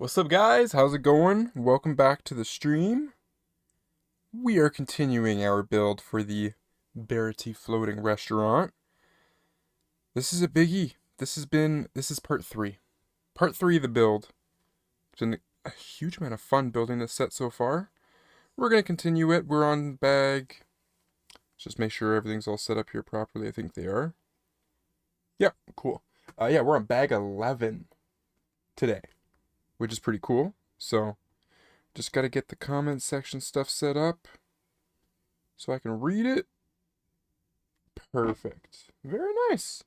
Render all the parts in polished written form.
What's up, guys? How's it going? Welcome back to the stream. We are continuing our build for the Baratie floating restaurant. This is a biggie. This is part 3. Part 3 of the build. It's been a huge amount of fun building this set so far. We're going to continue it. We're on bag. Just make sure everything's all set up here properly. I think they are. Yeah, cool. Yeah, we're on bag 11 today, which is pretty cool. So, just got to get the comment section stuff set up so I can read it. Perfect. Very nice.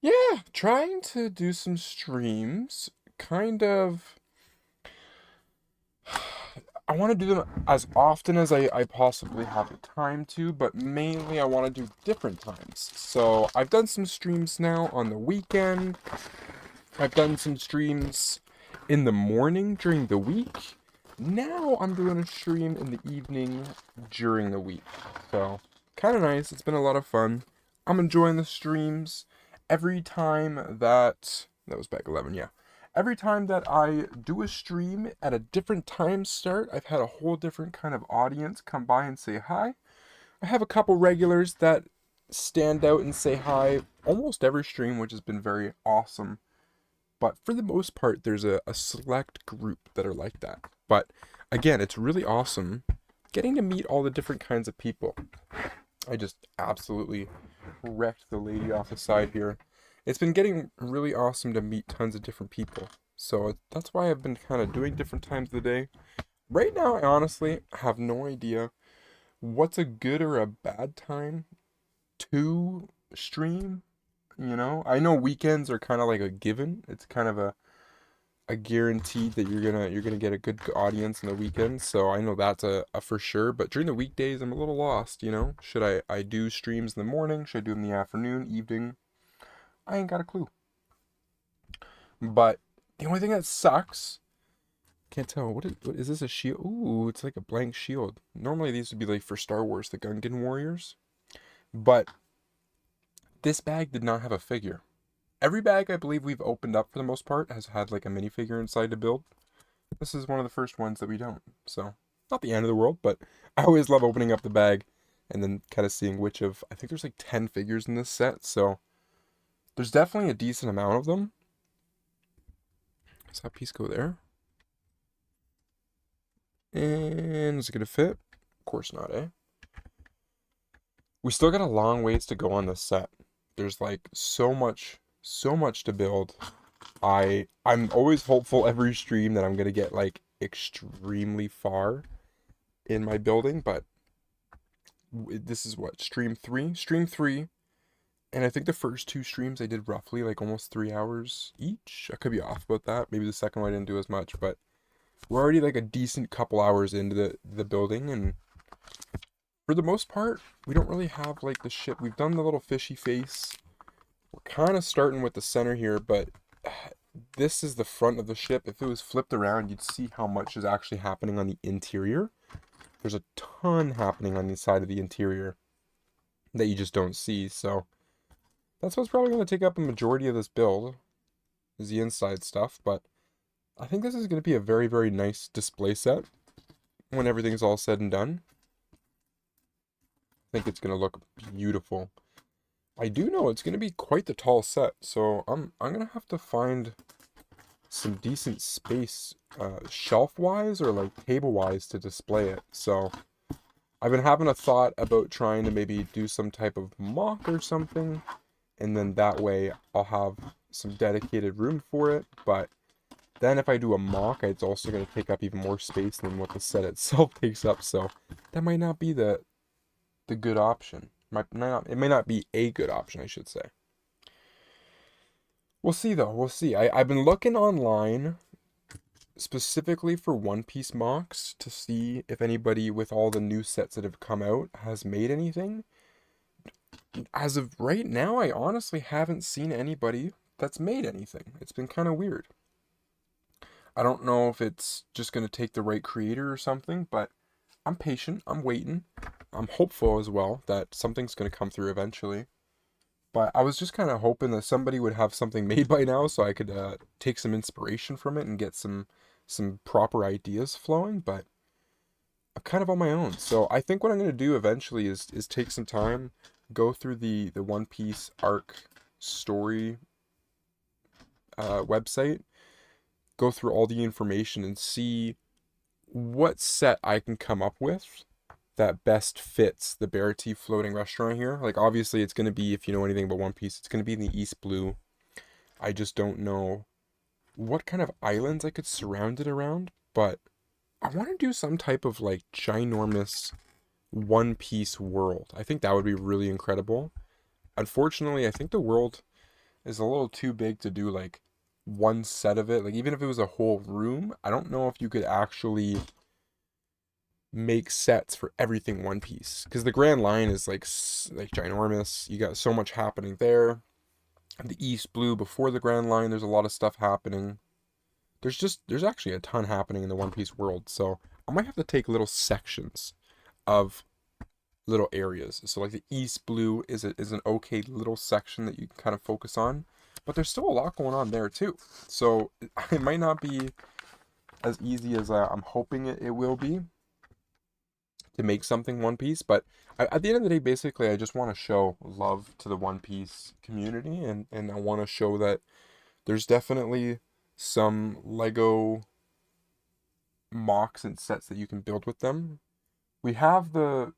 Yeah, trying to do some streams. Kind of. I want to do them as often as I possibly have the time to, but mainly I want to do different times. So I've done some streams now on the weekend. I've done some streams in the morning during the week. Now I'm doing a stream in the evening during the week. So, kind of nice. It's been a lot of fun. I'm enjoying the streams. Every time that was back 11, yeah. Every time that I do a stream at a different time start, I've had a whole different kind of audience come by and say hi. I have a couple regulars that stand out and say hi almost every stream, which has been very awesome. But for the most part, there's a select group that are like that. But again, it's really awesome getting to meet all the different kinds of people. I just absolutely wrecked the lady off the side here. It's been getting really awesome to meet tons of different people. So that's why I've been kind of doing different times of the day. Right now, I honestly have no idea what's a good or a bad time to stream. I know weekends are kind of like a given. It's kind of a guarantee that you're gonna get a good audience in the weekends. So I know that's a for sure. But during the weekdays, I'm a little lost. Should I do streams in the morning? Should I do them in the afternoon, evening? I ain't got a clue. But the only thing that sucks, can't tell. What is this, a shield? Ooh, it's like a blank shield. Normally these would be like for Star Wars, the Gungan warriors. But this bag did not have a figure. Every bag I believe we've opened up for the most part has had like a minifigure inside to build. This is one of the first ones that we don't. So, not the end of the world, but I always love opening up the bag and then kind of seeing which of, I think there's like 10 figures in this set, so there's definitely a decent amount of them. Does that piece go there? And is it going to fit? Of course not, eh? We still got a long ways to go on this set. There's like so much to build. I'm always hopeful every stream that I'm gonna get like extremely far in my building, but this is what, stream 3, and I think the first 2 streams I did roughly like almost 3 hours each. I could be off about that. Maybe the second one I didn't do as much, but we're already like a decent couple hours into the building, and for the most part, we don't really have like the ship. We've done the little fishy face. We're kind of starting with the center here, but this is the front of the ship. If it was flipped around, you'd see how much is actually happening on the interior. There's a ton happening on the side of the interior that you just don't see. So that's what's probably going to take up a majority of this build, is the inside stuff. But I think this is going to be a very, very nice display set when everything's all said and done. I think it's going to look beautiful. I do know it's going to be quite the tall set, so I'm going to have to find some decent space shelf-wise or like table-wise to display it. So I've been having a thought about trying to maybe do some type of mock or something, and then that way I'll have some dedicated room for it. But then if I do a mock, it's also going to take up even more space than what the set itself takes up, so that might not be the good option. It may not be a good option, I should say. We'll see, though. We'll see. I've been looking online specifically for One Piece mocks to see if anybody with all the new sets that have come out has made anything. As of right now, I honestly haven't seen anybody that's made anything. It's been kind of weird. I don't know if it's just going to take the right creator or something, but I'm patient. I'm waiting. I'm hopeful as well that something's going to come through eventually. But I was just kind of hoping that somebody would have something made by now so I could take some inspiration from it and get some proper ideas flowing. But I'm kind of on my own. So I think what I'm going to do eventually is take some time, go through the One Piece arc story website, go through all the information and see what set I can come up with that best fits the Baratie floating restaurant here. Like obviously it's going to be, if you know anything about One Piece, it's going to be in the East Blue. I just don't know what kind of islands I could surround it around, but I want to do some type of like ginormous One Piece world. I think that would be really incredible. Unfortunately, I think the world is a little too big to do like one set of it. Like even if it was a whole room, I don't know if you could actually make sets for everything One Piece, because the Grand Line is like ginormous. You got so much happening there. The East Blue before the Grand Line, there's a lot of stuff happening. There's actually a ton happening in the One Piece world. So I might have to take little sections of little areas. So like the East Blue is an okay little section that you can kind of focus on, but there's still a lot going on there too. So it might not be as easy as I'm hoping it will be to make something One Piece, but at the end of the day, basically, I just want to show love to the One Piece community, and I want to show that there's definitely some Lego mocks and sets that you can build with them. We have the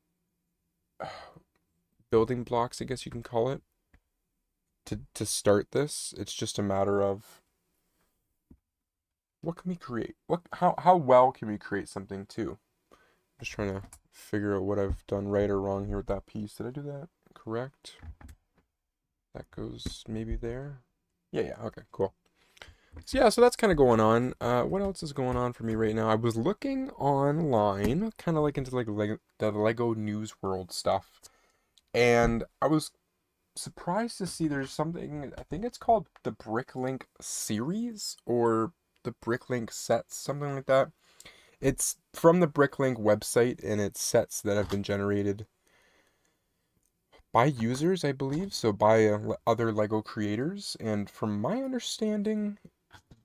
building blocks, I guess you can call it, to start this. It's just a matter of what can we create? How well can we create something too? Just trying to figure out what I've done right or wrong here with that piece. Did I do that correct? That goes maybe there. Yeah, okay, cool. So yeah, so that's kind of going on. What else is going on for me right now? I was looking online, kind of like into like the Lego News World stuff, and I was surprised to see there's something, I think it's called the Bricklink series or the Bricklink sets, something like that. It's from the Bricklink website, and it's sets that have been generated by users, I believe, so by other Lego creators. And from my understanding,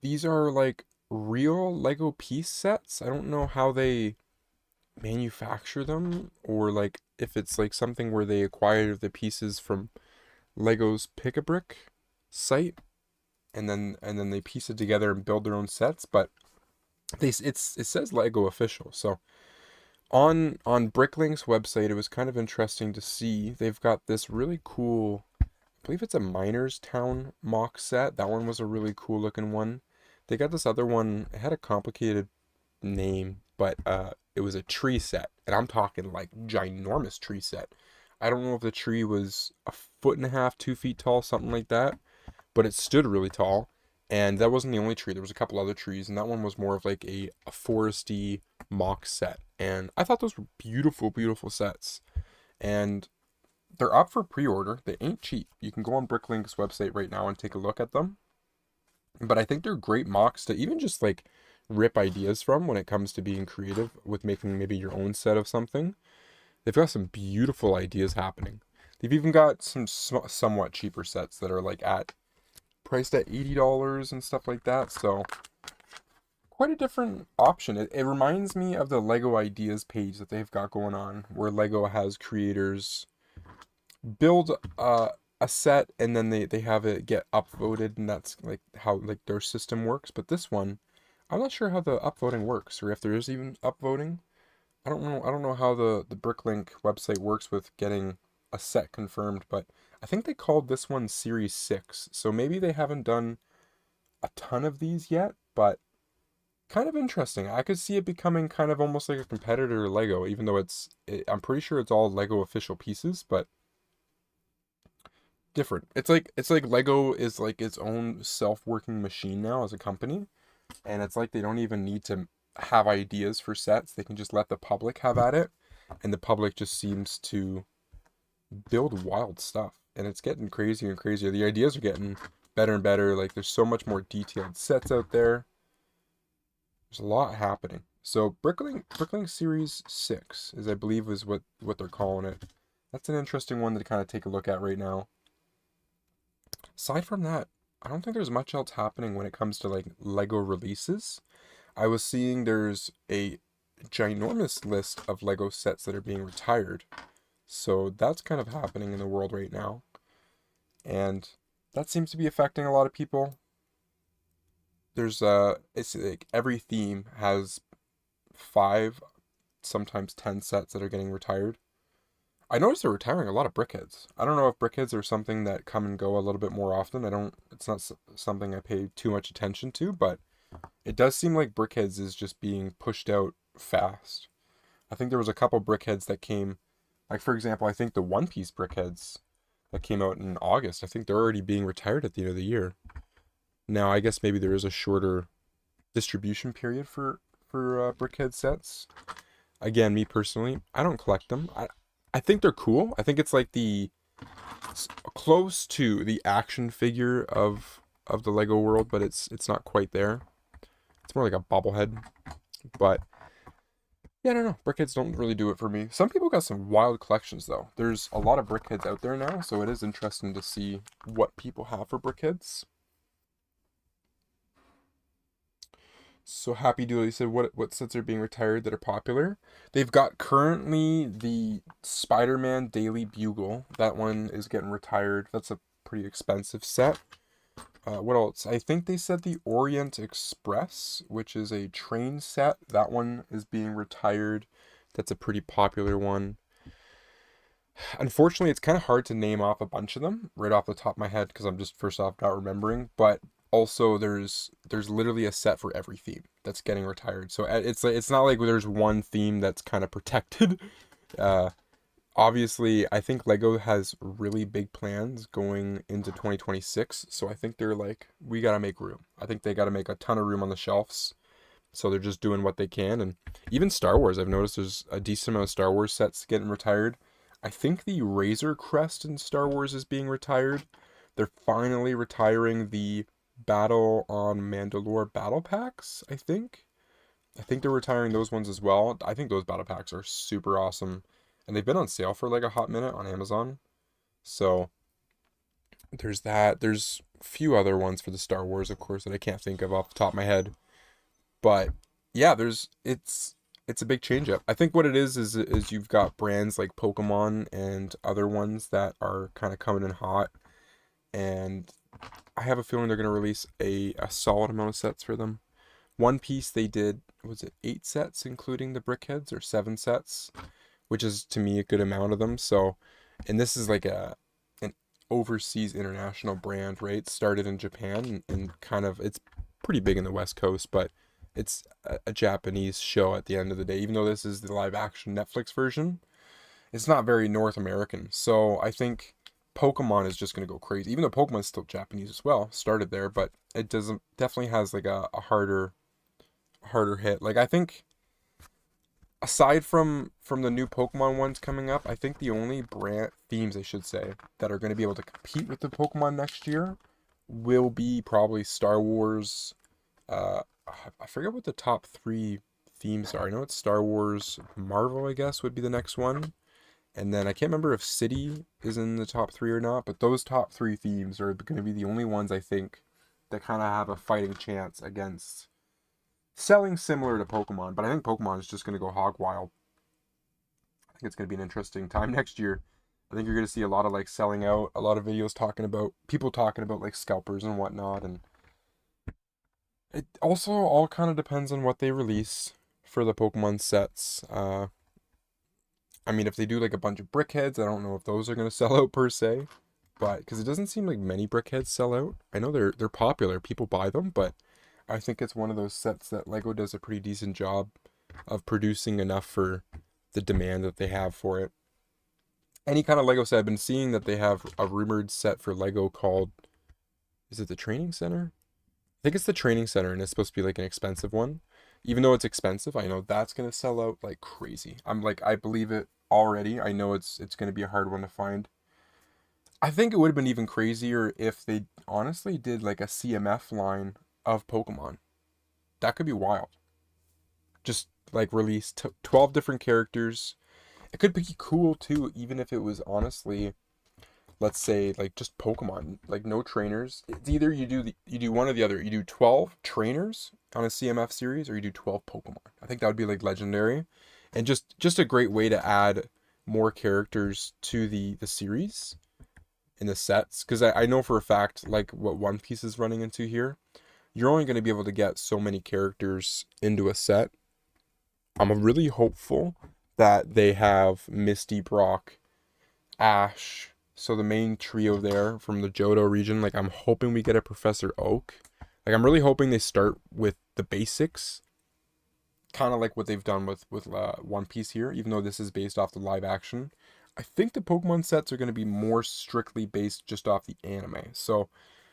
these are like real Lego piece sets. I don't know how they manufacture them, or like if it's like something where they acquire the pieces from Lego's Pick-a-Brick site, and then they piece it together and build their own sets. But it says Lego official. So on Bricklink's website, it was kind of interesting to see they've got this really cool, I believe it's a Miners Town mock set. That one was a really cool looking one. They got this other one, it had a complicated name, but it was a tree set, and I'm talking like ginormous tree set. I don't know if the tree was a foot and a half, 2 feet tall, something like that, but it stood really tall. And that wasn't the only tree. There was a couple other trees, and that one was more of like a foresty mock set. And I thought those were beautiful, beautiful sets. And they're up for pre-order. They ain't cheap. You can go on Bricklink's website right now and take a look at them. But I think they're great mocks to even just like rip ideas from when it comes to being creative with making maybe your own set of something. They've got some beautiful ideas happening. They've even got some somewhat cheaper sets that are like priced at $80 and stuff like that. So quite a different option. It reminds me of the Lego Ideas page that they've got going on, where Lego has creators build a set and then they have it get upvoted, and that's like how like their system works. But this one, I'm not sure how the upvoting works, or if there is even upvoting. I don't know how the Bricklink website works with getting a set confirmed, but I think they called this one Series 6. So maybe they haven't done a ton of these yet, but kind of interesting. I could see it becoming kind of almost like a competitor to Lego, even though I'm pretty sure it's all Lego official pieces, but different. It's like Lego is like its own self-working machine now as a company, and it's like they don't even need to have ideas for sets. They can just let the public have at it, and the public just seems to build wild stuff, and it's getting crazier and crazier. The ideas are getting better and better. Like there's so much more detailed sets out there. There's a lot happening. So Bricklink Series 6 is, I believe, is what they're calling it. That's an interesting one to kind of take a look at right now. Aside from that, I don't think there's much else happening when it comes to like Lego releases. I was seeing there's a ginormous list of Lego sets that are being retired. So that's kind of happening in the world right now. And that seems to be affecting a lot of people. There's it's like every theme has 5, sometimes 10 sets that are getting retired. I noticed they're retiring a lot of brickheads. I don't know if brickheads are something that come and go a little bit more often. It's not something I pay too much attention to, but it does seem like brickheads is just being pushed out fast. I think there was a couple brickheads that came, like for example, I think the One Piece brickheads that came out in August, I think they're already being retired at the end of the year. Now, I guess maybe there is a shorter distribution period for brickhead sets. Again, me personally, I don't collect them. I think they're cool. I think it's like close to the action figure of the Lego world, but it's not quite there. It's more like a bobblehead. But yeah, I don't know. Brickheads don't really do it for me. Some people got some wild collections though. There's a lot of brickheads out there now, so it is interesting to see what people have for brickheads. So Happy Dooley said, what sets are being retired that are popular? They've got currently the Spider-Man Daily Bugle. That one is getting retired. That's a pretty expensive set. What else? I think they said the Orient Express, which is a train set. That one is being retired. That's a pretty popular one. Unfortunately, it's kind of hard to name off a bunch of them right off the top of my head because I'm just first off not remembering. But also, there's literally a set for every theme that's getting retired. So it's not like there's one theme that's kind of protected. Uh, Obviously, I think Lego has really big plans going into 2026. So I think they're like, we gotta make room. I think they gotta make a ton of room on the shelves. So they're just doing what they can. And even Star Wars, I've noticed there's a decent amount of Star Wars sets getting retired. I think the Razor Crest in Star Wars is being retired. They're finally retiring the Battle on Mandalore battle packs, I think. I think they're retiring those ones as well. I think those battle packs are super awesome. And they've been on sale for like a hot minute on Amazon. So there's that. There's a few other ones for the Star Wars, of course, that I can't think of off the top of my head. But yeah, it's a big change up. I think what it is you've got brands like Pokemon and other ones that are kind of coming in hot, and I have a feeling they're gonna release a solid amount of sets for them. One Piece they did, was it 8 sets including the brickheads, or 7 sets, which is to me a good amount of them. So, and this is like an overseas international brand, right? Started in Japan and kind of it's pretty big in the West Coast, but it's a Japanese show at the end of the day. Even though this is the live action Netflix version, it's not very North American. So I think Pokemon is just gonna go crazy. Even though Pokemon's still Japanese as well, started there, but it doesn't definitely has like a harder hit. Like I think aside from the new Pokemon ones coming up, I think the only brand themes I should say that are going to be able to compete with the Pokemon next year will be probably Star Wars. Uh, I forget what the top 3 themes are. I know it's Star Wars, Marvel, I guess would be the next one, and then I can't remember if City is in the top 3 or not. But those top 3 themes are going to be the only ones I think that kind of have a fighting chance against selling similar to Pokemon, but I think Pokemon is just going to go hog wild. I think it's going to be an interesting time next year. I think you're going to see a lot of like selling out, a lot of videos talking about people talking about like scalpers and whatnot, and it also all kind of depends on what they release for the Pokemon sets. I mean, if they do like a bunch of brickheads, I don't know if those are going to sell out per se, but because it doesn't seem like many brickheads sell out. I know they're popular, people buy them, but I think it's one of those sets that Lego does a pretty decent job of producing enough for the demand that they have for it. Any kind of Lego set, I've been seeing that they have a rumored set for Lego called, is it the Training Center? I think it's the Training Center, and it's supposed to be like an expensive one. Even though it's expensive, I know that's gonna sell out like crazy. I'm like, I believe it already. I know it's gonna be a hard one to find. I think it would have been even crazier if they honestly did like a CMF line of Pokemon. That could be wild. Just like release 12 different characters. It could be cool too, even if it was honestly let's say like just Pokemon, like no trainers. It's either you do one or the other. You do 12 trainers on a CMF series, or you do 12 Pokemon. I think that would be like legendary, and just a great way to add more characters to the series in the sets. Because I know for a fact, like what One Piece is running into here, you're only going to be able to get so many characters into a set. I'm really hopeful that they have Misty, Brock, Ash. So the main trio there from the Johto region, like I'm hoping we get a Professor Oak. Like I'm really hoping they start with the basics, kind of like what they've done with One Piece here, even though this is based off the live action. I think the Pokemon sets are going to be more strictly based just off the anime. So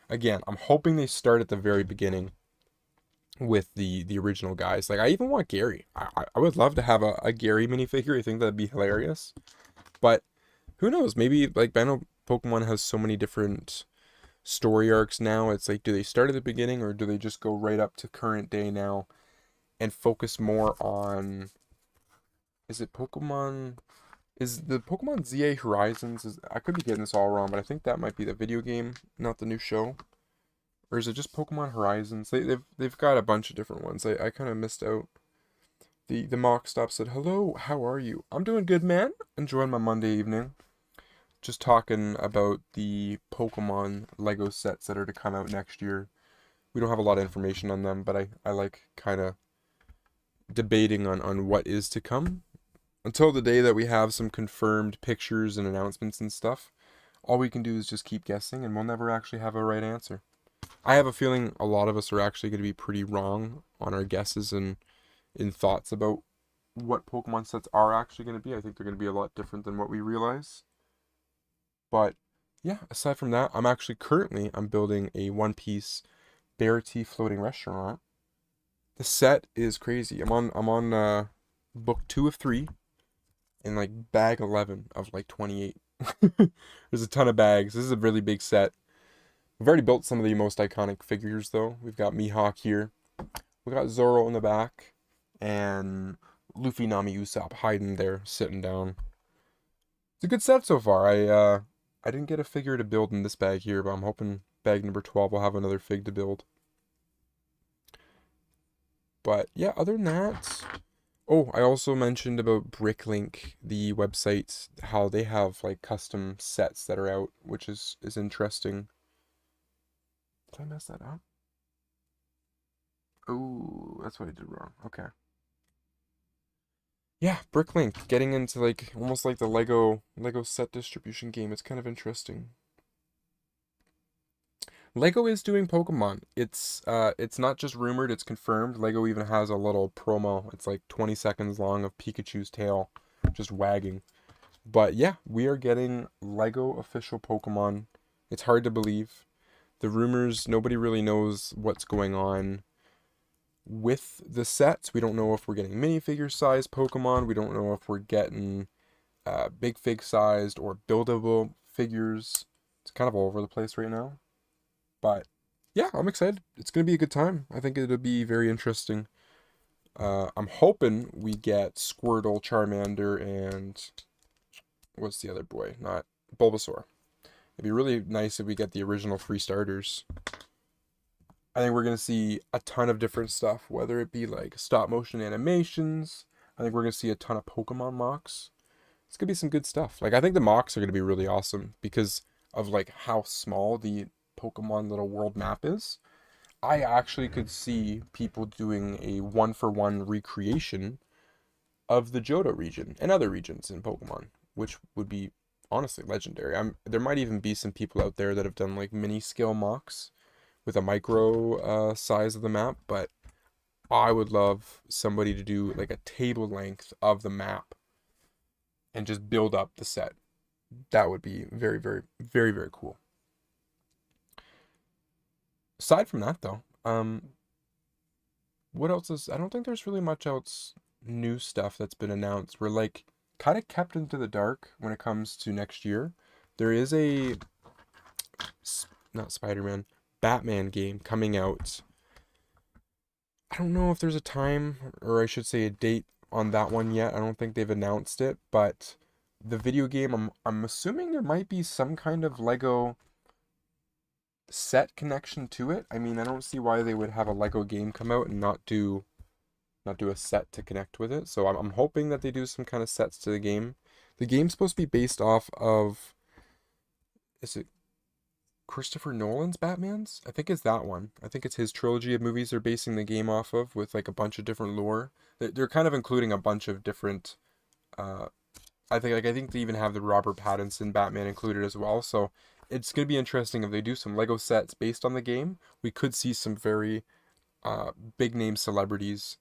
again, I'm hoping they start at the very beginning with the original guys. Like I even want Gary. I would love to have a Gary minifigure. I think that'd be hilarious. But who knows? Maybe like Bano Pokemon has so many different story arcs now. It's like, do they start at the beginning or do they just go right up to current day now and focus more on? Is it Pokemon? Is the Pokemon ZA Horizons? I could be getting this all wrong, but I think that might be the video game, not the new show. Or is it just Pokemon Horizons? They've got a bunch of different ones. I kind of missed out. The mock stop said, "Hello, how are you? I'm doing good, man. Enjoying my Monday evening. Just talking about the Pokemon Lego sets that are to come out next year. We don't have a lot of information on them, but I like kind of debating on what is to come. Until the day that we have some confirmed pictures and announcements and stuff, all we can do is just keep guessing, and we'll never actually have a right answer. I have a feeling a lot of us are actually going to be pretty wrong on our guesses and in thoughts about what Pokemon sets are actually going to be. I think they're going to be a lot different than what we realize. But yeah, aside from that, I'm building a One Piece Baratie floating restaurant. The set is crazy. I'm on book 2 of 3 and like bag 11 of like 28. There's a ton of bags. This is a really big set. We've already built some of the most iconic figures though. We've got Mihawk here. We got Zoro in the back and Luffy, Nami, Usopp hiding there, sitting down. It's a good set so far. I didn't get a figure to build in this bag here, but I'm hoping bag number 12 will have another fig to build. But yeah, other than that, oh, I also mentioned about Bricklink, the website, how they have like custom sets that are out, which is interesting. Did I mess that up? Oh, that's what I did wrong. Okay. Yeah, Bricklink, getting into like almost like the Lego set distribution game. It's kind of interesting. Lego is doing Pokemon. It's not just rumored, it's confirmed. Lego even has a little promo. It's like 20 seconds long of Pikachu's tail just wagging. But yeah, we are getting Lego official Pokemon. It's hard to believe. The rumors, nobody really knows what's going on with the sets. We don't know if we're getting minifigure sized Pokemon. We don't know if we're getting big fig sized or buildable figures. It's kind of all over the place right now. But yeah, I'm excited. It's going to be a good time. I think it'll be very interesting. I'm hoping we get Squirtle, Charmander, and what's the other boy? Not Bulbasaur. It'd be really nice if we get the original 3 starters. I think we're going to see a ton of different stuff, whether it be like stop motion animations. I think we're going to see a ton of Pokemon mocks. It's going to be some good stuff. Like, I think the mocks are going to be really awesome because of like how small the Pokemon little world map is. I actually could see people doing a 1-for-1 recreation of the Johto region and other regions in Pokemon, which would be honestly legendary. There might even be some people out there that have done like mini scale mocks with a micro size of the map, but I would love somebody to do like a table length of the map and just build up the set. That would be very, very, very, very cool. Aside from that, though, what else is? I don't think there's really much else new stuff that's been announced. We're like kind of kept into the dark when it comes to next year. There is a not Spider-Man, Batman game coming out. I don't know if there's a time, or I should say a date on that one yet. I don't think they've announced it, but the video game, I'm assuming there might be some kind of Lego set connection to it. I mean, I don't see why they would have a Lego game come out and not do a set to connect with it. So I'm hoping that they do some kind of sets to the game. The game's supposed to be based off of, is it Christopher Nolan's Batman's? I think it's that one. I think it's his trilogy of movies they're basing the game off of with like a bunch of different lore. They're kind of including a bunch of different uh I think they even have the Robert Pattinson Batman included as well. So it's gonna be interesting if they do some Lego sets based on the game. We could see some very big name celebrities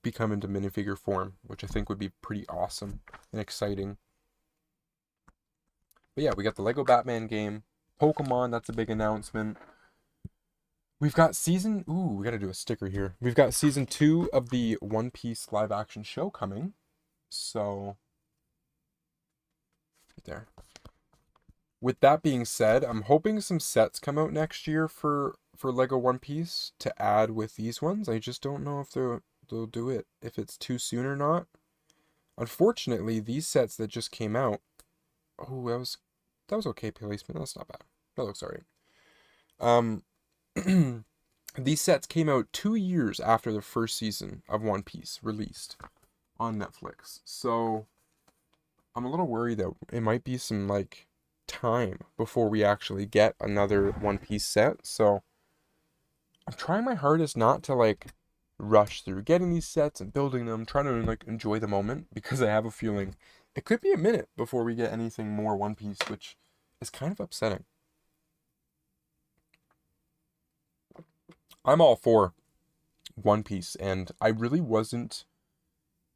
become into minifigure form, which I think would be pretty awesome and exciting. But yeah, we got the Lego Batman game. Pokemon, that's a big announcement. We've got we gotta do a sticker here. We've got season 2 of the One Piece live action show coming. So, right there. With that being said, I'm hoping some sets come out next year for Lego One Piece to add with these ones. I just don't know if they'll do it, if it's too soon or not. Unfortunately, these sets that just came out, oh, that was okay placement. That's not bad. That looks alright. These sets came out 2 years after the first season of One Piece released on Netflix. So I'm a little worried that it might be some like time before we actually get another One Piece set. So I'm trying my hardest not to like rush through getting these sets and building them, trying to like enjoy the moment, because I have a feeling it could be a minute before we get anything more One Piece, which is kind of upsetting. I'm all for One Piece, and I really wasn't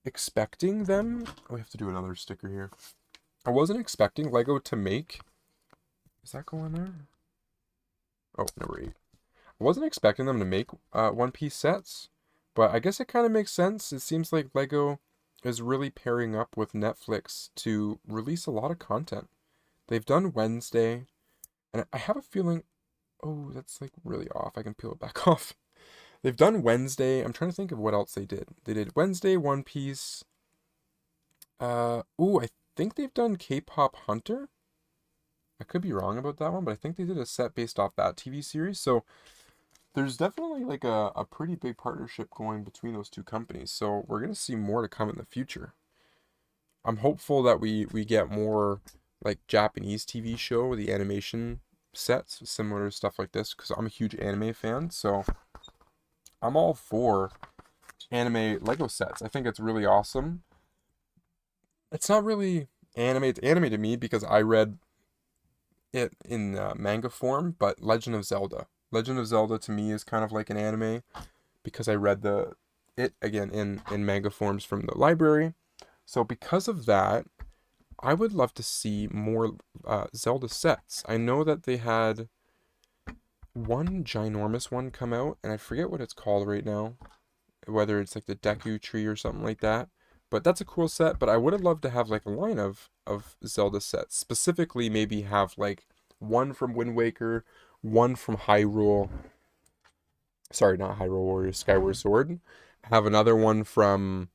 expecting them. Oh, we have to do another sticker here. I wasn't expecting Lego to make. Is that going there? Oh, number 8. I wasn't expecting them to make One Piece sets, but I guess it kind of makes sense. It seems like Lego is really pairing up with Netflix to release a lot of content. They've done Wednesday, and I have a feeling. Oh, that's like really off. I can peel it back off. They've done Wednesday. I'm trying to think of what else they did. They did Wednesday, One Piece. I think they've done K-Pop Hunter. I could be wrong about that one, but I think they did a set based off that TV series. So there's definitely like a pretty big partnership going between those two companies. So we're gonna see more to come in the future. I'm hopeful that we get more like Japanese TV show with the animation sets, similar to stuff like this, because I'm a huge anime fan. So I'm all for anime Lego sets. I think it's really awesome. It's not really anime. It's anime to me because I read it in manga form, but Legend of Zelda. Legend of Zelda to me is kind of like an anime because I read it again in manga forms from the library. So because of that, I would love to see more Zelda sets. I know that they had one ginormous one come out, and I forget what it's called right now, whether it's like the Deku Tree or something like that. But that's a cool set, but I would have loved to have like a line of Zelda sets. Specifically, maybe have like one from Wind Waker, one from Hyrule. Sorry, not Hyrule Warriors, Skyward Sword. Have another one from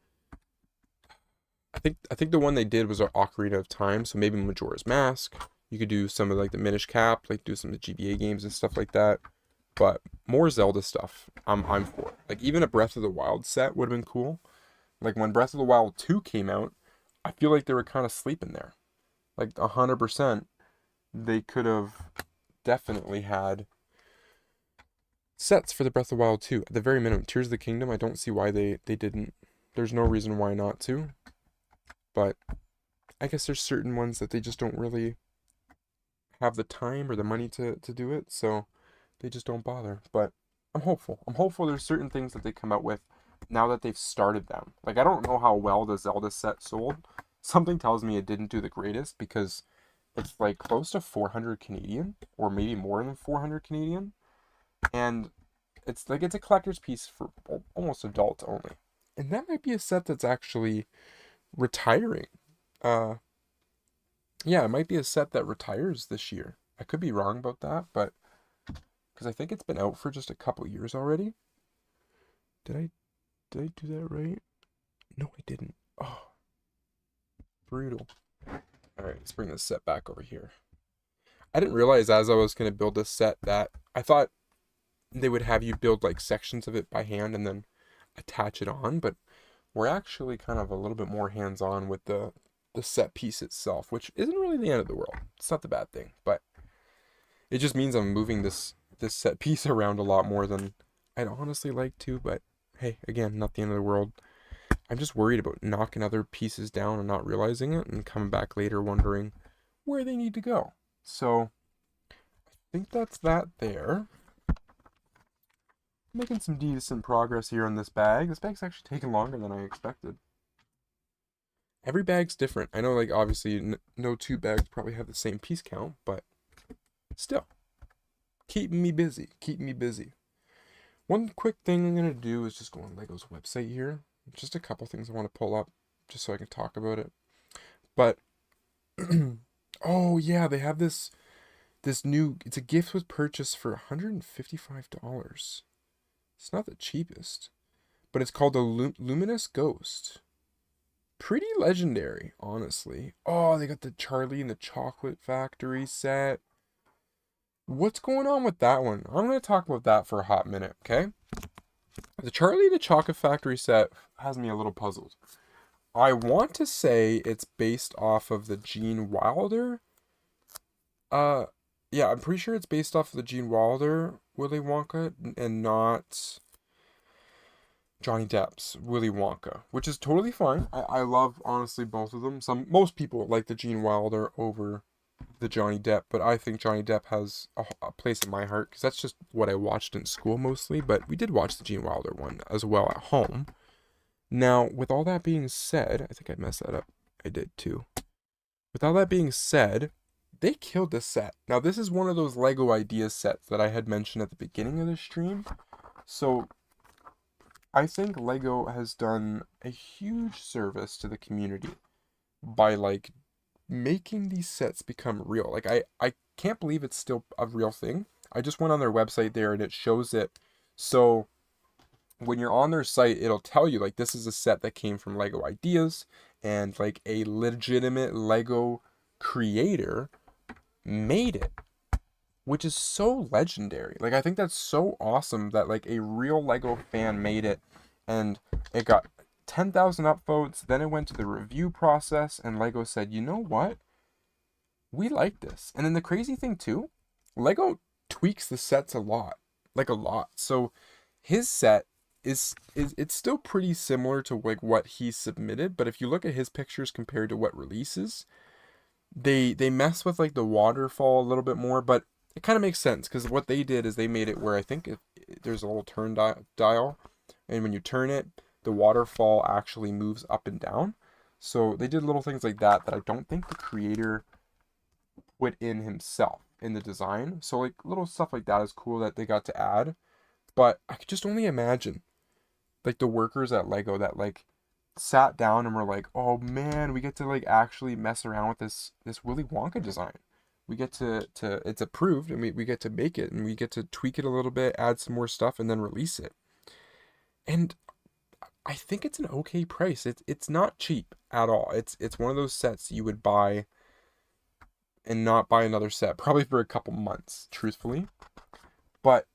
I think the one they did was Ocarina of Time, so maybe Majora's Mask. You could do some of like the Minish Cap, like do some of the GBA games and stuff like that. But more Zelda stuff, I'm for. Like even a Breath of the Wild set would have been cool. Like when Breath of the Wild 2 came out, I feel like they were kind of sleeping there. Like 100%, they could have definitely had sets for the Breath of the Wild 2. At the very minimum, Tears of the Kingdom, I don't see why they didn't. There's no reason why not to. But I guess there's certain ones that they just don't really have the time or the money to do it, so they just don't bother. But I'm hopeful. I'm hopeful there's certain things that they come out with now that they've started them. Like, I don't know how well the Zelda set sold. Something tells me it didn't do the greatest because it's like close to 400 Canadian, or maybe more than 400 Canadian. And it's a collector's piece for almost adults only. And that might be a set that's actually retiring. Uh, yeah, it might be a set that retires this year. I could be wrong about that, but because I think it's been out for just a couple years already. Did I do that right? No, I didn't. Oh, brutal. All right, let's bring this set back over here. I didn't realize as I was going to build this set that I thought they would have you build like sections of it by hand and then attach it on, but we're actually kind of a little bit more hands-on with the set piece itself, which isn't really the end of the world. It's not the bad thing, but it just means I'm moving this set piece around a lot more than I'd honestly like to, but hey, again, not the end of the world. I'm just worried about knocking other pieces down and not realizing it and coming back later wondering where they need to go. So I think that's that there. Making some decent progress here on this bag. This bag's actually taking longer than I expected. Every bag's different. I know, like, obviously, no two bags probably have the same piece count, but still, keeping me busy. Keeping me busy. One quick thing I'm going to do is just go on Lego's website here. Just a couple things I want to pull up just so I can talk about it. But, oh, yeah, they have this new, it's a gift with purchase for $155. It's not the cheapest, but it's called the Luminous Ghost. Pretty legendary, honestly. Oh, they got the Charlie and the Chocolate Factory set. What's going on with that one? I'm going to talk about that for a hot minute, okay? The Charlie and the Chocolate Factory set has me a little puzzled. I want to say it's based off of the Gene Wilder. Yeah, I'm pretty sure it's based off of the Gene Wilder Willy Wonka and not Johnny Depp's Willy Wonka, which is totally fine. I love, honestly, both of them. Most people like the Gene Wilder over the Johnny Depp, but I think Johnny Depp has a place in my heart because that's just what I watched in school mostly, but we did watch the Gene Wilder one as well at home. Now, with all that being said, I think I messed that up. I did too. With all that being said, they killed the set. Now, this is one of those Lego Ideas sets that I had mentioned at the beginning of the stream. So, I think Lego has done a huge service to the community by, like, making these sets become real. Like, I can't believe it's still a real thing. I just went on their website there and it shows it. So, when you're on their site, it'll tell you, like, this is a set that came from Lego Ideas and, like, a legitimate Lego creator made it, which is so legendary. Like, I think that's so awesome that, like, a real Lego fan made it, and it got 10,000 upvotes. Then it went to the review process, and Lego said, you know what? We like this. And then the crazy thing, too, Lego tweaks the sets a lot. Like, a lot. So, his set is it's still pretty similar to, like, what he submitted, but if you look at his pictures compared to what releases, they mess with, like, the waterfall a little bit more, but it kind of makes sense because what they did is they made it where I think there's a little turn dial, and when you turn it, the waterfall actually moves up and down. So they did little things like that I don't think the creator put in himself in the design. So, like, little stuff like that is cool that they got to add. But I could just only imagine, like, the workers at Lego that, like, sat down and were like, oh man, we get to, like, actually mess around with this Willy Wonka design. We get to it's approved, and we get to make it, and we get to tweak it a little bit, add some more stuff, and then release it. And I think it's an okay price. It's not cheap at all. It's one of those sets you would buy and not buy another set probably for a couple months, truthfully. But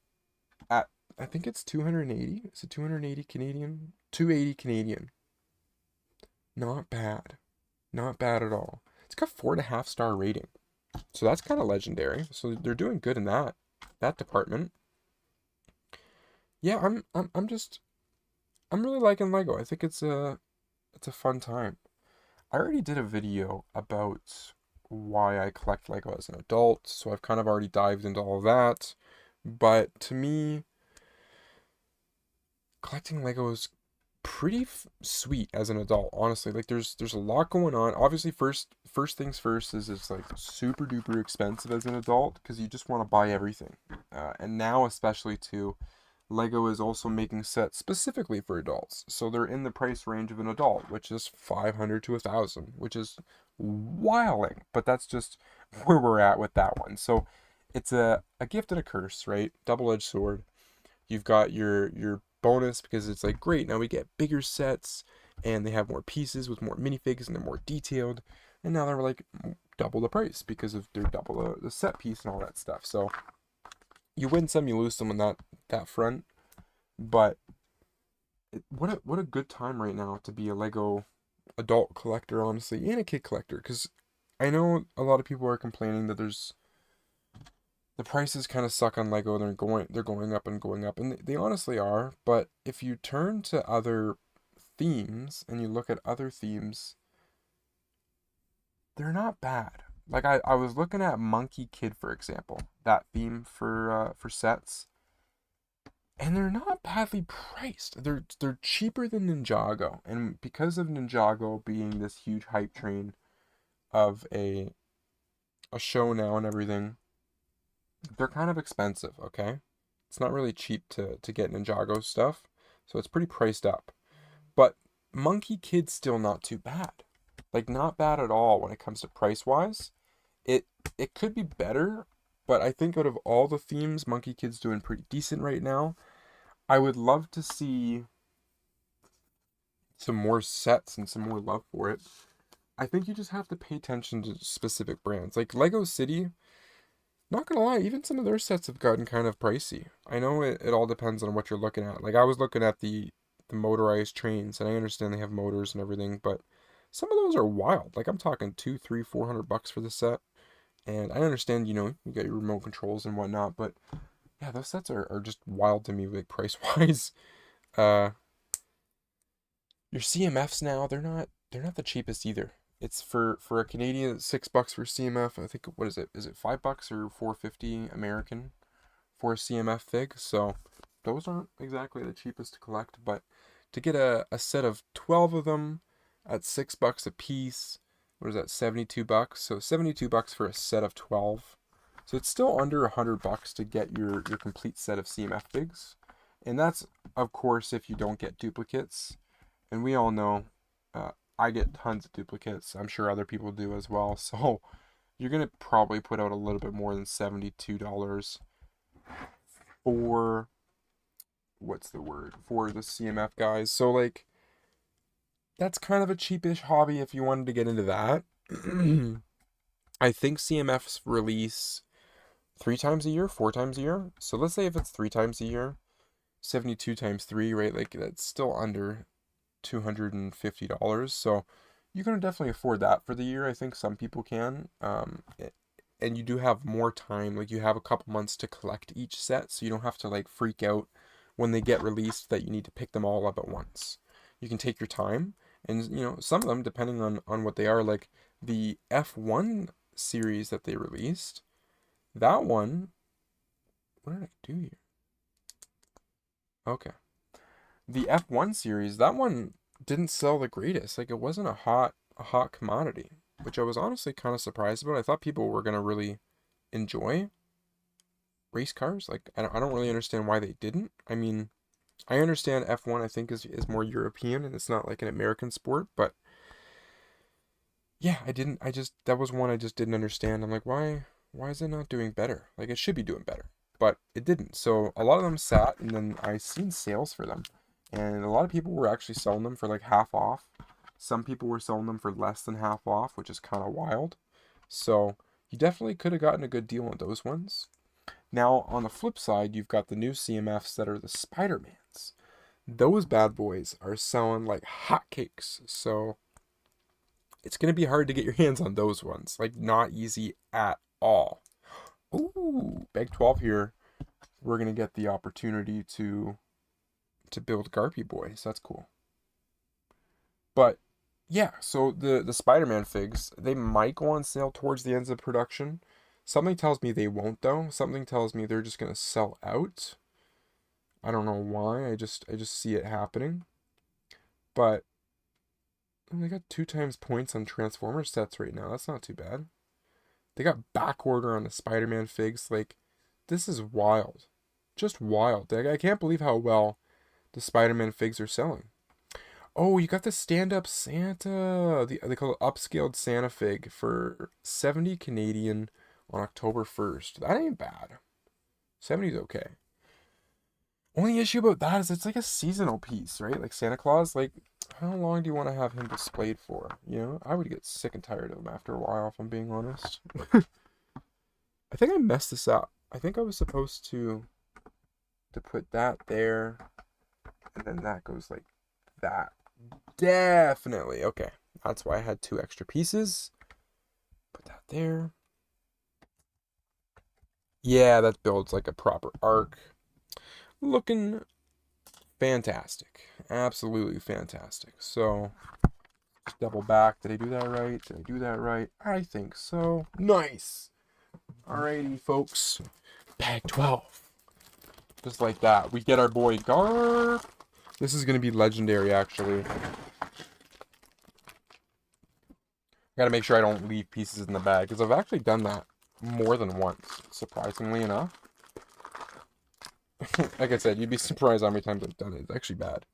at, I think it's 280. Is it 280 Canadian? 280 Canadian. Not bad. Not bad at all. It's got 4.5-star rating. So that's kind of legendary. So they're doing good in that department. Yeah, I'm really liking Lego. I think it's a fun time. I already did a video about why I collect Lego as an adult, so I've kind of already dived into all that. But to me, collecting Lego is pretty sweet as an adult, honestly. Like, there's a lot going on. Obviously, first things first is it's, like, super duper expensive as an adult because you just want to buy everything. And now, especially too, Lego is also making sets specifically for adults. So they're in the price range of an adult, which is $500 to $1,000, which is wilding. But that's just where we're at with that one. So it's a gift and a curse, right? Double-edged sword. You've got your bonus because it's like, great, now we get bigger sets and they have more pieces with more minifigs and they're more detailed. and now they're like double the price because of they're double the set piece and all that stuff. So you win some, you lose some on that front. But what a good time right now to be a Lego adult collector, honestly, and a kid collector. Because I know a lot of people are complaining that the prices kind of suck on Lego. They're going up and going up, and they honestly are. But if you turn to other themes and you look at other themes, they're not bad. Like I was looking at Monkey Kid, for example, that theme for sets, and they're not badly priced. They're cheaper than Ninjago, and because of Ninjago being this huge hype train of a show now and everything, they're kind of expensive, okay? It's not really cheap to get Ninjago stuff, so it's pretty priced up. But Monkey Kid's still not too bad. Like not bad at all when it comes to price wise. It it could be better, but I think out of all the themes, Monkey Kid's doing pretty decent right now. I would love to see some more sets and some more love for it. I think you just have to pay attention to specific brands. Like Lego City, not gonna lie, even some of their sets have gotten kind of pricey. I know it all depends on what you're looking at. Like I was looking at the motorized trains, and I understand they have motors and everything, but some of those are wild. Like I'm talking two, three, $400 for the set. And I understand, you got your remote controls and whatnot, but yeah, those sets are just wild to me, like price wise. Uh, your CMFs now, they're not the cheapest either. It's for a Canadian, $6 for CMF. I think what is it? Is it $5 or 450 American for a CMF fig? So those aren't exactly the cheapest to collect, but to get a set of 12 of them at $6 a piece, what is that, $72? So $72 for a set of 12. So it's still under $100 to get your complete set of CMF figs. And that's, of course, if you don't get duplicates. And we all know I get tons of duplicates. I'm sure other people do as well. So you're going to probably put out a little bit more than $72 for, what's the word, for the CMF guys. So, like, that's kind of a cheapish hobby if you wanted to get into that. I think CMFs release 3 times a year, 4 times a year. So let's say if it's 3 times a year, 72 times 3, right? Like that's still under $250. So you can definitely afford that for the year. I think some people can. And you do have more time. Like you have a couple months to collect each set, so you don't have to like freak out when they get released that you need to pick them all up at once. You can take your time, and some of them, depending on what they are, like the F1 series that they released. That one, what did I do here? Okay. The F1 series, that one didn't sell the greatest. Like it wasn't a hot commodity, which I was honestly kind of surprised about. I thought people were gonna really enjoy race cars. Like I don't really understand why they didn't. I mean, I understand F1 I think is more European and it's not like an American sport, but yeah, that was one I just didn't understand. I'm like, why is it not doing better? Like it should be doing better, but it didn't. So a lot of them sat, and then I seen sales for them, and a lot of people were actually selling them for like half off. Some people were selling them for less than half off, which is kind of wild. So you definitely could have gotten a good deal on those ones. Now on the flip side, you've got the new CMFs that are the Spider-Mans. Those bad boys are selling like hotcakes. So it's going to be hard to get your hands on those ones. Like, not easy at all. Ooh, Bag 12 here. We're going to get the opportunity to build Garpy Boy. So that's cool. But, yeah, so the Spider-Man figs, they might go on sale towards the ends of production. Something tells me they won't, though. Something tells me they're just going to sell out. I don't know why. I just see it happening. But they got 2 times points on Transformer sets right now. That's not too bad. They got back order on the Spider-Man figs. Like, this is wild. Just wild. I can't believe how well the Spider-Man figs are selling. Oh, you got the stand-up Santa. They call it upscaled Santa fig for 70 Canadian on October 1st. That ain't bad. 70's okay. Only issue about that is it's like a seasonal piece, right? Like Santa Claus, like How long do you want to have him displayed for? You know, I would get sick and tired of him after a while, if I'm being honest. I think I messed this up. I think I was supposed to put that there, and then that goes like that. Definitely. Okay. That's why I had 2 extra pieces. Put that there. Yeah, that builds like a proper arc. Looking fantastic. Absolutely fantastic. So, just double back. Did I do that right? Did I do that right? I think so. Nice. Alrighty, folks. Bag 12. Just like that. We get our boy Garp. This is going to be legendary, actually. Gotta make sure I don't leave pieces in the bag, because I've actually done that more than once, surprisingly enough. Like I said, you'd be surprised how many times I've done it. It's actually bad.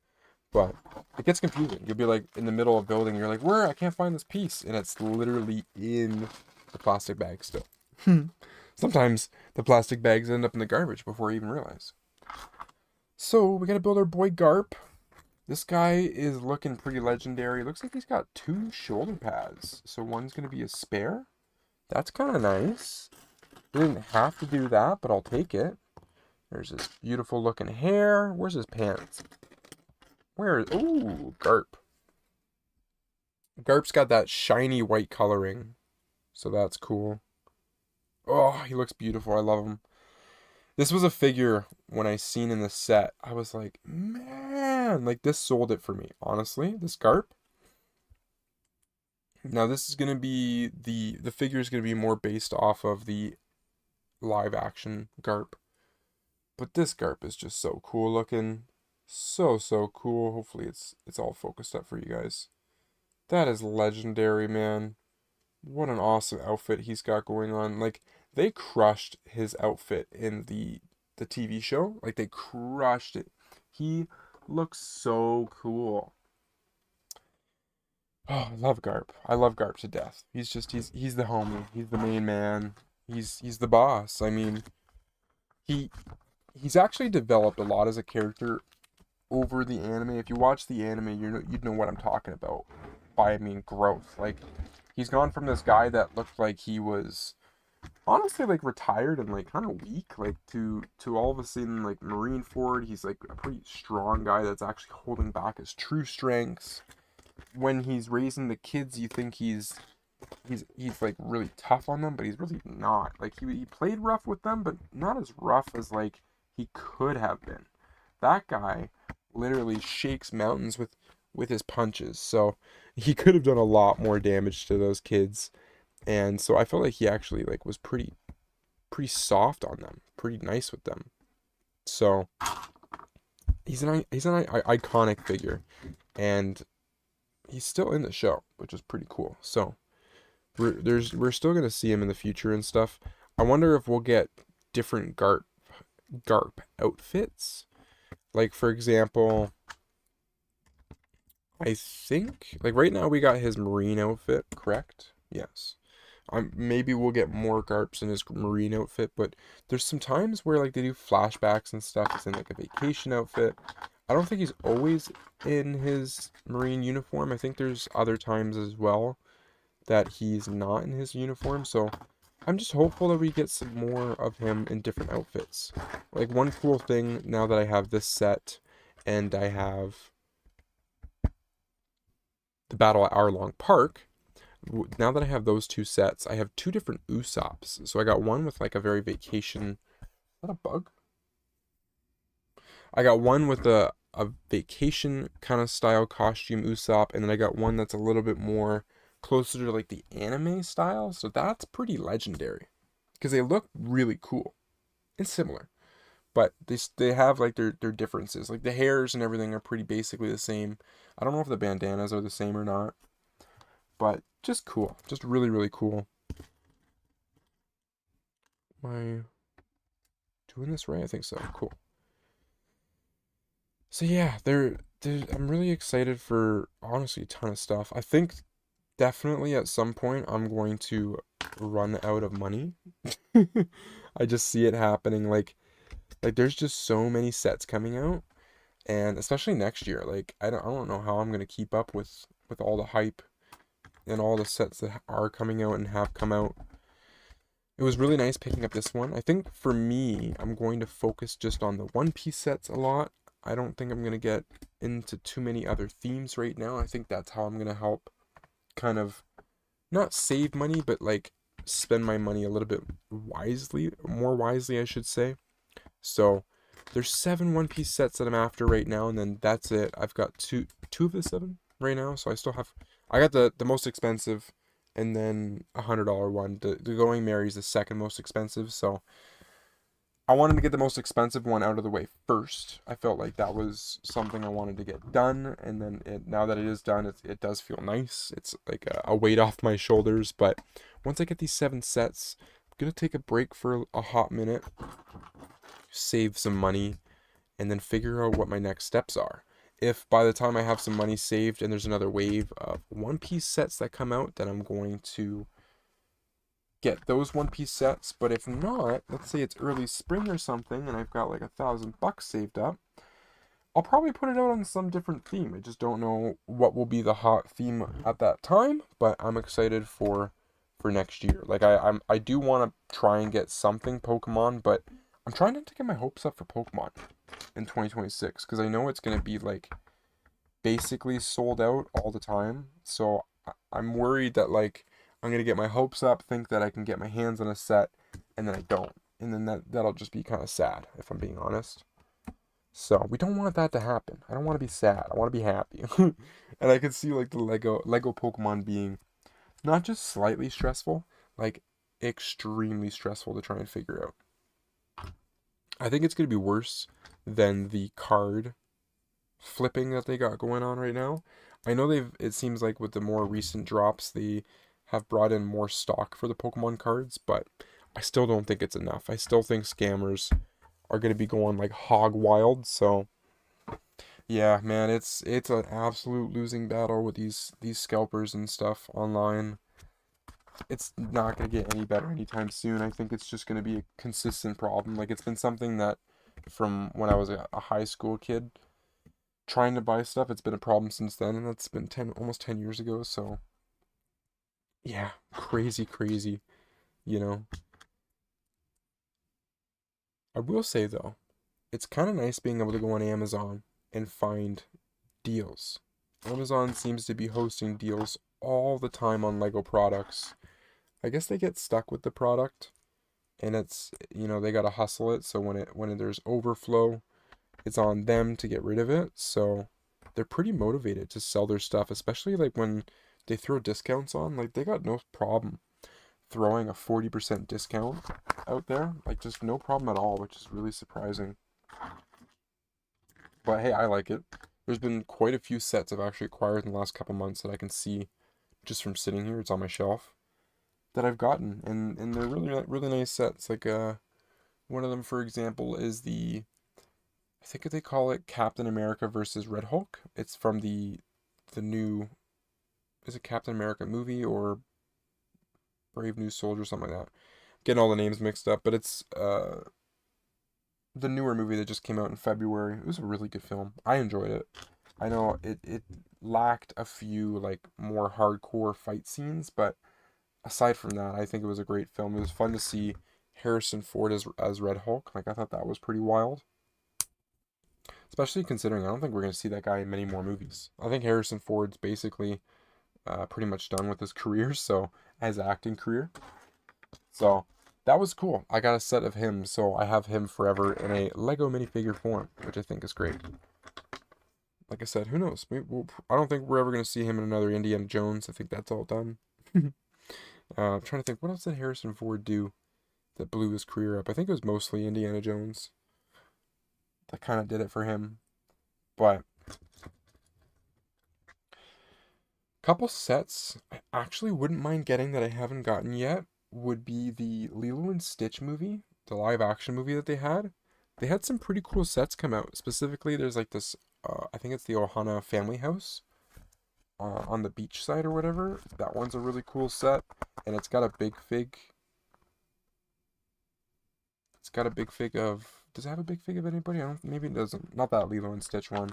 But it gets confusing. You'll be like in the middle of building, you're like, where? I can't find this piece. And it's literally in the plastic bag still. Sometimes the plastic bags end up in the garbage before you even realize. So we gotta build our boy Garp. This guy is looking pretty legendary. Looks like he's got 2 shoulder pads. So one's gonna be a spare. That's kind of nice. He didn't have to do that, but I'll take it. There's this beautiful looking hair. Where's his pants? Ooh, Garp. Garp's got that shiny white coloring. So that's cool. Oh, he looks beautiful. I love him. This was a figure when I seen in the set. I was like, man, like this sold it for me. Honestly, this Garp. Now this is gonna be the figure is gonna be more based off of the live action Garp. But this Garp is just so cool looking. So cool. Hopefully it's all focused up for you guys. That is legendary, man. What an awesome outfit he's got going on. Like they crushed his outfit in the TV show. Like they crushed it. He looks so cool. Oh, I love Garp. I love Garp to death. He's the homie. He's the main man. He's the boss. I mean, he he's actually developed a lot as a character over the anime. If you watch the anime, you'd know what I'm talking about. By I mean growth. Like he's gone from this guy that looked like he was honestly like retired and like kind of weak, like to all of a sudden like Marine Ford. He's like a pretty strong guy that's actually holding back his true strengths. When he's raising the kids, you think he's like really tough on them, but he's really not. Like he played rough with them, but not as rough as like he could have been. That guy literally shakes mountains with his punches. So he could have done a lot more damage to those kids. And so I felt like he actually like was pretty soft on them, pretty nice with them. So he's an iconic figure, and he's still in the show, which is pretty cool. So we're still gonna see him in the future and stuff. I wonder if we'll get different Garp outfits. Like for example, I think like right now we got his marine outfit, correct? Yes. Maybe we'll get more Garps in his marine outfit, but there's some times where like they do flashbacks and stuff. He's in like a vacation outfit. I don't think he's always in his marine uniform. I think there's other times as well that he's not in his uniform. So I'm just hopeful that we get some more of him in different outfits. Like one cool thing now that I have this set and I have the battle at Hour-Long Park, now that I have those 2 sets, I have 2 different Usops. So I got one with like a very vacation. Is that a bug? I got one with a vacation kind of style costume Usopp, and then I got one that's a little bit more closer to like the anime style. So that's pretty legendary because they look really cool and similar, but they have like their differences. Like the hairs and everything are pretty basically the same. I don't know if the bandanas are the same or not, but just cool. Just really cool. Am I doing this right? I think so. Cool. So yeah, I'm really excited for honestly a ton of stuff. I think definitely at some point I'm going to run out of money. I just see it happening like there's just so many sets coming out And especially next year, like I don't know how I'm gonna keep up with all the hype and all the sets that are coming out and have come out. It was really nice picking up this one. I think for me, I'm going to focus just on the One Piece sets a lot. I don't think I'm gonna get into too many other themes right now. I think that's how I'm gonna help kind of not save money, but like spend my money a little bit wisely, more wisely, I should say. So there's 7 One Piece sets that I'm after right now, and then that's it. I've got two of the 7 right now, so I got the most expensive, and then $100 one. The Going Merry is the second most expensive, so I wanted to get the most expensive one out of the way first. I felt like that was something I wanted to get done, and then now that it is done, it does feel nice. It's like a weight off my shoulders. But once I get these 7 sets, I'm gonna take a break for a hot minute, save some money, and then figure out what my next steps are. If by the time I have some money saved and there's another wave of One Piece sets that come out, then I'm going to get those One Piece sets. But if not, let's say it's early spring or something and I've got like $1,000 saved up, I'll probably put it out on some different theme. I just don't know what will be the hot theme at that time, but I'm excited for next year. Like I do want to try and get something Pokemon, but I'm trying not to get my hopes up for Pokemon in 2026 because I know it's going to be like basically sold out all the time. So I'm worried that like I'm going to get my hopes up, think that I can get my hands on a set, and then I don't. And then that'll just be kind of sad if I'm being honest. So we don't want that to happen. I don't want to be sad. I want to be happy. And I can see like the Lego Pokemon being not just slightly stressful, like extremely stressful to try and figure out. I think it's going to be worse than the card flipping that they got going on right now. I know it seems like with the more recent drops, they have brought in more stock for the Pokemon cards, but I still don't think it's enough. I still think scammers are going to be going like hog wild. So yeah, man, it's an absolute losing battle with these scalpers and stuff online. It's not going to get any better anytime soon. I think it's just going to be a consistent problem. Like it's been something that from when I was a high school kid trying to buy stuff, it's been a problem since then, and that's been 10 almost 10 years ago. So yeah, crazy, crazy, you know. I will say though, it's kind of nice being able to go on Amazon and find deals. Amazon seems to be hosting deals all the time on Lego products. I guess they get stuck with the product and it's, they got to hustle it, so when there's overflow, it's on them to get rid of it. So they're pretty motivated to sell their stuff, especially like when they throw discounts on. Like they got no problem throwing a 40% discount out there. Like just no problem at all, which is really surprising. But hey, I like it. There's been quite a few sets I've actually acquired in the last couple months that I can see just from sitting here. It's on my shelf that I've gotten, and they're really nice sets. Like one of them, for example, is I think they call it Captain America versus Red Hulk. It's from the new, is it Captain America movie or Brave New Soldier, something like that. Getting all the names mixed up, but it's the newer movie that just came out in February. It was a really good film. I enjoyed it. I know it lacked a few like more hardcore fight scenes, but aside from that, I think it was a great film. It was fun to see Harrison Ford as Red Hulk. Like I thought that was pretty wild. Especially considering I don't think we're going to see that guy in many more movies. I think Harrison Ford's basically pretty much done with his career, so his acting career. So that was cool. I got a set of him, so I have him forever in a Lego minifigure form, which I think is great. Like I said, who knows? I don't think we're ever going to see him in another Indiana Jones. I think that's all done. I'm trying to think, what else did Harrison Ford do that blew his career up? I think it was mostly Indiana Jones that kind of did it for him. But couple sets I actually wouldn't mind getting that I haven't gotten yet would be the Lilo and Stitch movie, the live action movie that they had. They had some pretty cool sets come out. Specifically, there's like this, I think it's the Ohana family house on the beach side or whatever. That one's a really cool set, and it's got a big fig. It's got a big fig of Does it have a big fig of anybody? I don't. Maybe it doesn't. Not that Lilo and Stitch one.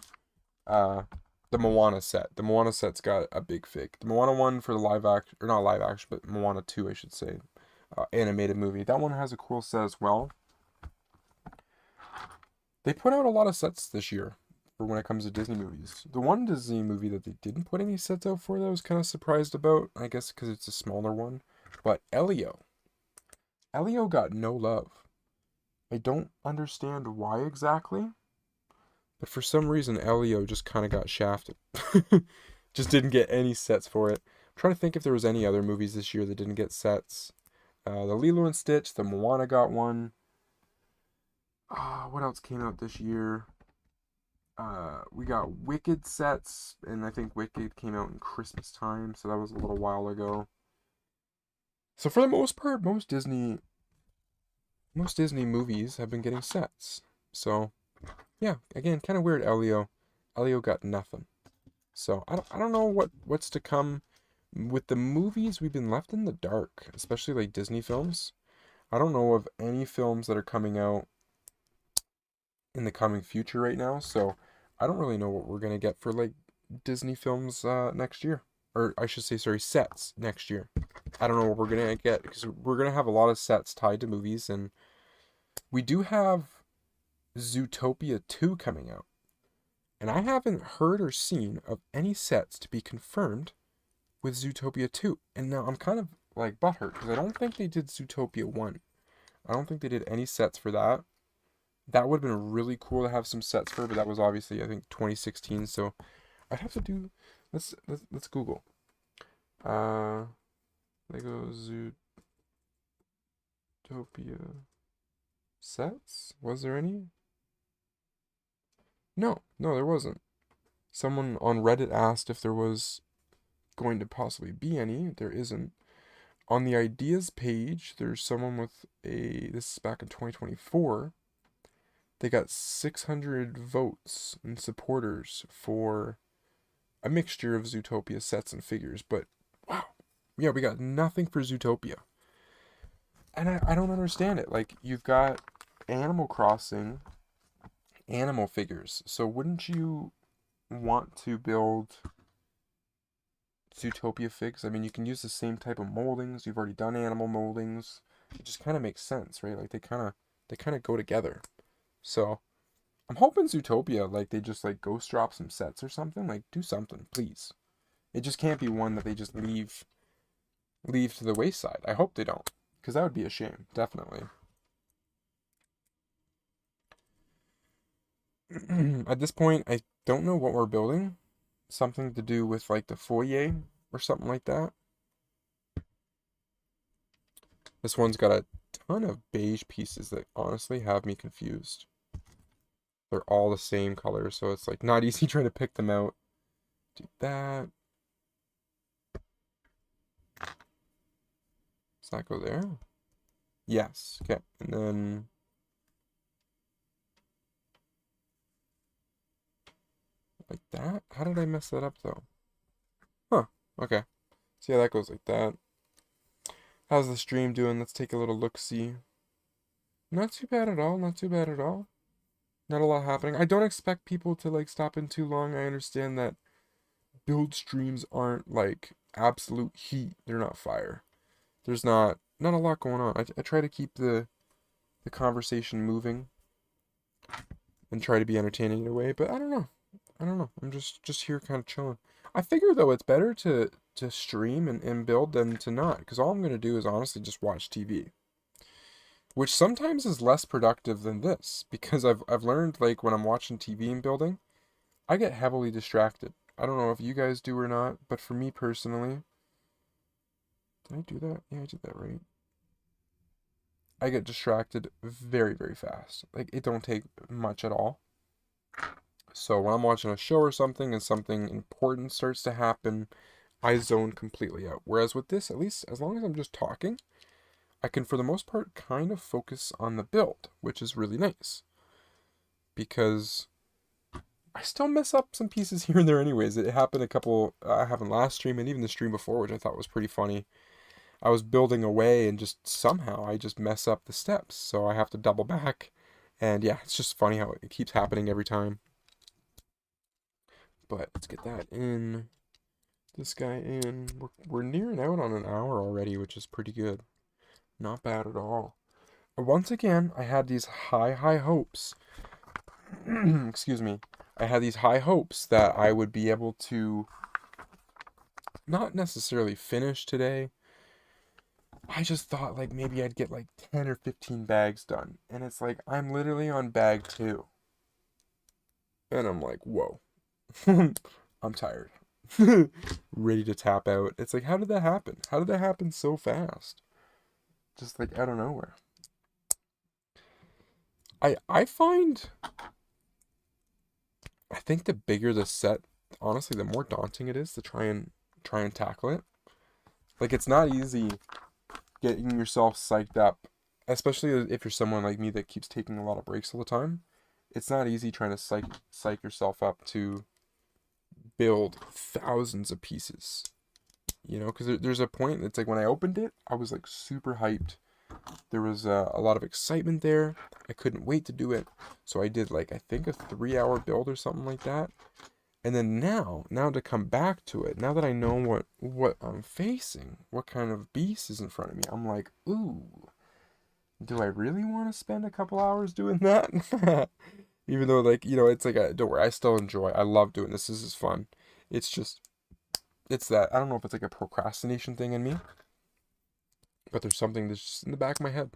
Uh, the Moana set. The Moana set's got a big fig. The Moana one for the live action, or not live action, but Moana 2, I should say, animated movie. That one has a cool set as well. They put out a lot of sets this year for when it comes to Disney movies. The one Disney movie that they didn't put any sets out for that I was kind of surprised about, I guess because it's a smaller one, but Elio. Elio got no love. I don't understand why exactly, but for some reason Elio just kind of got shafted. Just didn't get any sets for it. I'm trying to think if there was any other movies this year that didn't get sets. The Lilo and Stitch, the Moana got one. What else came out this year? We got Wicked sets, and I think Wicked came out in Christmas time, so that was a little while ago. So for the most part, most Disney movies have been getting sets. So yeah, again, kind of weird. Elio got nothing. So I don't know what's to come with the movies. We've been left in the dark, especially like Disney films. I don't know of any films that are coming out in the coming future right now, so I don't really know what we're gonna get for like Disney films next year, or I should say, sorry, sets next year. I don't know what we're gonna get because we're gonna have a lot of sets tied to movies, and we do have Zootopia 2 coming out, and I haven't heard or seen of any sets to be confirmed with Zootopia 2, and now I'm kind of like butthurt because I don't think they did Zootopia 1. I don't think they did any sets for that. That would have been really cool to have some sets for, but that was obviously, I think, 2016. So I'd have to do. Let's Google. Lego Zootopia sets. Was there any? No, there wasn't. Someone on Reddit asked if there was going to possibly be any. There isn't. On the ideas page, there's someone with a. This is back in 2024. They got 600 votes and supporters for a mixture of Zootopia sets and figures, but wow. Yeah, we got nothing for Zootopia. And I don't understand it. Like, you've got Animal Crossing animal figures, so wouldn't you want to build Zootopia figs? I mean, you can use the same type of moldings. You've already done animal moldings. It just kind of makes sense, right? Like, they kind of go together. So, I'm hoping Zootopia, like, they just, like, ghost drop some sets or something. Like, do something, please. It just can't be one that they just leave to the wayside. I hope they don't, because that would be a shame, definitely. At this point, I don't know what we're building. Something to do with, like, the foyer or something like that. This one's got a ton of beige pieces that honestly have me confused. They're all the same color, so it's like not easy trying to pick them out. Do that. Does that go there? Yes. Okay. And then like that? How did I mess that up though? Huh. Okay. So yeah, that goes like that. How's the stream doing? Let's take a little look-see. Not too bad at all. Not too bad at all. Not a lot happening. I don't expect people to like stop in too long. I understand that build streams aren't like absolute heat. They're not fire. There's not a lot going on. I try to keep the conversation moving and try to be entertaining in a way, but I don't know. I'm just here kind of chilling. I figure though it's better to stream and build than to not, because all I'm gonna do is honestly just watch TV. Which sometimes is less productive than this, because I've learned like when I'm watching TV and building, I get heavily distracted. I don't know if you guys do or not, but for me personally, did I do that? Yeah, I did that right. I get distracted very, very fast. Like, it don't take much at all. So when I'm watching a show or something and something important starts to happen, I zone completely out. Whereas with this, at least as long as I'm just talking, I can for the most part kind of focus on the build, which is really nice. Because I still mess up some pieces here and there anyways. It happened a couple, happened last stream and even the stream before, which I thought was pretty funny. I was building away and just somehow I just mess up the steps. So I have to double back And yeah, it's just funny how it keeps happening every time. But let's get that in. This guy in. We're nearing out on an hour already, which is pretty good. Not bad at all. Once again, I had these high hopes. Excuse me. I had these high hopes that I would be able to not necessarily finish today. I just thought like maybe I'd get like 10 or 15 bags done. And it's like I'm literally on bag 2. And I'm like, whoa. I'm tired. Ready to tap out. It's like, how did that happen? How did that happen so fast? Just like out of nowhere. I find I think the bigger the set, honestly, the more daunting it is to try and tackle it. Like it's not easy getting yourself psyched up, especially if you're someone like me that keeps taking a lot of breaks all the time. It's not easy trying to psych yourself up to build thousands of pieces. You know, because there's a point. It's like when I opened it, I was like super hyped. There was a lot of excitement there. I couldn't wait to do it. So I did like I think a 3-hour build or something like that. And then now to come back to it, now that I know what I'm facing, what kind of beast is in front of me, I'm like, ooh, do I really want to spend a couple hours doing that? Even though like, it's like don't worry, I still enjoy. I love doing this. This is fun. It's just it's that I don't know if it's like a procrastination thing in me, but there's something that's just in the back of my head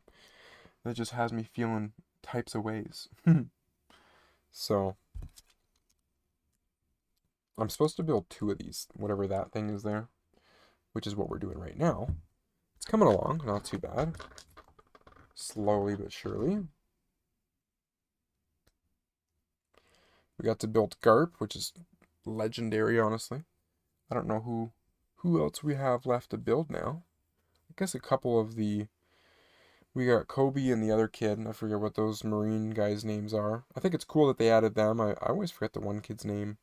that just has me feeling types of ways. So I'm supposed to build 2 of these, whatever that thing is there, which is what we're doing right now. It's coming along, not too bad. Slowly but surely. We got to build Garp, which is legendary, honestly. I don't know who else we have left to build now. I guess a couple of we got Kobe and the other kid, and I forget what those Marine guys' names are. I think it's cool that they added them. I always forget the one kid's name.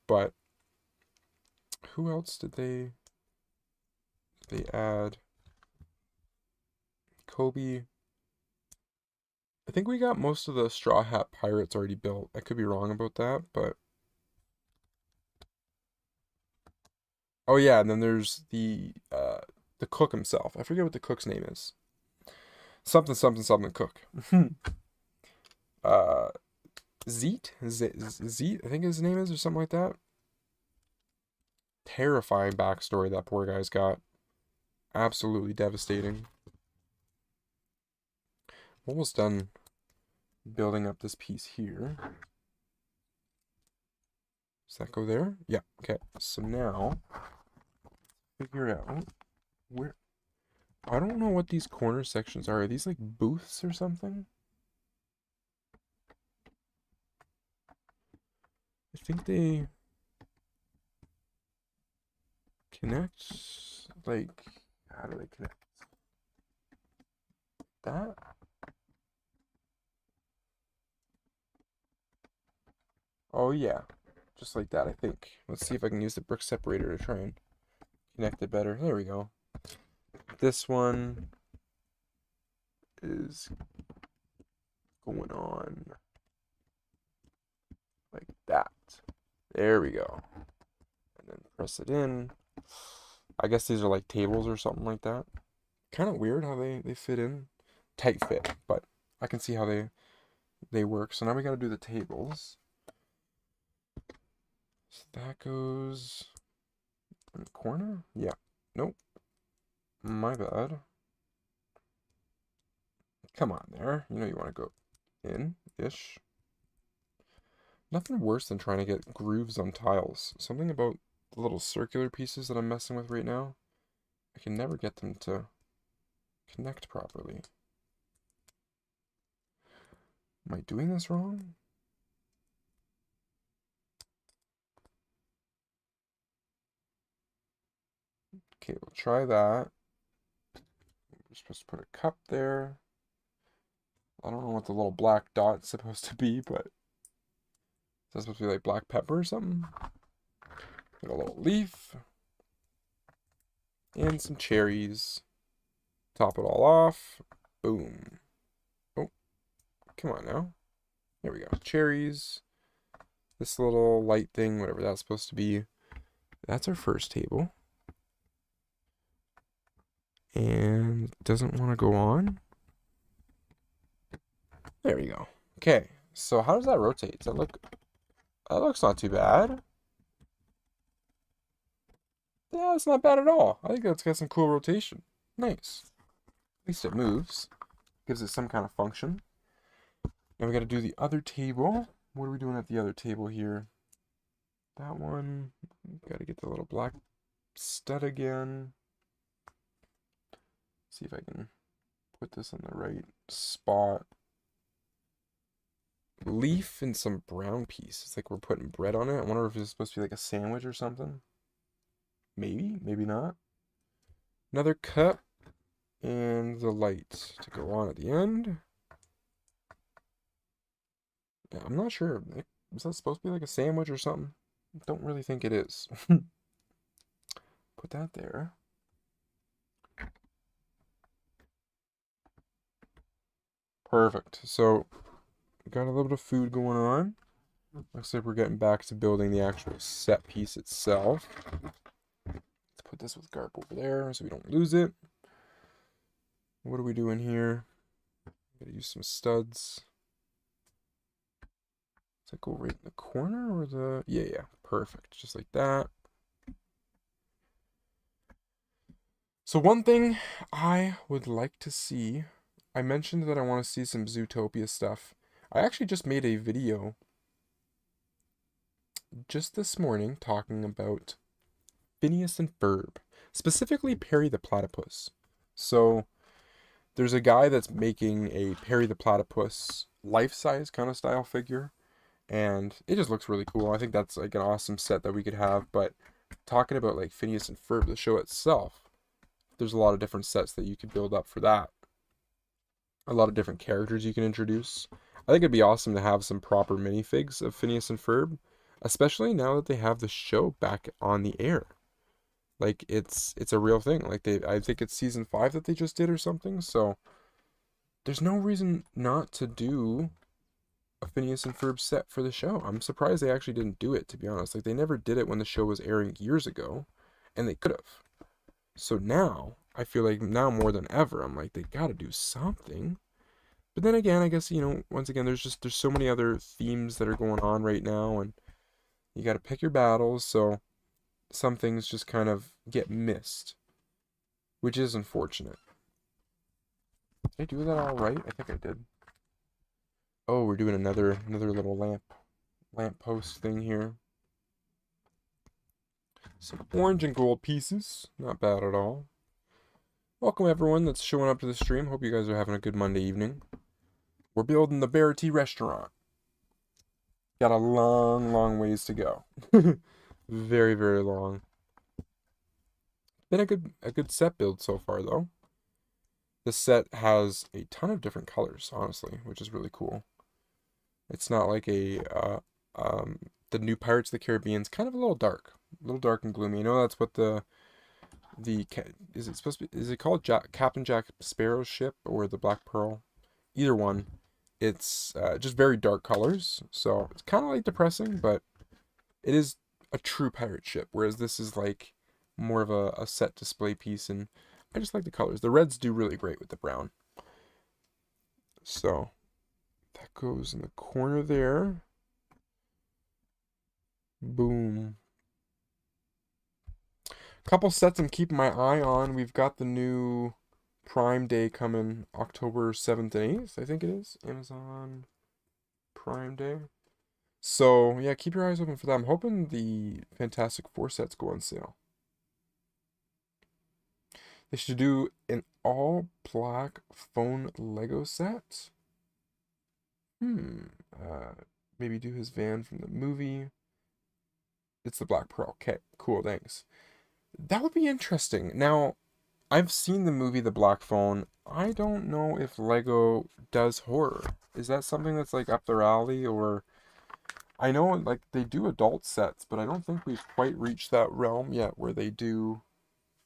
But who else did they add? Kobe. I think we got most of the Straw Hat Pirates already built. I could be wrong about that, but oh yeah, and then there's the cook himself. I forget what the cook's name is. Something something something cook. uh Zeet, I think his name is, or something like that. Terrifying backstory that poor guy's got. Absolutely devastating. Almost done building up this piece here. Does that go there? Yeah, okay. So now, figure out where... I don't know what these corner sections are. Are these like booths or something? I think they connect, like, how do they connect? That? Oh yeah, just like that, I think. Let's see if I can use the brick separator to try and connect it better. There we go. This one is going on like that. There we go. And then press it in. I guess these are like tables or something like that. Kind of weird how they fit in. Tight fit, but I can see how they work. So now we got to do the tables. So that goes in the corner? Yeah. Nope. My bad. Come on there. You know you want to go in-ish. Nothing worse than trying to get grooves on tiles. Something about the little circular pieces that I'm messing with right now. I can never get them to connect properly. Am I doing this wrong? Okay, we'll try that. We're supposed to put a cup there. I don't know what the little black dot's supposed to be, but is that supposed to be like black pepper or something? Got a little leaf. And some cherries. Top it all off. Boom. Oh, Come on now. There we go. Cherries. This little light thing, whatever that's supposed to be. That's our first table. And doesn't want to go on. There we go. Okay. So how does that rotate? Does that look... That looks not too bad. Yeah, it's not bad at all. I think that's got some cool rotation. Nice. At least it moves. Gives it some kind of function. Now we got to do the other table. What are we doing at the other table here? That one. Got to get the little black stud again. See if I can put this in the right spot. Leaf and some brown piece. It's like we're putting bread on it. I wonder if it's supposed to be like a sandwich or something. Maybe, maybe not. Another cup and the light to go on at the end. Yeah, I'm not sure. Is that supposed to be like a sandwich or something? Don't really think it is. Put that there. Perfect. So, got a little bit of food going on. Looks like we're getting back to building the actual set piece itself. Let's put this with garp over there so we don't lose it. What are we doing here? Gotta use some studs. Does that go right in the corner or the... Yeah, perfect. Just like that. So one thing I would like to see, I mentioned that I want to see some Zootopia stuff. I actually just made a video just this morning talking about Phineas and Ferb, specifically Perry the Platypus. So there's a guy that's making a Perry the Platypus life-size kind of style figure, and it just looks really cool. I think that's like an awesome set that we could have. But talking about like Phineas and Ferb, the show itself, there's a lot of different sets that you could build up for that. A lot of different characters you can introduce. I think it'd be awesome to have some proper minifigs of Phineas and Ferb, especially now that they have the show back on the air. Like it's a real thing. Like I think it's season 5 that they just did or something. So there's no reason not to do a Phineas and Ferb set for the show. I'm surprised they actually didn't do it, to be honest. Like they never did it when the show was airing years ago, and they could have. So now, I feel like now more than ever, I'm like, they gotta do something. But then again, I guess, once again, there's so many other themes that are going on right now, and you gotta pick your battles, so some things just kind of get missed, which is unfortunate. Did I do that all right? I think I did. Oh, we're doing another little lamp post thing here. Some orange and gold pieces. Not bad at all. Welcome everyone that's showing up to the stream. Hope you guys are having a good Monday evening. We're building the Baratie restaurant. Got a long ways to go. Very, very long. Been a good set build so far though. This set has a ton of different colors, honestly, which is really cool. It's not like the new Pirates of the Caribbean's kind of a little dark and gloomy. I know that's what is it called Captain Jack Sparrow's ship or the Black Pearl? Either one. It's just very dark colors, so it's kind of like depressing, but it is a true pirate ship, whereas this is like more of a set display piece, and I just like the colors. The reds do really great with the brown. So that goes in the corner there. Boom. Couple sets I'm keeping my eye on. We've got the new Prime Day coming October 7th and 8th, I think it is. Amazon Prime Day. So, yeah, keep your eyes open for that. I'm hoping the Fantastic Four sets go on sale. They should do an all-black phone Lego set. Maybe do his van from the movie. It's the Black Pearl. Okay, cool, thanks. That would be interesting. Now, I've seen the movie The Black Phone. I don't know if Lego does horror. Is that something that's like up their alley, or I know like they do adult sets, but I don't think we've quite reached that realm yet where they do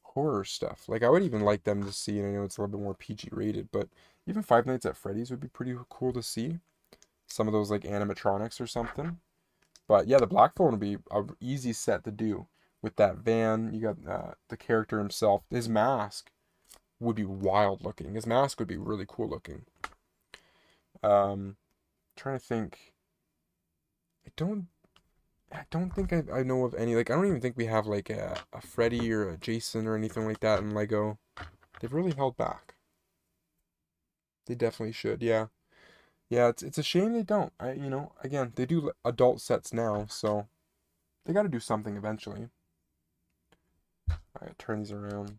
horror stuff. Like I would even like them to see, and I know it's a little bit more PG rated, but Even Five Nights at Freddy's would be pretty cool to see. Some of those like animatronics or something. But yeah, the black phone would be a easy set to do with that van. You got the character himself. His mask would be wild looking. His mask would be really cool looking. Trying to think. I don't. I don't think I know of any. Like I don't even think we have like a Freddy or a Jason or anything like that in Lego. They've really held back. They definitely should. Yeah. Yeah, it's a shame they don't. Again, they do adult sets now, so they got to do something eventually. All right, turn these around.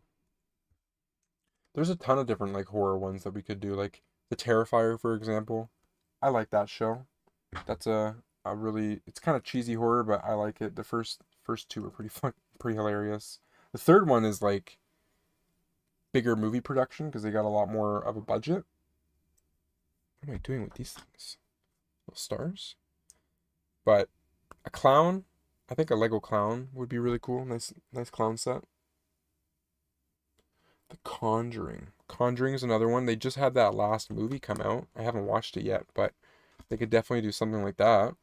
There's a ton of different like horror ones that we could do, like The Terrifier, for example. I like that show. That's a really it's kind of cheesy horror, but I like it. The first two are pretty fun, pretty hilarious. The third one is like bigger movie production because they got a lot more of a budget. What am I doing with these things? Little stars. But a clown, I think a Lego clown would be really cool. Nice clown set. The Conjuring. Conjuring is another one. They just had that last movie come out. I haven't watched it yet, but they could definitely do something like that.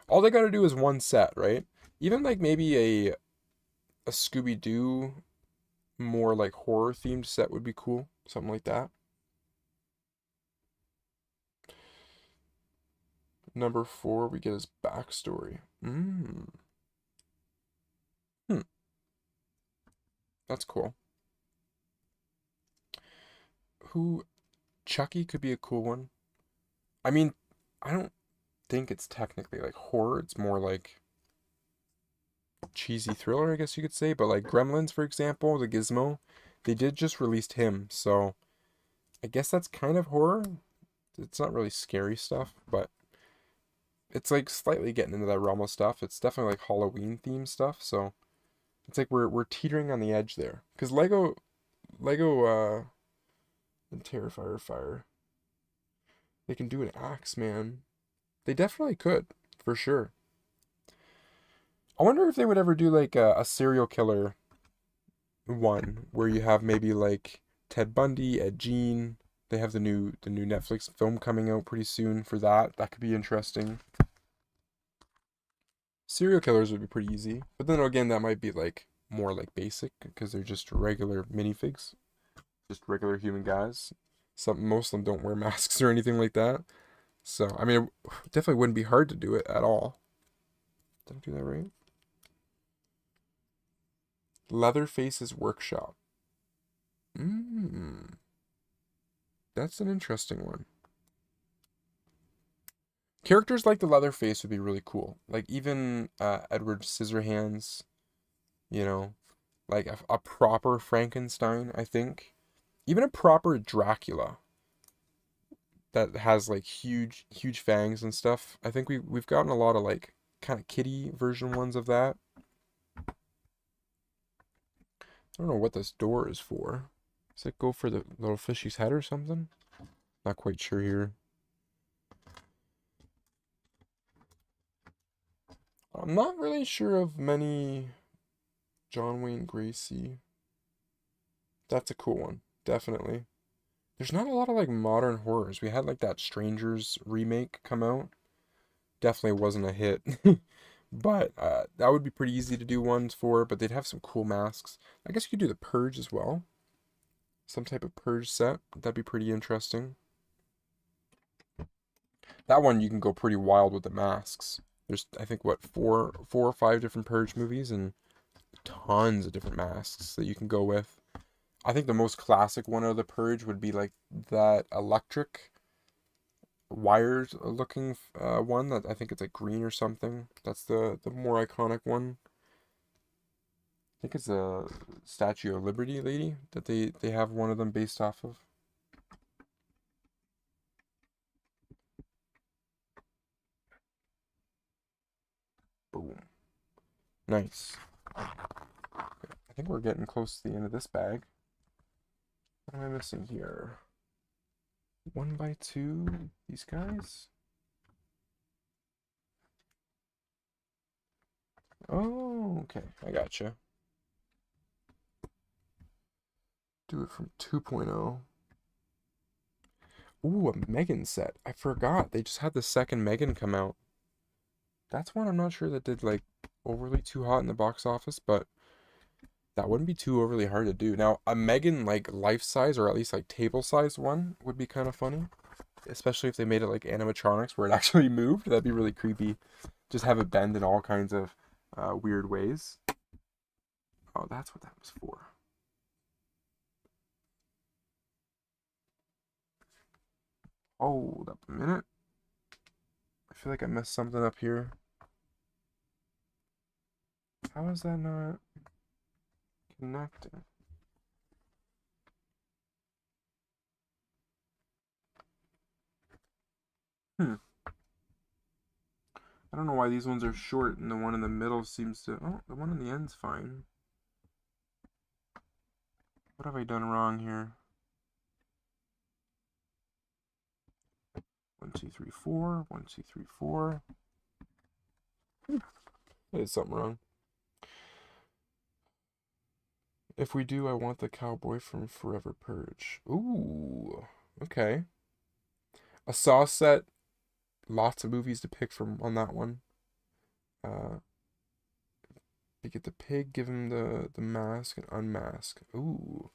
All they got to do is one set, right? Even like maybe a Scooby Doo more like horror themed set would be cool. Something like that. Number 4, we get his backstory. Hmm, that's cool. Who Chucky could be a cool one. I mean, I don't think it's technically like horror. It's more like cheesy thriller, I guess you could say. But like Gremlins, for example, the Gizmo, they did just released him, so I guess that's kind of horror. It's not really scary stuff, but it's like slightly getting into that realm of stuff. It's definitely like Halloween themed stuff, so it's like we're teetering on the edge there. Because Lego and Terrifier Fire, they can do an axe, man. They definitely could, for sure. I wonder if they would ever do like a serial killer one where you have maybe like Ted Bundy, Ed Gein. They have the new Netflix film coming out pretty soon for that. That could be interesting. Serial killers would be pretty easy, but then again, that might be like more like basic because they're just regular minifigs, just regular human guys. Most of them don't wear masks or anything like that. So I mean, it definitely wouldn't be hard to do it at all. Did I do that right? Leatherface's workshop. Mmm, that's an interesting one. Characters like the Leatherface would be really cool. Like even Edward Scissorhands, you know, like a proper Frankenstein, I think. Even a proper Dracula that has like huge fangs and stuff. I think we've gotten a lot of like kind of kitty version ones of that. I don't know what this door is for. Does it go for the little fishy's head or something? Not quite sure here. I'm not really sure of many John Wayne Gracie. That's a cool one, definitely. There's not a lot of like modern horrors. We had like that Strangers remake come out. Definitely wasn't a hit. But that would be pretty easy to do ones for, but they'd have some cool masks. I guess you could do the Purge as well. Some type of Purge set. That'd be pretty interesting. That one you can go pretty wild with the masks. There's I think what four or five different Purge movies and tons of different masks that you can go with. I think the most classic one of the Purge would be like that electric wires looking one that I think it's like green or something. That's the more iconic one. I think it's a Statue of Liberty lady that they have one of them based off of. Boom. Nice. I think we're getting close to the end of this bag. What am I missing here? 1x2, these guys? Oh, okay. I gotcha. Do it from 2.0. Ooh, a Megan set. I forgot. They just had the second Megan come out. That's one I'm not sure that did like overly too hot in the box office, but that wouldn't be too overly hard to do. Now, a Megan like life size or at least like table size one would be kind of funny, especially if they made it like animatronics where it actually moved. That'd be really creepy. Just have it bend in all kinds of weird ways. Oh, that's what that was for. Hold up a minute. I feel like I messed something up here. How is that not connecting? Hmm. I don't know why these ones are short and the one in the middle seems to... Oh, the one in the end's fine. What have I done wrong here? 1, 2, 3, 4. 1, 2, 3, 4. I did something wrong. If we do, I want the cowboy from Forever Purge. Ooh, okay. A Saw set. Lots of movies to pick from on that one. You get the pig, give him the mask, and unmask. Ooh,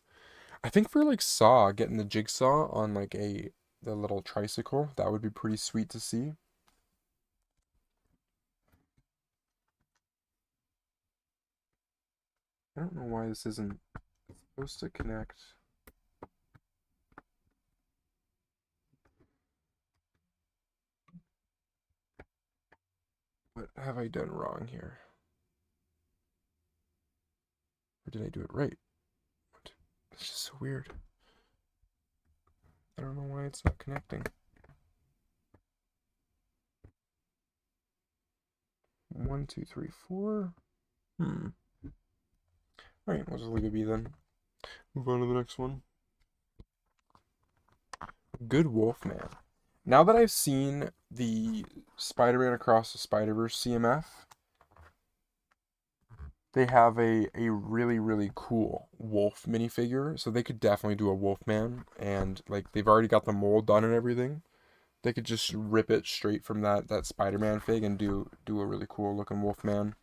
I think for like Saw, getting the jigsaw on like the little tricycle, that would be pretty sweet to see. I don't know why this isn't supposed to connect. What have I done wrong here? Or did I do it right? It's just so weird. I don't know why it's not connecting. 1, 2, 3, 4. Alright, we'll just leave it be then. Move on to the next one. Good Wolfman. Now that I've seen the Spider-Man Across the Spider-Verse CMF, they have a really, really cool wolf minifigure. So they could definitely do a Wolfman. And like they've already got the mold done and everything. They could just rip it straight from that Spider-Man fig and do a really cool looking Wolfman.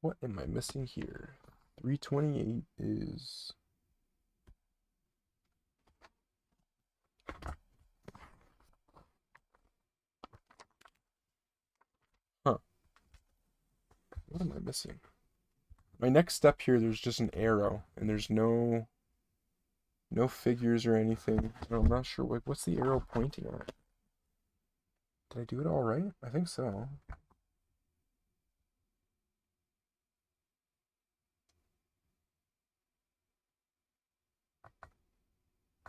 What am I missing here? 328 is... Huh. What am I missing? My next step here, there's just an arrow, and there's no figures or anything. I'm not sure what's the arrow pointing at. Did I do it all right? I think so.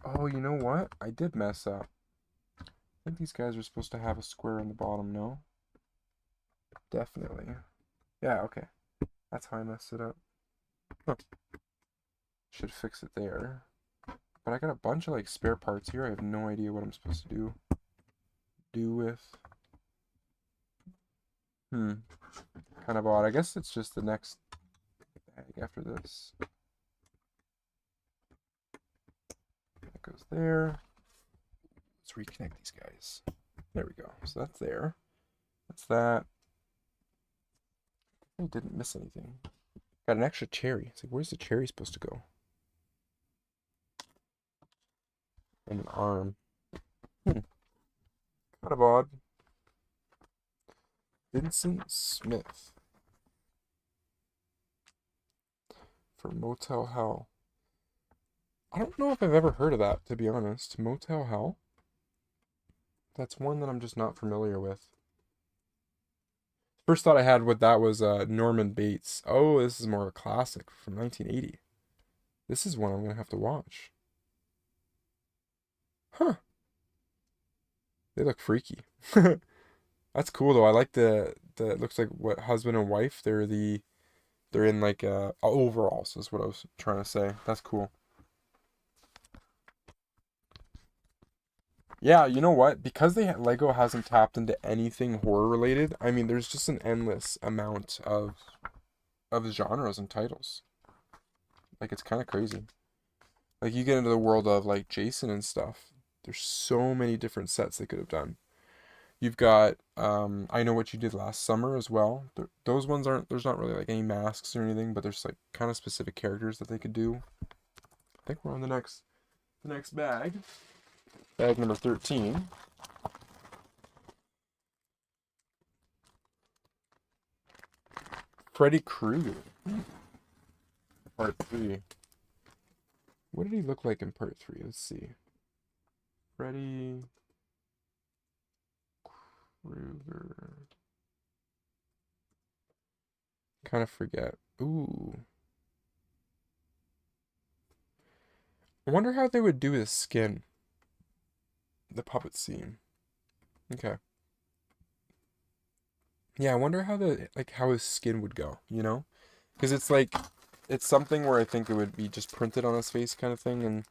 Oh, you know what? I did mess up. I think these guys are supposed to have a square on the bottom, no? Definitely. Yeah, okay. That's how I messed it up. Huh. Should fix it there. But I got a bunch of like spare parts here. I have no idea what I'm supposed to do with. Kind of odd. I guess it's just the next bag after this. That goes there. Let's reconnect these guys. There we go. So that's there. That's that. I didn't miss anything. Got an extra cherry. It's like, where's the cherry supposed to go? And an arm. Kind of odd. Vincent Smith. For Motel Hell. I don't know if I've ever heard of that, to be honest. Motel Hell? That's one that I'm just not familiar with. First thought I had with that was Norman Bates. Oh, this is more a classic from 1980. This is one I'm going to have to watch. Huh. They look freaky. That's cool though. I like the it looks like what husband and wife. They're in like overalls is what I was trying to say. That's cool. Yeah, you know what? Because Lego hasn't tapped into anything horror related. I mean, there's just an endless amount of genres and titles. Like it's kind of crazy. Like you get into the world of like Jason and stuff. There's so many different sets they could have done. You've got I Know What You Did Last Summer as well. Those ones aren't there's not really like any masks or anything, but there's like kind of specific characters that they could do. I think we're on the next bag. Bag number 13. Freddy Krueger. Part 3. What did he look like in part 3? Let's see. Freddy Krueger. Kind of forget. Ooh. I wonder how they would do his skin. The puppet scene. Okay. Yeah, I wonder how how his skin would go, you know? Because it's like it's something where I think it would be just printed on his face kind of thing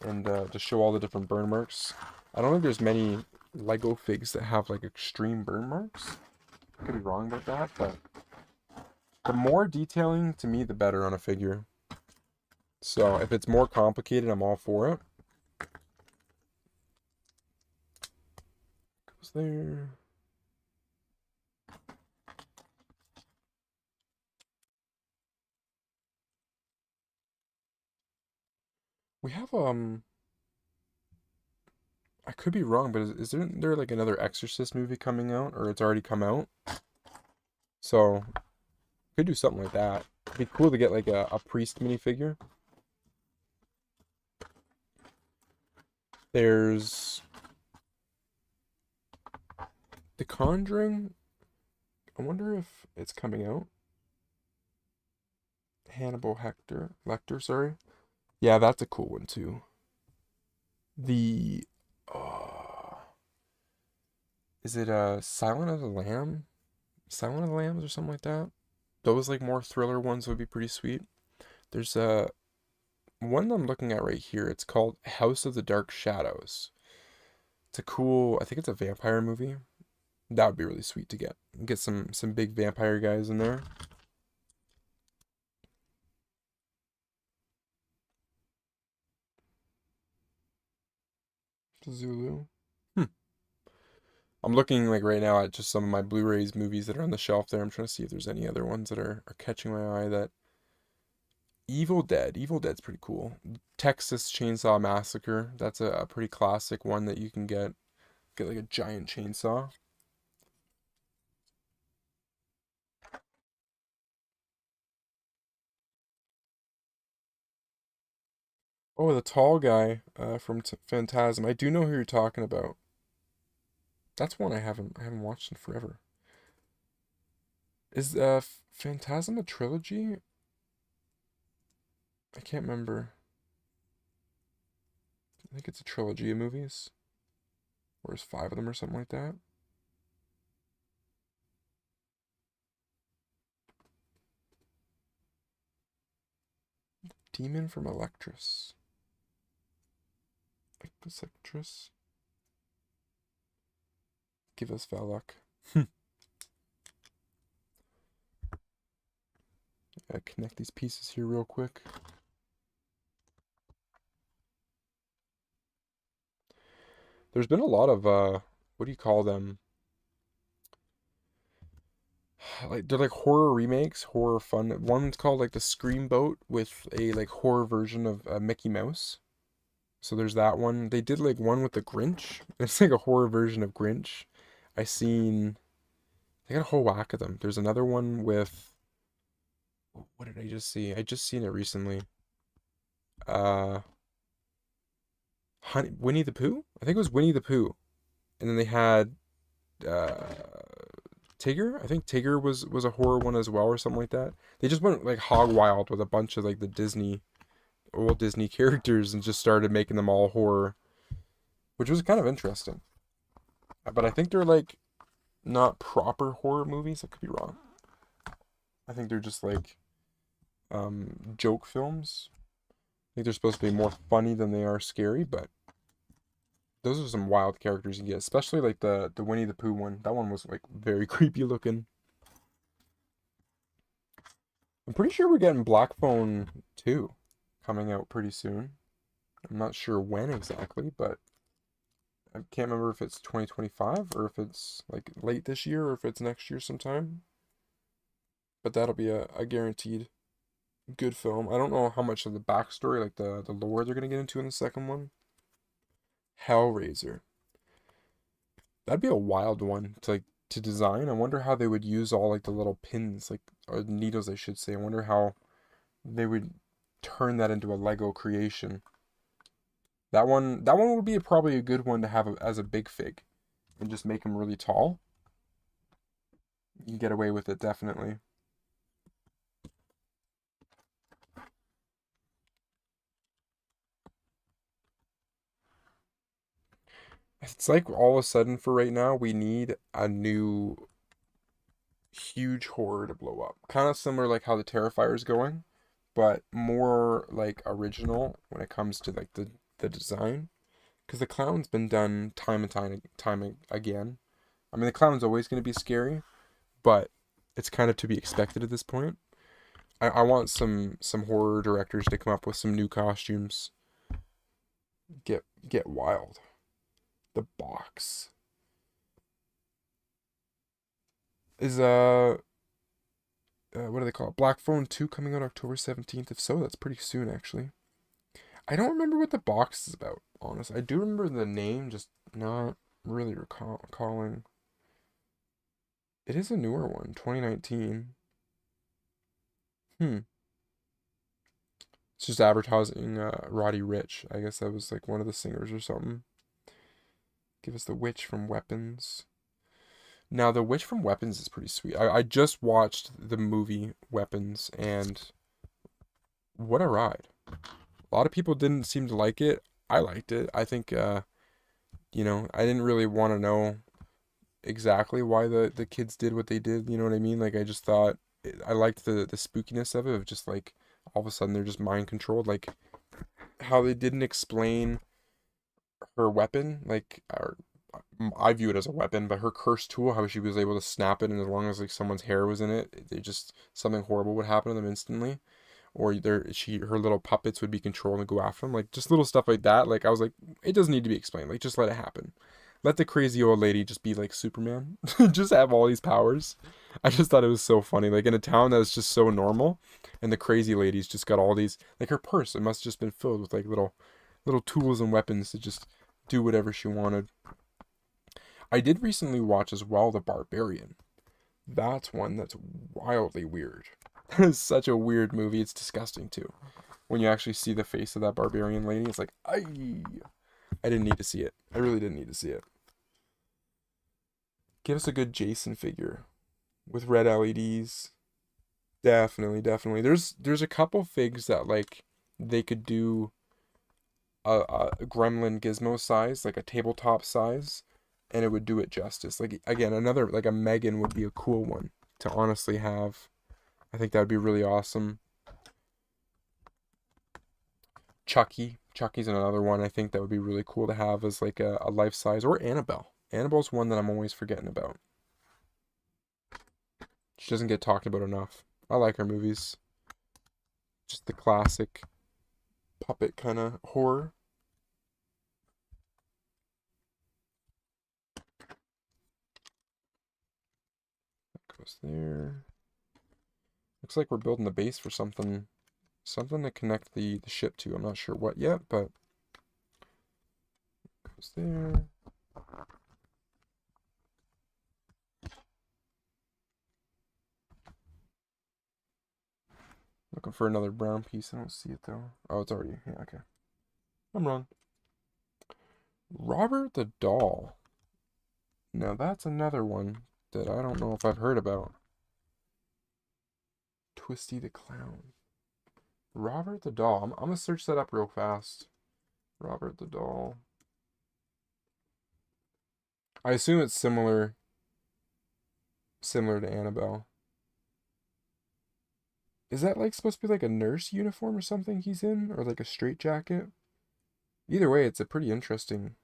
and to show all the different burn marks. I don't think there's many Lego figs that have like extreme burn marks. I could be wrong about that, but the more detailing to me the better on a figure. So if it's more complicated, I'm all for it. Goes there. We have I could be wrong, but isn't there like another Exorcist movie coming out, or it's already come out? So could do something like that. It'd be cool to get like a priest minifigure. There's The Conjuring. I wonder if it's coming out. Hannibal Lecter, sorry. Yeah, that's a cool one too. The uh is it Silent of the Lamb? Silent of the Lambs or something like that? Those like more thriller ones would be pretty sweet. There's one I'm looking at right here. It's called House of the Dark Shadows. It's a cool, I think it's a vampire movie. That would be really sweet to get some big vampire guys in there. Zulu. Hmm. I'm looking like right now at just some of my Blu-rays movies that are on the shelf there. I'm trying to see if there's any other ones that are catching my eye that Evil Dead. Evil Dead's pretty cool. Texas Chainsaw Massacre. That's a pretty classic one that you can get like a giant chainsaw. Oh, the tall guy from Phantasm. I do know who you're talking about. That's one I haven't watched in forever. Is Phantasm a trilogy? I can't remember. I think it's a trilogy of movies. Or there's 5 of them or something like that. Demon from Electress. Electress. Give us Valak. Connect these pieces here real quick. There's been a lot of what do you call them? Like they're like horror remakes, horror fun. One's called like the Scream Boat with a like horror version of Mickey Mouse. So there's that one. They did like one with the Grinch. It's like a horror version of Grinch. I seen they got a whole whack of them. There's another one with what did I just see? I just seen it recently. Uh Winnie the Pooh? I think it was Winnie the Pooh. And then they had uh Tigger. I think Tigger was a horror one as well or something like that. They just went like hog wild with a bunch of like the old Disney characters and just started making them all horror, which was kind of interesting. But I think they're like not proper horror movies. I could be wrong. I think they're just like joke films. I think they're supposed to be more funny than they are scary, but those are some wild characters you get, especially like the Winnie the Pooh one. That one was like very creepy looking. I'm pretty sure we're getting Black Phone 2 coming out pretty soon. I'm not sure when exactly, but I can't remember if it's 2025 or if it's like late this year or if it's next year sometime. But that'll be a guaranteed good film. I don't know how much of the backstory, like the lore they're gonna get into in the second one. Hellraiser. That'd be a wild one to design. I wonder how they would use all like the little pins, like or needles, I should say. I wonder how they would turn that into a Lego creation. That one would be probably a good one to have as a big fig, and just make him really tall. You can get away with it definitely. It's like all of a sudden for right now we need a new huge horror to blow up. Kind of similar like how the Terrifier's going, but more like original when it comes to like the design. Because the clown's been done time and time again. I mean, the clown's always going to be scary, but it's kind of to be expected at this point. I want some horror directors to come up with some new costumes. Get wild. The box is what do they call it? Black Phone 2 coming out October 17th. If so, that's pretty soon actually. I don't remember what the box is about, honestly. I do remember the name, just not really recalling. It is a newer one, 2019. Hmm. It's just advertising Roddy Ricch. I guess that was like one of the singers or something. Give us the witch from Weapons. Now, the witch from Weapons is pretty sweet. I just watched the movie Weapons, and what a ride. A lot of people didn't seem to like it. I liked it. I think, I didn't really want to know exactly why the kids did what they did. You know what I mean? Like, I just thought, I liked the spookiness of it, of just like, all of a sudden they're just mind controlled. Like, how they didn't explain her weapon, like, or I view it as a weapon, but her curse tool, how she was able to snap it, and as long as like someone's hair was in it, they just something horrible would happen to them instantly. Or her little puppets would be controlled and go after them, like just little stuff like that. Like I was like, it doesn't need to be explained. Like just let it happen. Let the crazy old lady just be like Superman, just have all these powers. I just thought it was so funny. Like in a town that was just so normal, and the crazy lady's just got all these. Like her purse, it must have just been filled with like little tools and weapons to just do whatever she wanted. I did recently watch as well The Barbarian. That's one that's wildly weird. That is such a weird movie. It's disgusting too. When you actually see the face of that barbarian lady, it's like, I didn't need to see it. I really didn't need to see it. Give us a good Jason figure with red LEDs. Definitely, definitely. There's a couple figs that like they could do a gremlin gizmo size, like a tabletop size, and it would do it justice. Like again, another like a Megan would be a cool one to honestly have. I think that would be really awesome. Chucky's another one I think that would be really cool to have as like a life size, or Annabelle. Annabelle's one that I'm always forgetting about. She doesn't get talked about enough. I like her movies. Just the classic puppet kind of horror. That goes there. Looks like we're building the base for something to connect the ship to. I'm not sure what yet, but goes there. Looking for another brown piece. I don't see it though. Oh, it's already. Yeah, okay. I'm wrong. Robert the Doll. Now that's another one that I don't know if I've heard about. Twisty the Clown. Robert the Doll. I'm gonna search that up real fast. Robert the Doll. I assume it's similar to Annabelle. Is that like supposed to be like a nurse uniform or something he's in? Or like a straitjacket? Either way, it's a pretty interesting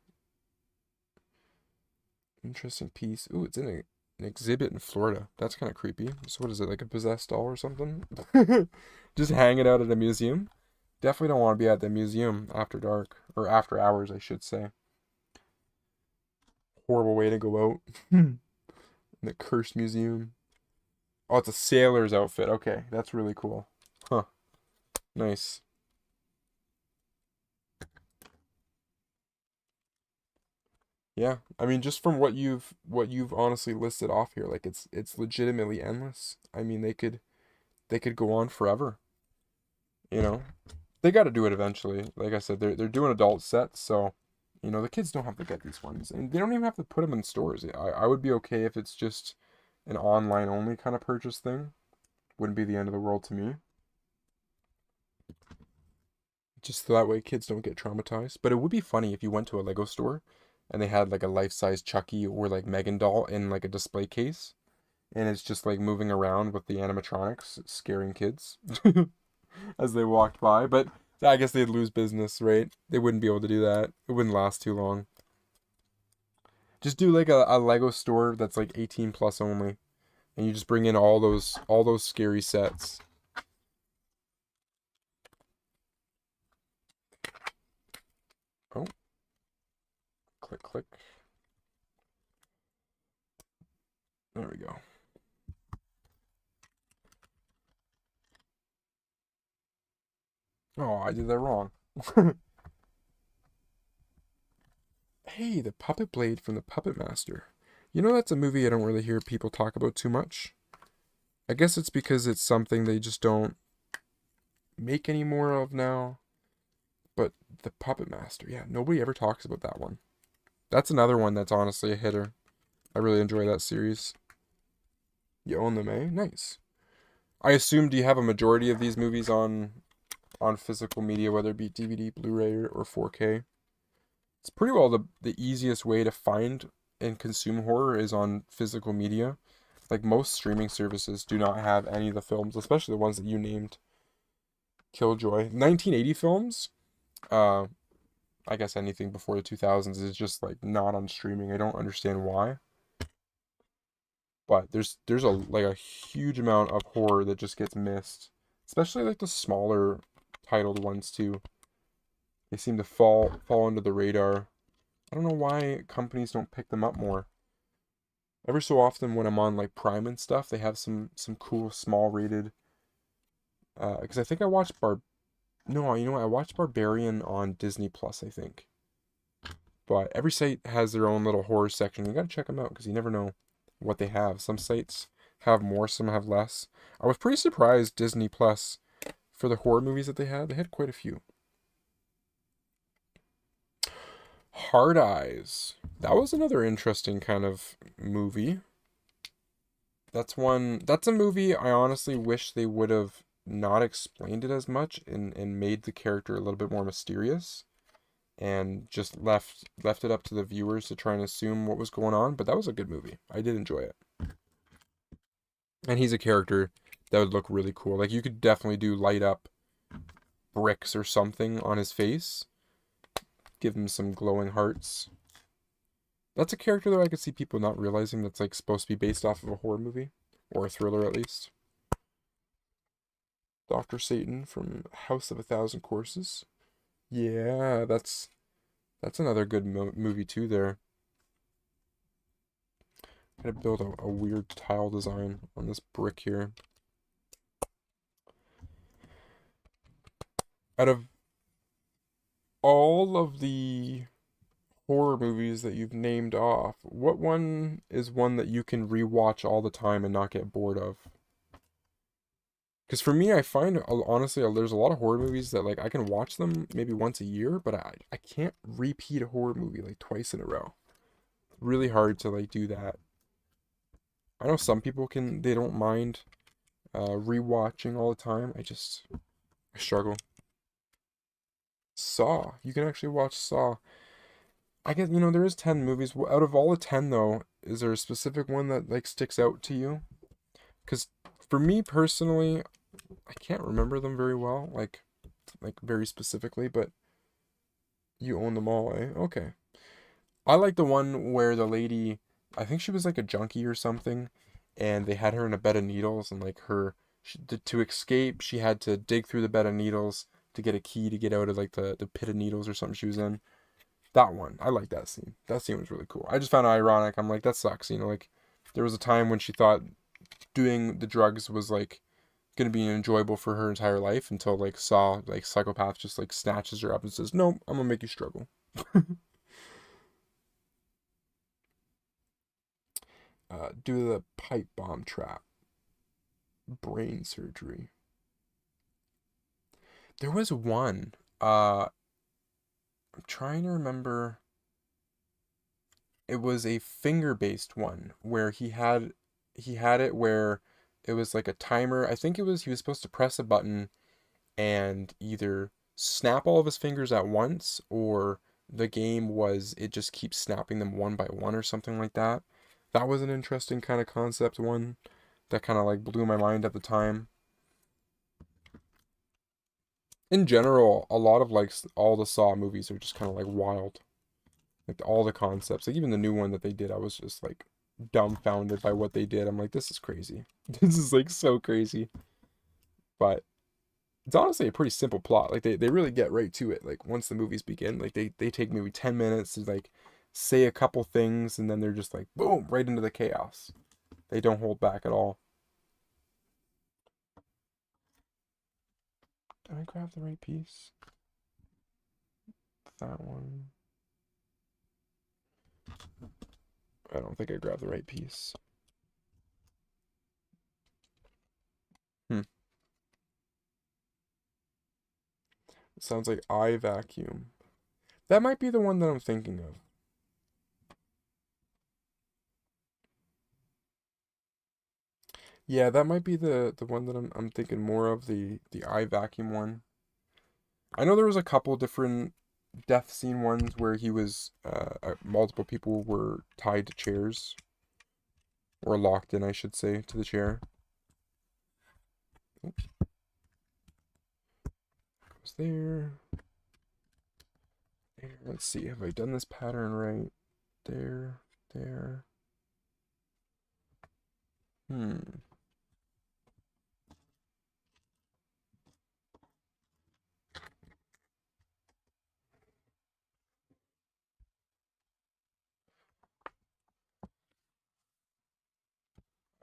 piece. Ooh, it's in an exhibit in Florida. That's kind of creepy. So what is it, like a possessed doll or something? Just hanging out at a museum? Definitely don't want to be at the museum after dark, or after hours, I should say. Horrible way to go out. In the cursed museum. Oh, it's a sailor's outfit. Okay, that's really cool. Huh. Nice. Yeah. I mean, just from what you've honestly listed off here, like it's legitimately endless. I mean, they could go on forever, you know. They got to do it eventually. Like I said, they're doing adult sets, so the kids don't have to get these ones, and they don't even have to put them in stores. I would be okay if it's just an online only kind of purchase thing. Wouldn't be the end of the world to me. Just so that way kids don't get traumatized. But it would be funny if you went to a Lego store and they had like a life-size Chucky or like Megan doll in like a display case, and it's just like moving around with the animatronics, scaring kids as they walked by. But I guess they'd lose business, right? They wouldn't be able to do that. It wouldn't last too long. Just do like a Lego store that's like 18 plus only, and you just bring in all those scary sets. Oh, click click. There we go. Oh, I did that wrong. Hey, the Puppet Blade from the Puppet Master. That's a movie I don't really hear people talk about too much. I guess it's because it's something they just don't make any more of now. But the Puppet Master, yeah, nobody ever talks about that one. That's another one that's honestly a hitter. I really enjoy that series. You own them, eh? Nice. I assume, do you have a majority of these movies on physical media, whether it be DVD, Blu-ray, or 4K? It's pretty well the easiest way to find and consume horror is on physical media. Like most streaming services do not have any of the films, especially the ones that you named. Killjoy. 1980 films, uh, I guess anything before the 2000s is just like not on streaming. I don't understand why. But there's a huge amount of horror that just gets missed. Especially like the smaller titled ones too. They seem to fall under the radar. I don't know why companies don't pick them up more. Ever so often when I'm on like Prime and stuff, they have some cool small rated. Because I think I watched No, I watched Barbarian on Disney Plus, I think. But every site has their own little horror section. You gotta check them out because you never know what they have. Some sites have more, some have less. I was pretty surprised Disney Plus for the horror movies that they had. They had quite a few. Hard Eyes. That was another interesting kind of movie. That's a movie I honestly wish they would have not explained it as much and made the character a little bit more mysterious and just left it up to the viewers to try and assume what was going on, but that was a good movie. I did enjoy it. And he's a character that would look really cool. Like you could definitely do light up bricks or something on his face, give him some glowing hearts. That's a character that I could see people not realizing that's like supposed to be based off of a horror movie or a thriller at least. Dr. Satan from House of a Thousand Corpses. Yeah, that's another good movie too there. Gotta build a weird tile design on this brick here. Out of all of the horror movies that you've named off, what one is one that you can rewatch all the time and not get bored of? Because for me, I find honestly, there's a lot of horror movies that like I can watch them maybe once a year, but I can't repeat a horror movie like twice in a row. Really hard to like do that. I know some people can, they don't mind rewatching all the time. I struggle. Saw. You can actually watch Saw. I guess, there is 10 movies. Out of all the 10 though, is there a specific one that like sticks out to you? Because for me personally, I can't remember them very well, like very specifically, but you own them all, eh? Okay. I like the one where the lady, I think she was like a junkie or something, and they had her in a bed of needles, and like to escape, she had to dig through the bed of needles to get a key to get out of like the pit of needles or something she was in. That one, I like that scene. That scene was really cool. I just found it ironic. I'm like, that sucks. Like there was a time when she thought doing the drugs was like gonna be enjoyable for her entire life until like Saw, like psychopath, just like snatches her up and says, "No, I'm gonna make you struggle." Do the pipe bomb trap, brain surgery. There was one. I'm trying to remember. It was a finger-based one where he had it where it was like a timer. I think it was he was supposed to press a button and either snap all of his fingers at once or the game was it just keeps snapping them one by one or something like that. That was an interesting kind of concept one that kind of like blew my mind at the time. In general, a lot of like all the Saw movies are just kind of like wild. Like all the concepts, like even the new one that they did, I was just like dumbfounded by what they did. I'm like, this is crazy. This is like so crazy. But it's honestly a pretty simple plot. Like they really get right to it. Like once the movies begin, like they take maybe 10 minutes to like say a couple things and then they're just like boom, right into the chaos. They don't hold back at all. Did I grab the right piece? That one. I don't think I grabbed the right piece. Hmm. It sounds like I vacuum. That might be the one that I'm thinking of. Yeah, that might be the one that I'm thinking more of, the eye vacuum one. I know there was a couple different death scene ones where he was multiple people were tied to chairs or locked in, I should say, to the chair. Oops, goes there. There. Let's see, have I done this pattern right? There, there. Hmm.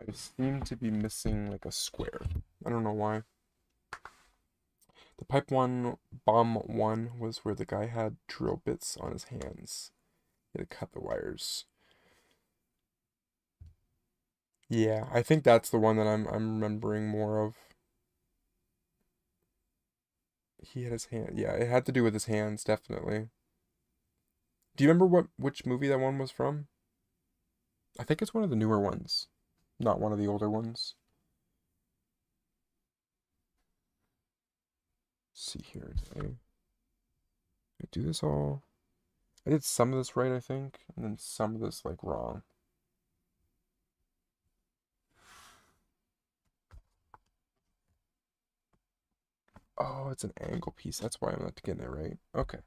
I seem to be missing like a square. I don't know why. The pipe one, bomb one, was where the guy had drill bits on his hands. He had to cut the wires. Yeah, I think that's the one that I'm remembering more of. He had his hand. Yeah, it had to do with his hands, definitely. Do you remember which movie that one was from? I think it's one of the newer ones, not one of the older ones. Let's see here. Did I do this all? I did some of this right, I think, and then some of this like wrong. Oh, it's an angle piece. That's why I'm not getting it right. Okay.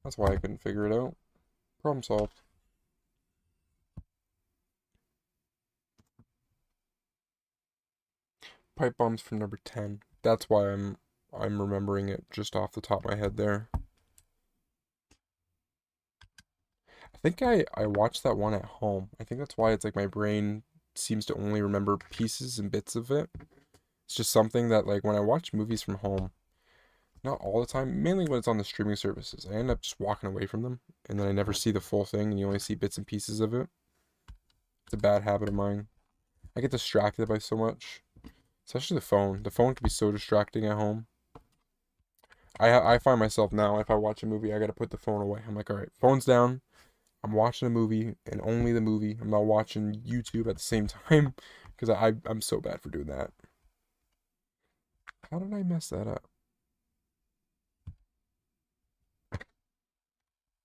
That's why I couldn't figure it out. Problem solved. Pipe bombs from number 10. That's why I'm remembering it just off the top of my head there. I think I watched that one at home. I think that's why it's like my brain seems to only remember pieces and bits of it. It's just something that like when I watch movies from home, not all the time, mainly when it's on the streaming services, I end up just walking away from them and then I never see the full thing and you only see bits and pieces of it. It's a bad habit of mine. I get distracted by so much, especially the phone. The phone can be so distracting at home. I find myself now if I watch a movie, I gotta put the phone away. I'm like, all right, phone's down. I'm watching a movie and only the movie. I'm not watching YouTube at the same time because I'm so bad for doing that. How did I mess that up?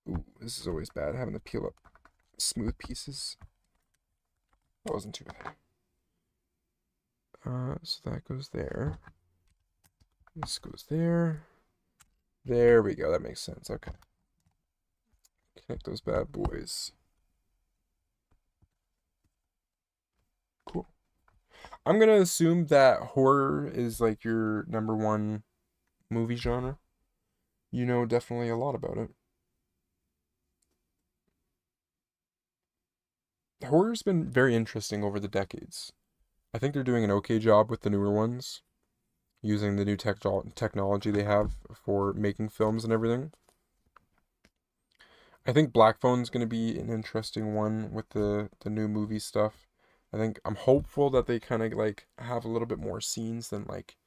Ooh, this is always bad having to peel up smooth pieces. That wasn't too bad. So that goes there. This goes there. There we go. That makes sense. Okay. Connect those bad boys. Cool. I'm gonna assume that horror is like your number one movie genre. You know definitely a lot about it. Horror's been very interesting over the decades. I think they're doing an okay job with the newer ones, using the new technology they have for making films and everything. I think Black Phone's going to be an interesting one with the new movie stuff. I'm hopeful that they kind of like have a little bit more scenes than like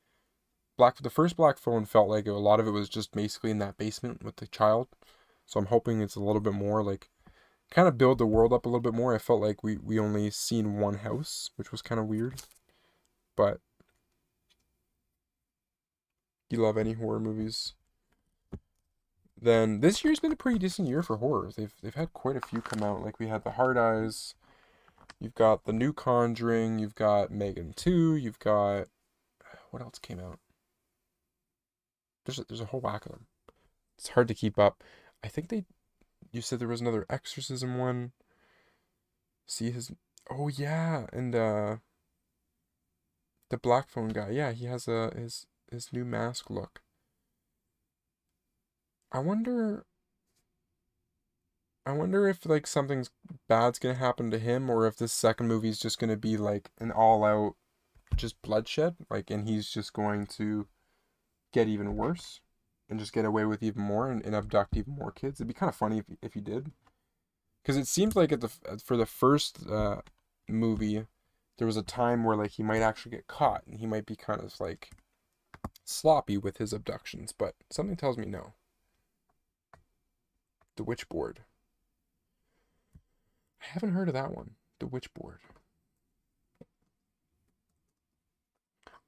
the first Black Phone felt like a lot of it was just basically in that basement with the child. So I'm hoping it's a little bit more like kind of build the world up a little bit more. I felt like we only seen one house, which was kind of weird. But you love any horror movies? Then this year's been a pretty decent year for horror. They've had quite a few come out. Like we had the Hard Eyes, you've got the new Conjuring, you've got Megan 2, you've got what else came out? There's a whole whack of them. It's hard to keep up. I think they you said there was another exorcism one. See his oh yeah, and the Black Phone guy. Yeah, he has his new mask look. I wonder I wonder if like something's bad's gonna happen to him or if this second movie is just gonna be like an all out just bloodshed, like and he's just going to get even worse and just get away with even more and abduct even more kids. It'd be kind of funny if he did. Because it seems like for the first movie, there was a time where like he might actually get caught and he might be kind of like sloppy with his abductions, but something tells me no. The Witchboard. I haven't heard of that one. The Witchboard.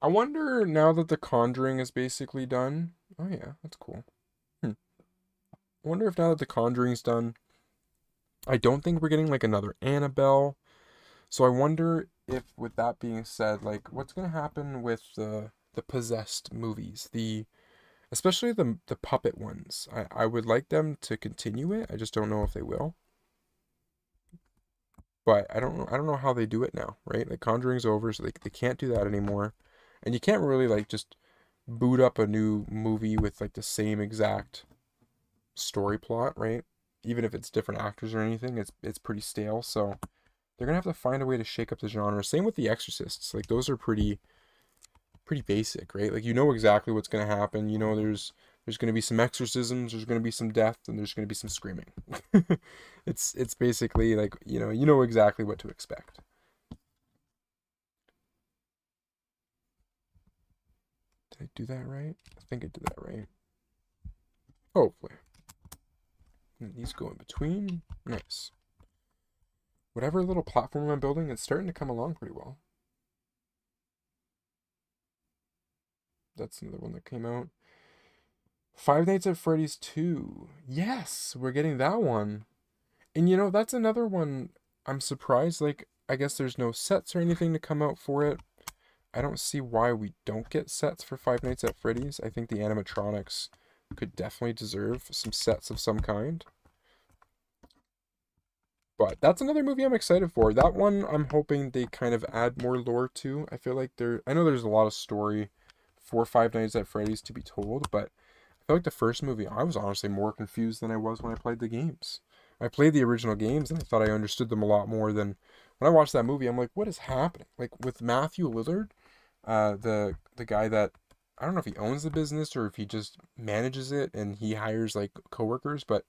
I wonder now that The Conjuring is basically done. Oh yeah, that's cool. Hmm. I wonder if now that The Conjuring's done, I don't think we're getting like another Annabelle. So I wonder if, with that being said, like what's gonna happen with the possessed movies, the especially the puppet ones. I would like them to continue it. I just don't know if they will. But I don't know how they do it now, right? Like Conjuring's over, so they can't do that anymore. And you can't really like just boot up a new movie with like the same exact story plot, right? Even if it's different actors or anything, it's pretty stale. So they're gonna have to find a way to shake up the genre. Same with The Exorcists. Like those are pretty basic, right? Like you know exactly what's gonna happen. You know there's gonna be some exorcisms, there's gonna be some death, and there's gonna be some screaming. It's basically like you know exactly what to expect. Did I do that right? I think I did that right. Hopefully. And these go in between. Nice. Whatever little platform I'm building, it's starting to come along pretty well. That's another one that came out. Five Nights at Freddy's 2. Yes, we're getting that one. And that's another one I'm surprised. Like, I guess there's no sets or anything to come out for it. I don't see why we don't get sets for Five Nights at Freddy's. I think the animatronics could definitely deserve some sets of some kind. But that's another movie I'm excited for. That one I'm hoping they kind of add more lore to. I know there's a lot of story for Five Nights at Freddy's to be told, but I feel like the first movie I was honestly more confused than I was when I played the games. I played the original games and I thought I understood them a lot more than when I watched that movie. I'm like, what is happening? Like with Matthew Lillard, the guy that I don't know if he owns the business or if he just manages it and he hires like coworkers, but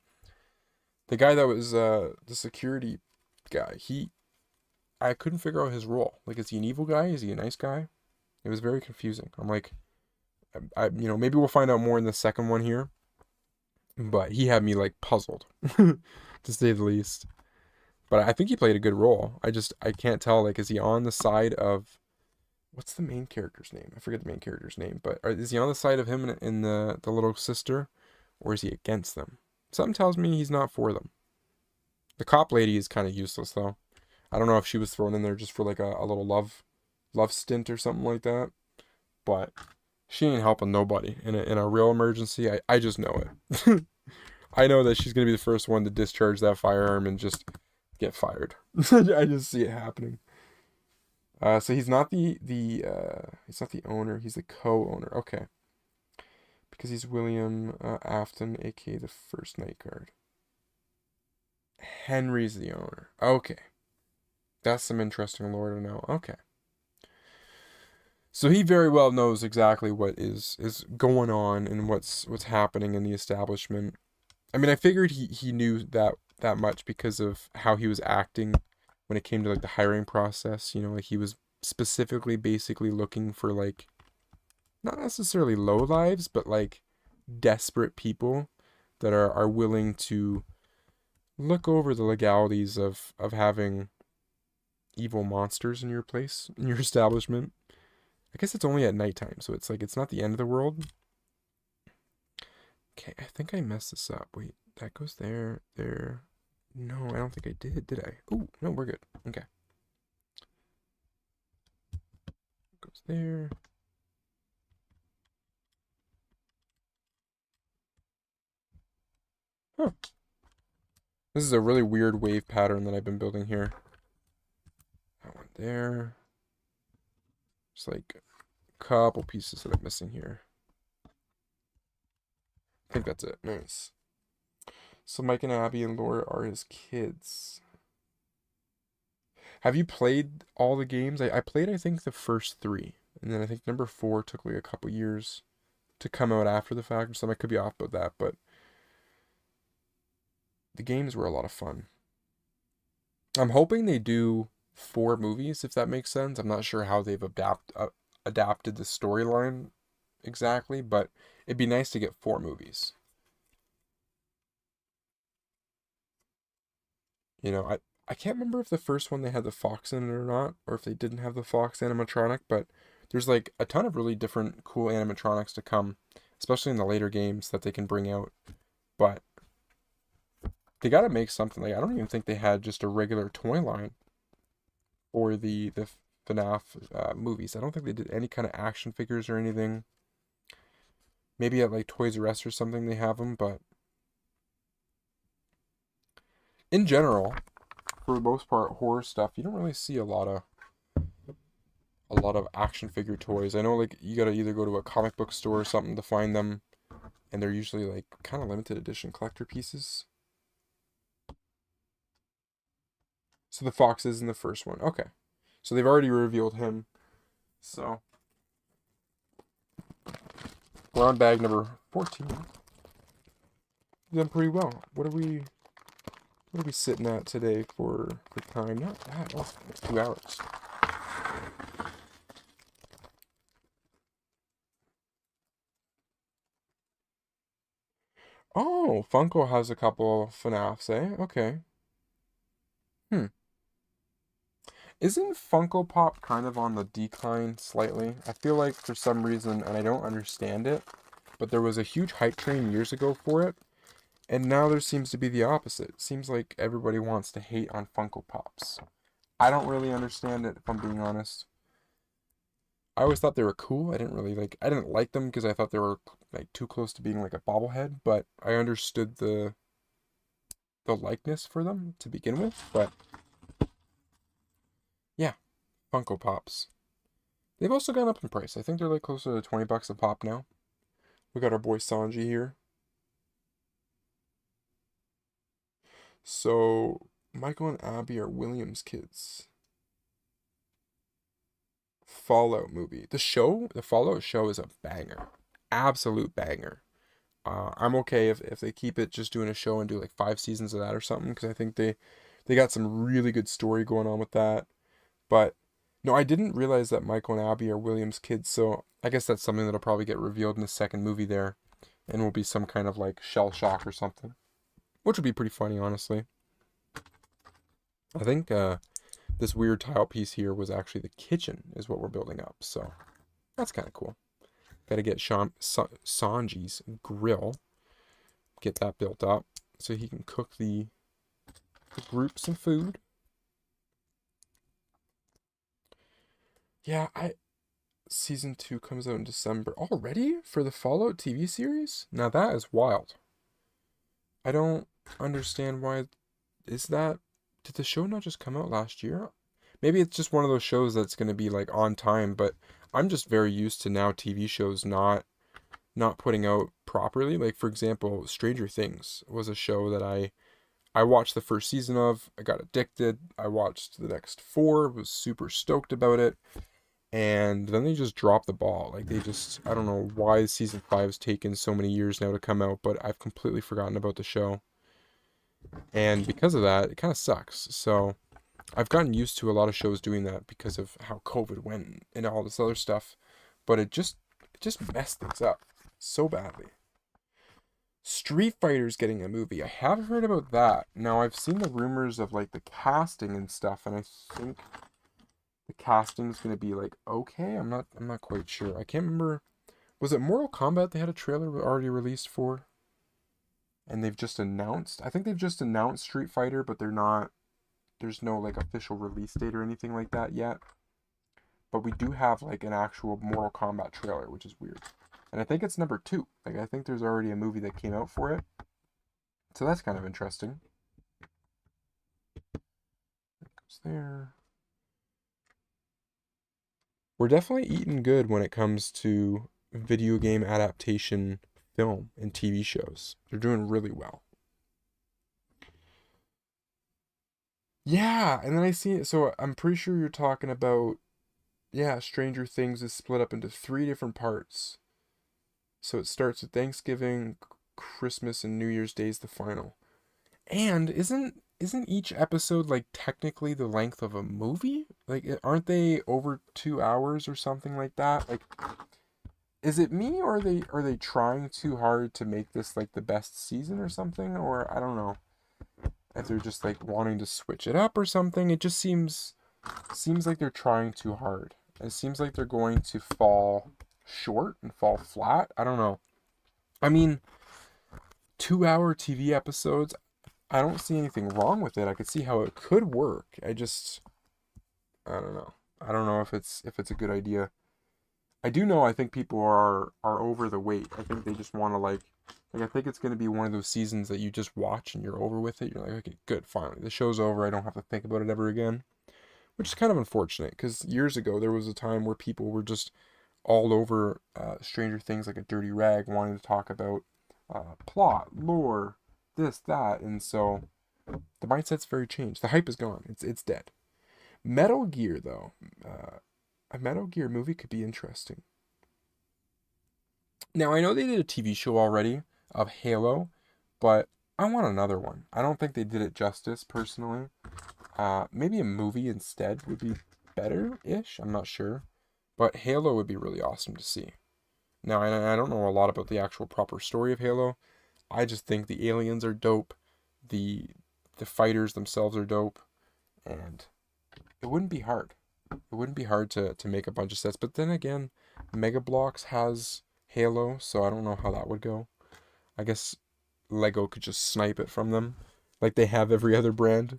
the guy that was the security guy, I couldn't figure out his role. Like, is he an evil guy? Is he a nice guy? It was very confusing. I'm like, maybe we'll find out more in the second one here, but he had me like puzzled, to say the least. But I think he played a good role. I can't tell. Like, is he on the side of what's the main character's name? I forget the main character's name, but is he on the side of him and the little sister, or is he against them? Something tells me he's not for them. The cop lady is kind of useless though. I don't know if she was thrown in there just for like a little love stint or something like that. But she ain't helping nobody in a real emergency. I just know it. I know that she's gonna be the first one to discharge that firearm and just get fired. I just see it happening. So he's not the owner. He's the co-owner. Okay. because he's William Afton, aka the first night guard. Henry's the owner. Okay, that's some interesting lore to know. Okay, so he very well knows exactly what is going on and what's happening in the establishment. I mean, I figured he knew that much because of how he was acting when it came to like the hiring process. You know, like he was specifically basically looking for like not necessarily low lives, but like desperate people that are willing to look over the legalities of having evil monsters in your place, in your establishment. I guess it's only at nighttime, so it's like it's not the end of the world. Okay, I think I messed this up. Wait, that goes there, there. No, I don't think I did I? Oh, no, we're good. Okay. Goes there. Huh. This is a really weird wave pattern that I've been building here. That one there. Just like a couple pieces that I'm missing here. I think that's it. Nice. So Mike and Abby and Laura are his kids. Have you played all the games? I played, I think, the first three. And then I think number four took like a couple years to come out after the fact or something. I could be off about that, but the games were a lot of fun. I'm hoping they do four movies, if that makes sense. I'm not sure how they've adapted the storyline exactly, but it'd be nice to get four movies. You know, I can't remember if the first one they had the fox in it or not, or if they didn't have the fox animatronic, but there's like a ton of really different cool animatronics to come, especially in the later games that they can bring out. But they got to make something. Like I don't even think they had just a regular toy line for the FNAF movies. I don't think they did any kind of action figures or anything. Maybe at like Toys R Us or something they have them, but in general, for the most part, horror stuff, you don't really see a lot of action figure toys. I know like you gotta either go to a comic book store or something to find them, and they're usually like kind of limited edition collector pieces. So the fox is in the first one. Okay. So they've already revealed him. So we're on bag number 14. We've done pretty well. What are we sitting at today for time? Not bad. Oh, it's 2 hours. Oh, Funko has a couple FNAFs, eh? Okay. Hmm. Isn't Funko Pop kind of on the decline slightly? I feel like for some reason, and I don't understand it, but there was a huge hype train years ago for it, and now there seems to be the opposite. It seems like everybody wants to hate on Funko Pops. I don't really understand it, if I'm being honest. I always thought they were cool. I didn't like them because I thought they were like too close to being like a bobblehead, but I understood the likeness for them to begin with. But yeah, Funko Pops. They've also gone up in price. I think they're like closer to $20 a pop now. We got our boy Sanji here. So Michael and Abby are Williams' kids. Fallout movie. The Fallout show is a banger. Absolute banger. I'm okay if they keep it just doing a show and do like 5 seasons of that or something because I think they got some really good story going on with that. But no, I didn't realize that Michael and Abby are Williams' kids, so I guess that's something that'll probably get revealed in the second movie there, and will be some kind of like shell shock or something, which would be pretty funny, honestly. I think this weird tile piece here was actually the kitchen, is what we're building up, so that's kind of cool. Got to get Sanji's grill, get that built up so he can cook the group some food. Yeah, season 2 comes out in December already for the Fallout TV series. Now that is wild. I don't understand why. Is that, did the show not just come out last year? Maybe it's just one of those shows that's going to be like on time, but I'm just very used to now TV shows not not putting out properly. Like for example, Stranger Things was a show that I watched the first season of. I got addicted. I watched the next four, was super stoked about it, and then they just dropped the ball. Like they just, I don't know why season five's taken so many years now to come out, but I've completely forgotten about the show. And because of that, it kind of sucks. So I've gotten used to a lot of shows doing that because of how COVID went and all this other stuff. But it just messed things up so badly. Street Fighter's getting a movie. I have heard about that. Now I've seen the rumors of like the casting and stuff, and I think the casting's gonna be like okay. I'm not quite sure. I can't remember. Was it Mortal Kombat they had a trailer already released for? And they've just announced. I think they've just announced Street Fighter, but they're not. There's no like official release date or anything like that yet. But we do have like an actual Mortal Kombat trailer, which is weird. And I think it's number two. Like I think there's already a movie that came out for it. So that's kind of interesting. Goes there. We're definitely eating good when it comes to video game adaptation film and TV shows. They're doing really well. Yeah, and then I see it. So I'm pretty sure you're talking about, yeah, Stranger Things is split up into three different parts. So it starts with Thanksgiving, Christmas, and New Year's Day is the final. And isn't each episode like technically the length of a movie? Like aren't they over 2 hours or something like that? Like is it me or are they trying too hard to make this like the best season or something? Or I don't know if they're just like wanting to switch it up or something. It just seems like they're trying too hard. It seems like they're going to fall short and fall flat. I don't know. I mean, 2 hour TV episodes, I don't see anything wrong with it. I could see how it could work. I don't know. I don't know if it's a good idea. I do know I think people are over the wait. I think they just want to like I think it's going to be one of those seasons that you just watch and you're over with it. You're like, okay, good, finally. The show's over. I don't have to think about it ever again. Which is kind of unfortunate because years ago there was a time where people were just all over Stranger Things like a dirty rag, wanting to talk about plot, lore, this, that, and so the mindset's very changed. The hype is gone. It's dead. Metal Gear though, a Metal Gear movie could be interesting. Now I know they did a TV show already of Halo, but I want another one. I don't think they did it justice personally. Maybe a movie instead would be better-ish. I'm not sure, but Halo would be really awesome to see. Now I don't know a lot about the actual proper story of Halo. I just think the aliens are dope. The the fighters themselves are dope, and it wouldn't be hard. It wouldn't be hard to make a bunch of sets. But then again, Mega Bloks has Halo, so I don't know how that would go. I guess Lego could just snipe it from them, like they have every other brand.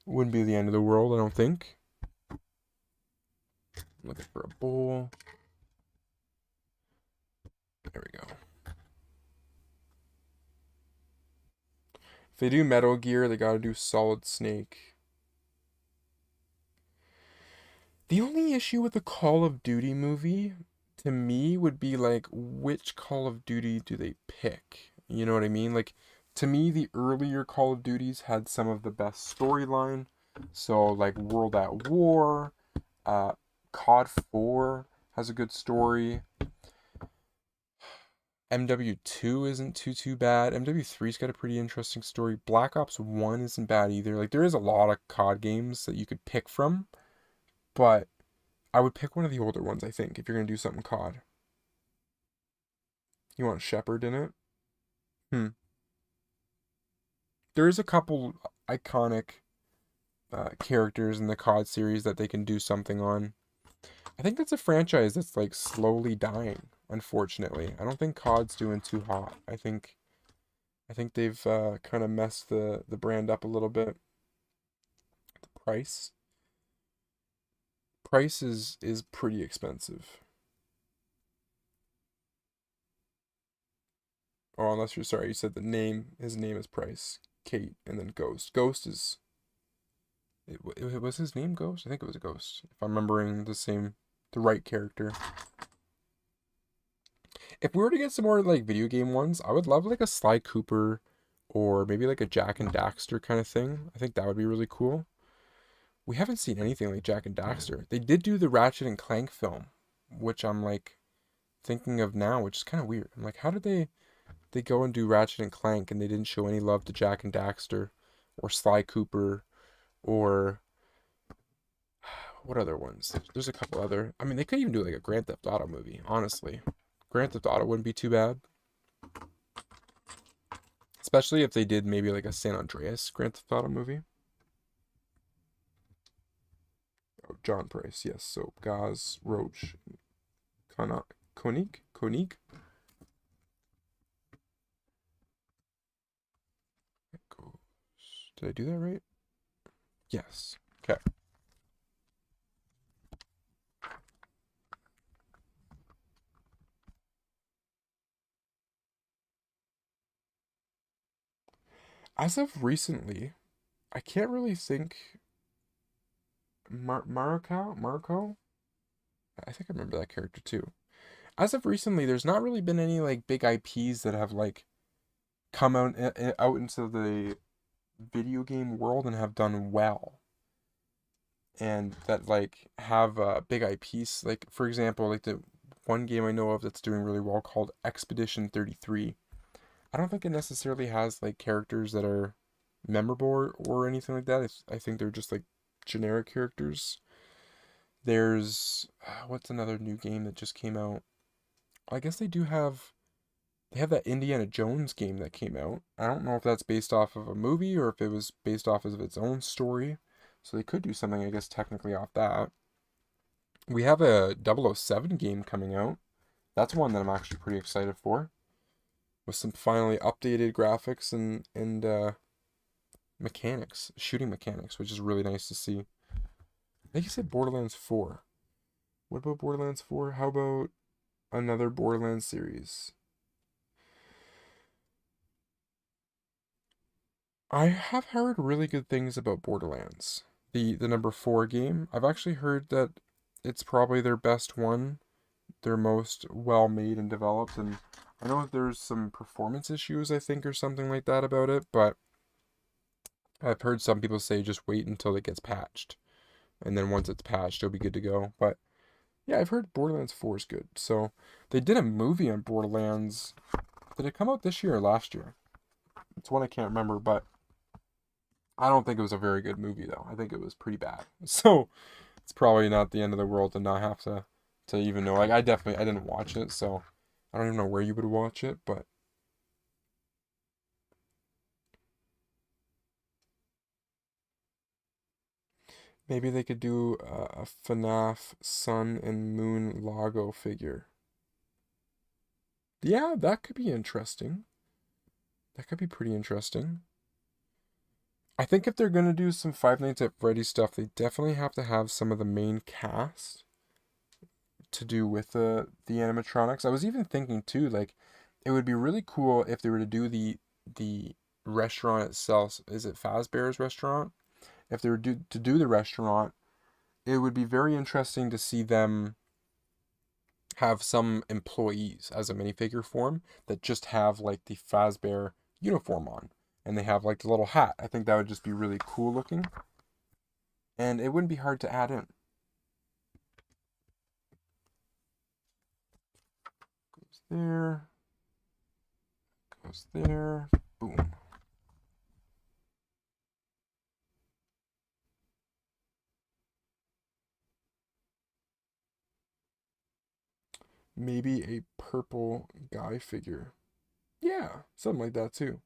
Wouldn't be the end of the world, I don't think. I'm looking for a bowl. There we go. If they do Metal Gear, they gotta do Solid Snake. The only issue with the Call of Duty movie to me would be like which Call of Duty do they pick? You know what I mean? Like to me the earlier Call of Duties had some of the best storyline. So like World at War, uh COD 4 has a good story. MW2 isn't too bad. MW3's got a pretty interesting story. Black Ops 1 isn't bad either. Like there is a lot of COD games that you could pick from, but I would pick one of the older ones, I think, if you're gonna do something COD. You want Shepard in it? Hmm. There is a couple iconic characters in the COD series that they can do something on. I think that's a franchise that's like slowly dying, unfortunately. I don't think COD's doing too hot. I think they've kind of messed the brand up a little bit. The price is pretty expensive. Oh, unless you're sorry, you said the name. His name is Price. Kate, and then Ghost. Ghost is it was his name Ghost? I think it was a Ghost. If I'm remembering the right character. If we were to get some more like video game ones, I would love like a Sly Cooper or maybe like a Jack and Daxter kind of thing. I think that would be really cool. We haven't seen anything like Jack and Daxter. They did do the Ratchet and Clank film, which I'm like thinking of now, which is kind of weird. I'm like, how did they go and do Ratchet and Clank and they didn't show any love to Jack and Daxter or Sly Cooper or what other ones? There's a couple other. I mean, they could even do like a Grand Theft Auto movie, honestly. Grand Theft Auto wouldn't be too bad. Especially if they did maybe like a San Andreas Grand Theft Auto movie. Oh, John Price, yes. So Gaz, Roach, Konik. Did I do that right? Yes. Okay. As of recently, I can't really think. Marco? I think I remember that character too. As of recently, there's not really been any like big IPs that have like come out into the video game world and have done well, and that like have big IPs. Like for example, like the one game I know of that's doing really well called Expedition 33. I don't think it necessarily has like characters that are memorable or anything like that. I think they're just like generic characters. There's what's another new game that just came out? I guess they have that Indiana Jones game that came out. I don't know if that's based off of a movie or if it was based off of its own story. So they could do something, I guess, technically off that. We have a 007 game coming out. That's one that I'm actually pretty excited for, with some finally updated graphics and mechanics, shooting mechanics, which is really nice to see. I think you said Borderlands 4. What about Borderlands 4? How about another Borderlands series? I have heard really good things about Borderlands. The number 4 game. I've actually heard that it's probably their best one, their most well made and developed, and I know there's some performance issues I think or something like that about it, but I've heard some people say just wait until it gets patched. And then once it's patched, it'll be good to go. But yeah, I've heard Borderlands 4 is good. So they did a movie on Borderlands. Did it come out this year or last year? It's one I can't remember, but I don't think it was a very good movie though. I think it was pretty bad. So it's probably not the end of the world to not have to even know. Like I didn't watch it, so I don't even know where you would watch it, but maybe they could do a FNAF Sun and Moon logo figure. Yeah, that could be interesting. That could be pretty interesting. I think if they're gonna do some Five Nights at Freddy's stuff, they definitely have to have some of the main cast to do with the animatronics. I was even thinking too, like it would be really cool if they were to do the restaurant itself. Is it Fazbear's restaurant? If they were to do the restaurant, it would be very interesting to see them have some employees as a minifigure form that just have like the Fazbear uniform on and they have like the little hat. I think that would just be really cool looking and it wouldn't be hard to add in. Goes there, goes there, boom. Maybe a purple guy figure. Yeah, something like that too.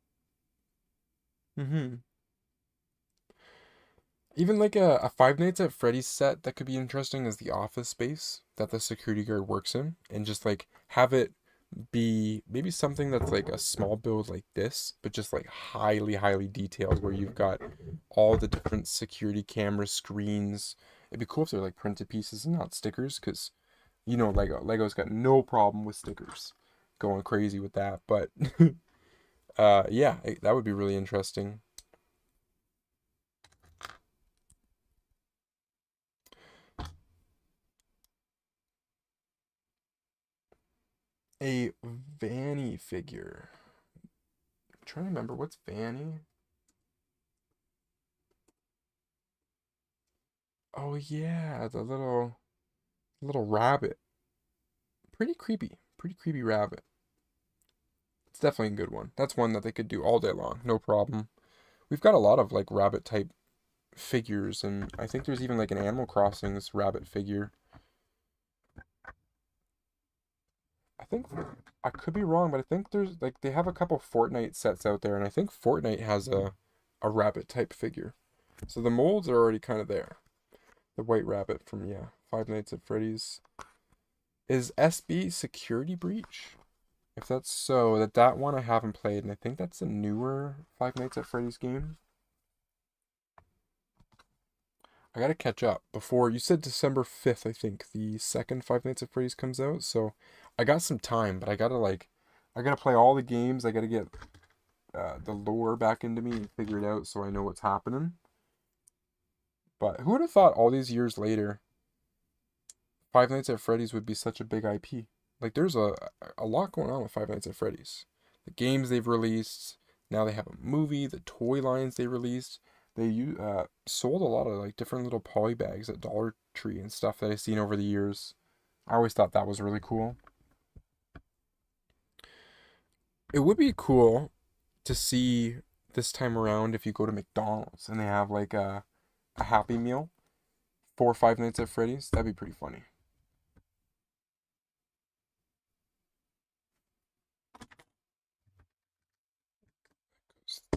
Mm-hmm. Even like a Five Nights at Freddy's set that could be interesting is the office space that the security guard works in, and just like have it be maybe something that's like a small build like this, but just like highly detailed where you've got all the different security camera screens. It'd be cool if they're like printed pieces and not stickers, because you know Lego's got no problem with stickers, going crazy with that. But yeah, that would be really interesting. A Vanny figure. I'm trying to remember what's Vanny. Oh yeah, the little rabbit. Pretty creepy rabbit. It's definitely a good one. That's one that they could do all day long, no problem. We've got a lot of like rabbit type figures, and I think there's even like an Animal Crossing's rabbit figure. I think I could be wrong, but I think there's like they have a couple Fortnite sets out there, and I think Fortnite has a rabbit type figure. So the molds are already kind of there. The white rabbit from Five Nights at Freddy's. Is SB Security Breach? If that's so, that one I haven't played, and I think that's a newer Five Nights at Freddy's game. I gotta catch up before you said December 5th, I think the second Five Nights at Freddy's comes out. So I got some time, but I gotta play all the games. I gotta get the lore back into me and figure it out so I know what's happening. But who would have thought all these years later, Five Nights at Freddy's would be such a big IP? Like there's a lot going on with Five Nights at Freddy's. The games they've released, now they have a movie, the toy lines they released. They sold a lot of like different little poly bags at Dollar Tree and stuff that I've seen over the years. I always thought that was really cool. It would be cool to see this time around if you go to McDonald's and they have like a Happy Meal for Five Nights at Freddy's. That'd be pretty funny.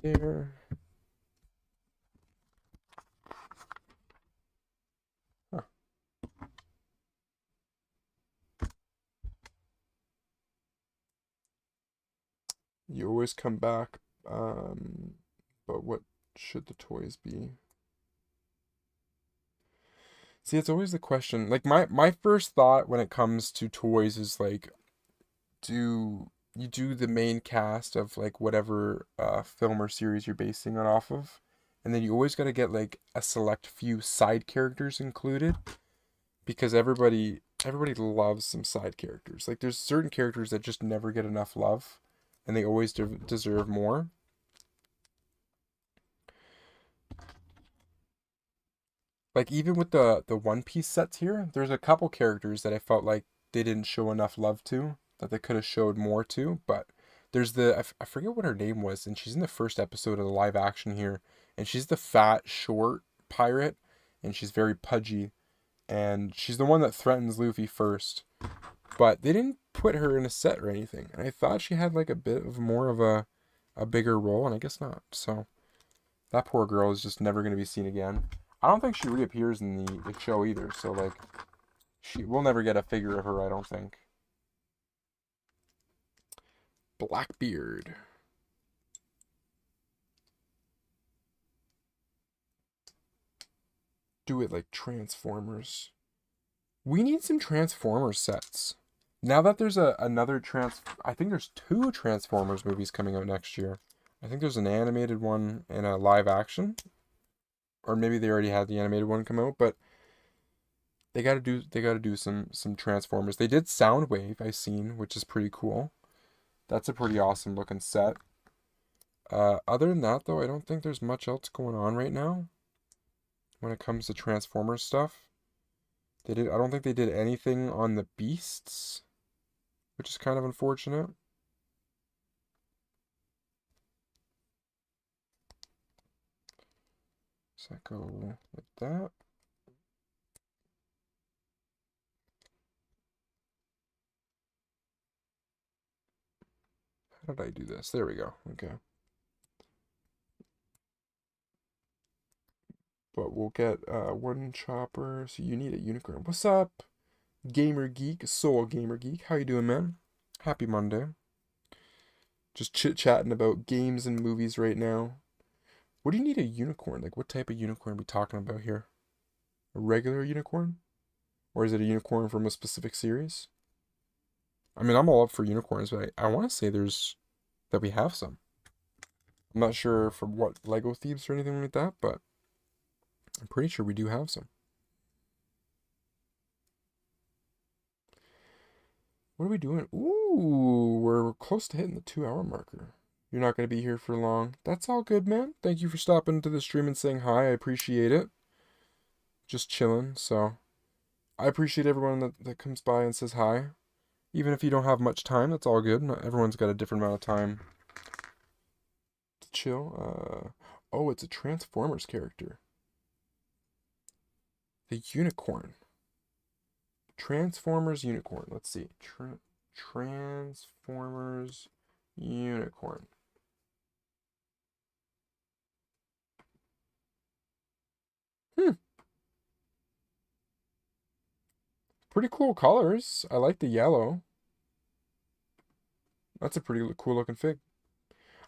There. Huh. You always come back. But what should the toys be? See, it's always the question. Like my first thought when it comes to toys is like, do you do the main cast of like whatever film or series you're basing it off of, and then you always got to get like a select few side characters included because everybody loves some side characters. Like there's certain characters that just never get enough love, and they always deserve more. Like even with the One Piece sets here, there's a couple characters that I felt like they didn't show enough love to, that they could have showed more to. But there's I forget what her name was, and she's in the first episode of the live action here, and she's the fat, short pirate, and she's very pudgy, and she's the one that threatens Luffy first. But they didn't put her in a set or anything, and I thought she had like a bit of more of a bigger role, and I guess not. So that poor girl is just never going to be seen again. I don't think she reappears in the show either, so like we'll never get a figure of her, I don't think. Blackbeard. Do it like Transformers. We need some Transformers sets. Now that there's another I think there's two Transformers movies coming out next year. I think there's an animated one and a live action. Or maybe they already had the animated one come out, but they gotta do some Transformers. They did Soundwave, I've seen, which is pretty cool. That's a pretty awesome looking set. Other than that though, I don't think there's much else going on right now when it comes to Transformers stuff. I don't think they did anything on the Beasts, which is kind of unfortunate. So I go like that. How did I do this? There we go. Okay. But we'll get one chopper. So you need a unicorn. What's up, Gamer Geek, Soul Gamer Geek? How you doing, man? Happy Monday. Just chit-chatting about games and movies right now. What do you need a unicorn? Like what type of unicorn are we talking about here? A regular unicorn? Or is it a unicorn from a specific series? I mean, I'm all up for unicorns, but I want to say that we have some. I'm not sure from what Lego Thieves or anything like that, but I'm pretty sure we do have some. What are we doing? Ooh, we're close to hitting the 2 hour marker. You're not going to be here for long. That's all good, man. Thank you for stopping to the stream and saying hi. I appreciate it. Just chilling. So I appreciate everyone that comes by and says hi. Even if you don't have much time, that's all good. Not everyone's got a different amount of time to chill. Oh, it's a Transformers character. The unicorn. Transformers unicorn. Let's see. Transformers unicorn. Hmm. Pretty cool colors. I like the yellow. That's a pretty cool looking fig.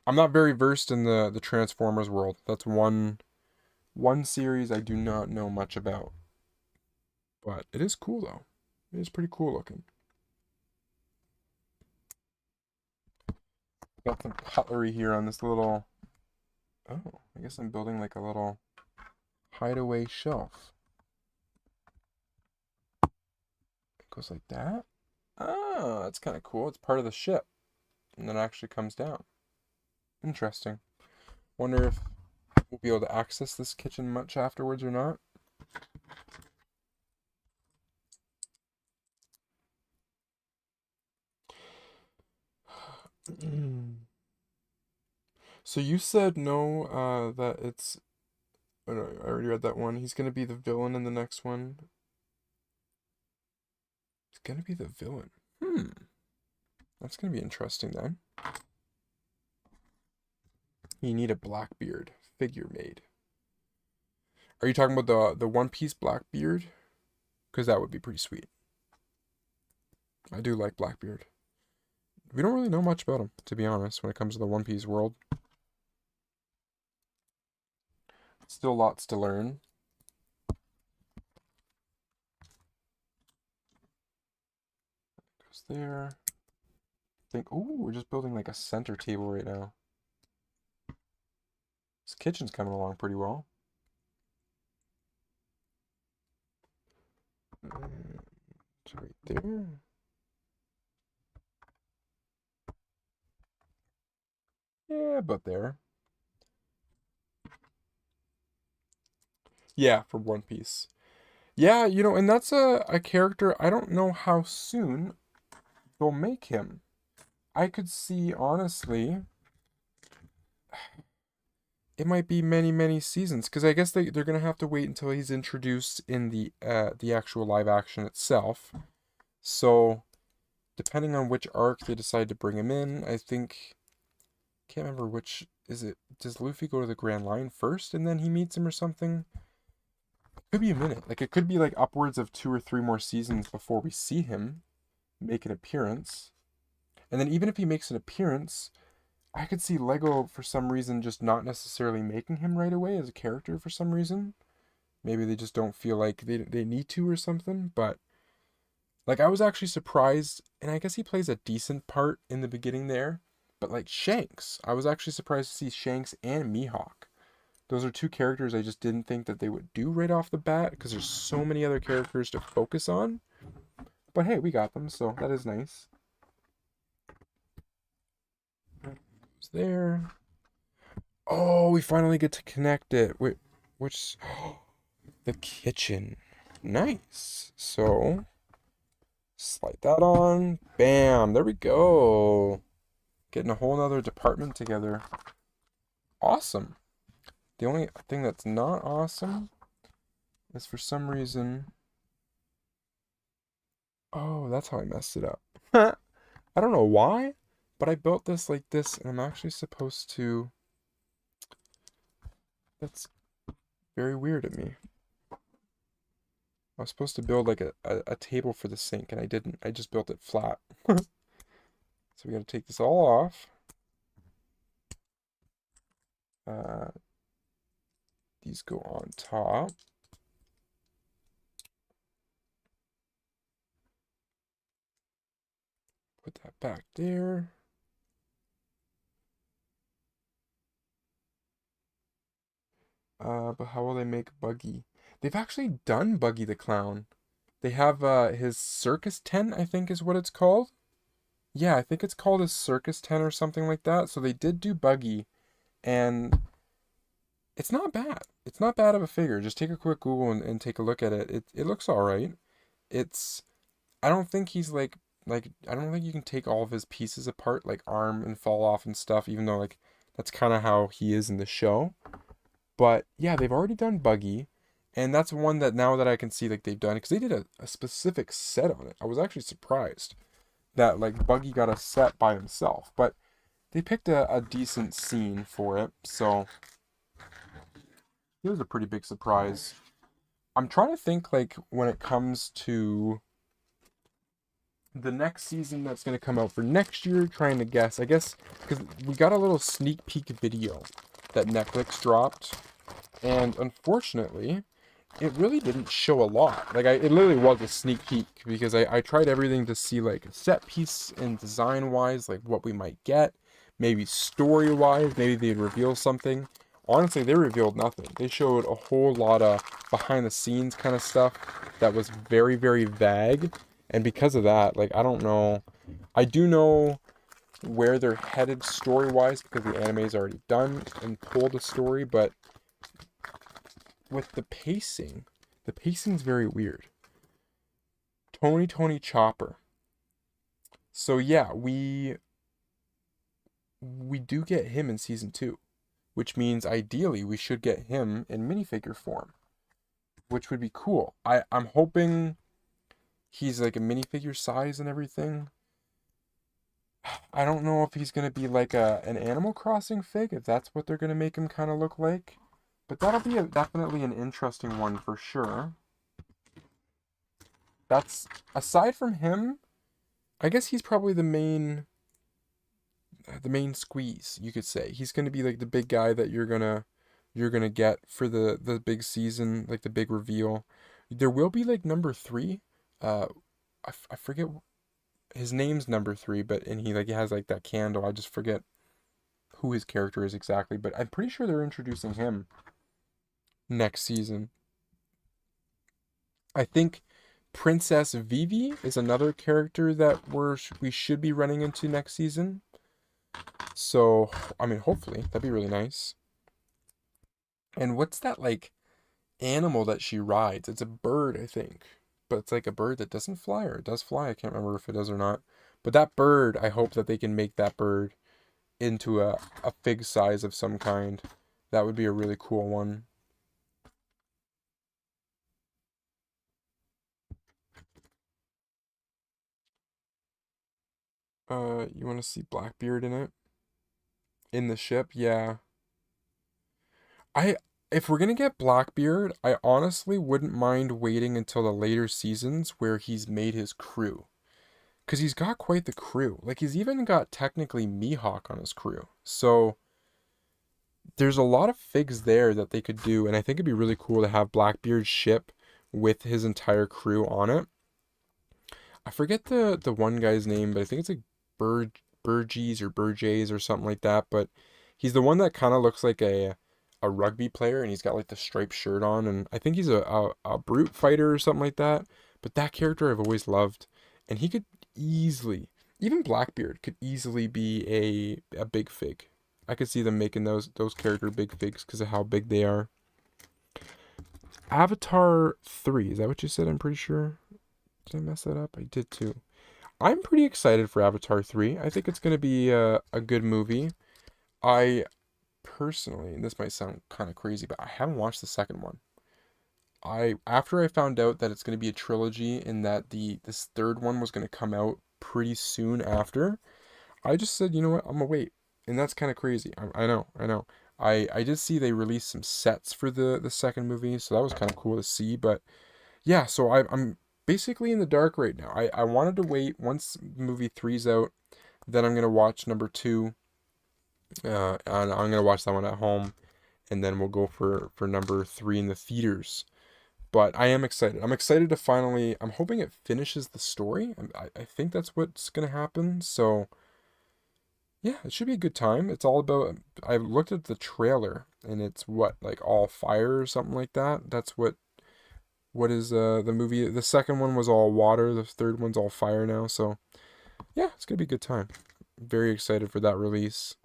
I'm not very versed in the Transformers world. That's one series I do not know much about. But it is cool though. It is pretty cool looking. Got some cutlery here on this little. Oh, I guess I'm building like a little hideaway shelf. It goes like that. Ah, that's kind of cool. It's part of the ship. And then it actually comes down. Interesting. Wonder if we'll be able to access this kitchen much afterwards or not. So you said no, that it's. Oh no, I already read that one. He's gonna be the villain in the next one. He's gonna be the villain. That's gonna be interesting then. You need a Blackbeard figure made. Are you talking about the One Piece Blackbeard? Because that would be pretty sweet. I do like Blackbeard. We don't really know much about him, to be honest, when it comes to the One Piece world. Still lots to learn. Goes there. Oh, we're just building like a center table right now. This kitchen's coming along pretty well. It's right there. Yeah, but there. Yeah, for One Piece. Yeah, and that's a character, I don't know how soon they'll make him. I could see, honestly, it might be many, many seasons, because I guess they're going to have to wait until he's introduced in the actual live action itself. So, depending on which arc they decide to bring him in, I think, can't remember which, does Luffy go to the Grand Line first and then he meets him or something? Could be a minute. Like, it could be like upwards of 2 or 3 more seasons before we see him make an appearance. And then even if he makes an appearance, I could see Lego for some reason just not necessarily making him right away as a character for some reason. Maybe they just don't feel like they need to or something. But like I was actually surprised, and I guess he plays a decent part in the beginning there. But like Shanks, I was actually surprised to see Shanks and Mihawk. Those are two characters I just didn't think that they would do right off the bat because there's so many other characters to focus on. But hey, we got them, so that is nice. It's there. Oh, we finally get to connect it. Wait, which the kitchen. Nice. So slide that on. Bam. There we go. Getting a whole nother department together. Awesome. The only thing that's not awesome is for some reason. Oh, that's how I messed it up. I don't know why, but I built this like this, and I'm actually supposed to. That's very weird of me. I was supposed to build like a table for the sink, and I didn't. I just built it flat. So we got to take this all off. Uh, these go on top. Put that back there. But how will they make Buggy? They've actually done Buggy the Clown. They have his circus tent, I think is what it's called. Yeah, I think it's called a Circus 10 or something like that. So they did do Buggy, and it's not bad. It's not bad of a figure. Just take a quick Google and take a look at it. It looks all right. It's I don't think he's like I don't think you can take all of his pieces apart like arm and fall off and stuff, even though like that's kind of how he is in the show. But yeah, they've already done Buggy, and that's one that now that I can see like they've done because they did a specific set on it. I was actually surprised that like Buggy got a set by himself, but they picked a decent scene for it, so it was a pretty big surprise. I'm trying to think like when it comes to the next season that's going to come out for next year, trying to guess. I guess because we got a little sneak peek video that Netflix dropped, and unfortunately, it really didn't show a lot. Like it literally was a sneak peek because I tried everything to see like set piece and design wise, like what we might get, maybe story wise, maybe they'd reveal something. Honestly, they revealed nothing. They showed a whole lot of behind the scenes kind of stuff that was very, very vague. And because of that, like I don't know. I do know where they're headed story wise because the anime is already done and told a story, but with the pacing's very weird. Tony Chopper. So yeah, we do get him in season 2, which means ideally we should get him in minifigure form, which would be cool. I'm hoping he's like a minifigure size and everything. I don't know if he's gonna be like an Animal Crossing fig, if that's what they're gonna make him kind of look like. But that'll be definitely an interesting one for sure. That's aside from him, I guess he's probably the main squeeze, you could say. He's gonna be like the big guy that you're gonna get for the big season, like the big reveal. There will be like number three. Uh, I forget his name's number three, but and he has like that candle. I just forget who his character is exactly, but I'm pretty sure they're introducing him next season. I think Princess Vivi is another character that we should be running into next season. So, I mean, hopefully, that'd be really nice. And what's that like animal that she rides? It's a bird, I think. But it's like a bird that doesn't fly or it does fly. I can't remember if it does or not. But that bird, I hope that they can make that bird into a fig size of some kind. That would be a really cool one. You want to see Blackbeard in it? In the ship? Yeah. I if we're gonna get Blackbeard, I honestly wouldn't mind waiting until the later seasons where he's made his crew. Because he's got quite the crew. Like he's even got technically Mihawk on his crew. So there's a lot of figs there that they could do, and I think it'd be really cool to have Blackbeard's ship with his entire crew on it. I forget the one guy's name, but I think it's like Burgess or Burjays or something like that. But he's the one that kind of looks like a rugby player, and he's got like the striped shirt on, and I think he's a brute fighter or something like that. But that character I've always loved, and he could easily, even Blackbeard could easily be a big fig. I could see them making those character big figs because of how big they are. Avatar 3, is that what you said? I'm pretty sure. Did I mess that up? I did too. I'm pretty excited for Avatar 3. I think it's going to be a good movie. I personally, and this might sound kind of crazy, but I haven't watched the second one. After I found out that it's going to be a trilogy and that this third one was going to come out pretty soon after, I just said, you know what, I'm gonna wait. And that's kind of crazy. I know, I know. I did see they released some sets for the second movie, so that was kind of cool to see. But yeah, so I'm basically in the dark right now. I wanted to wait once movie three's out, then I'm gonna watch number two, and I'm gonna watch that one at home, and then we'll go for number three in the theaters. But I am excited. I'm excited to finally. I'm hoping it finishes the story. I think that's what's gonna happen. So yeah, it should be a good time. It's all about. I looked at the trailer, and it's what like all fire or something like that. That's what is the movie. The second one was all water. The third one's all fire now. So Yeah, it's gonna be a good time. Very excited for that release.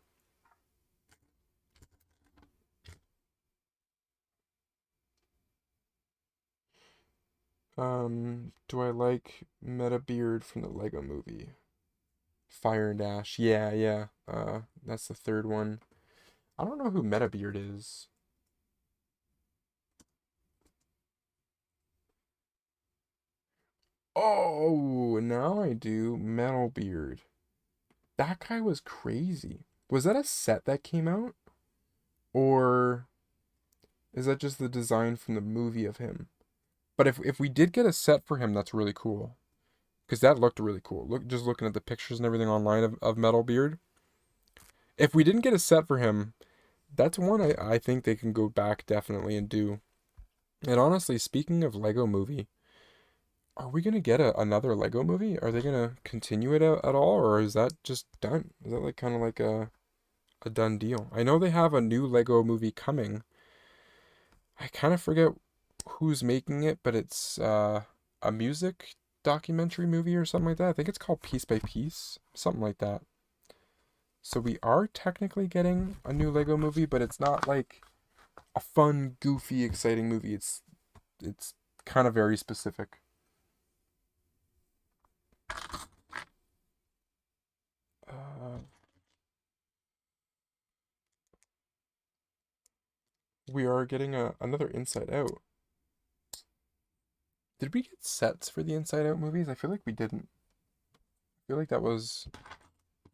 Do I like Meta Beard from the Lego Movie? Fire and Ash. Yeah, yeah. That's the third one. I don't know who Meta Beard is. Oh, now I do. Metal Beard. That guy was crazy. Was that a set that came out? Or is that just the design from the movie of him? But if we did get a set for him, that's really cool. Because that looked really cool. Look, just looking at the pictures and everything online of Metal Beard. If we didn't get a set for him, that's one I think they can go back definitely and do. And honestly, speaking of Lego movie, are we gonna get another Lego movie? Are they gonna continue it at all, or is that just done? Is that like kind of like a done deal? I know they have a new Lego movie coming. I kind of forget who's making it, but it's a music documentary movie or something like that. I think it's called Piece by Piece, something like that. So we are technically getting a new Lego movie, but it's not like a fun, goofy, exciting movie. It's kind of very specific. Uh, we are getting another Inside Out. Did we get sets for the Inside Out movies? I feel like we didn't. I feel like that was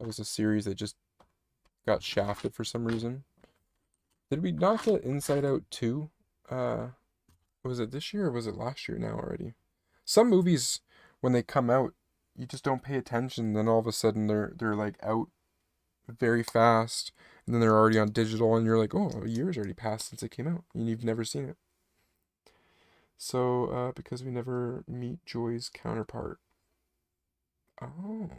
a series that just got shafted for some reason. Did we not get Inside Out 2? Uh, was it this year or was it last year now already? Some movies when they come out, you just don't pay attention, then all of a sudden they're like out very fast, and then they're already on digital and you're like, "Oh, a year's already passed since it came out." And you've never seen it. So, because we never meet Joy's counterpart. Oh.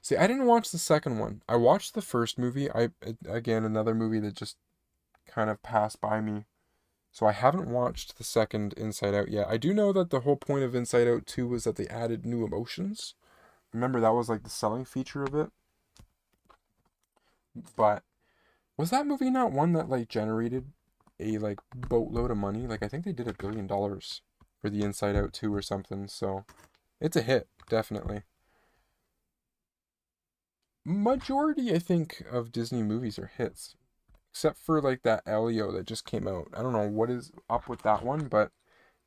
See, I didn't watch the second one. I watched the first movie. Again, another movie that just kind of passed by me. So I haven't watched the second Inside Out yet. I do know that the whole point of Inside Out 2 was that they added new emotions. Remember that was like the selling feature of it. But was that movie not one that like generated a like boatload of money? Like I think they did $1 billion for the Inside Out 2 or something. So it's a hit, definitely. Majority, I think, of Disney movies are hits, except for like that Elio that just came out. I don't know what is up with that one, but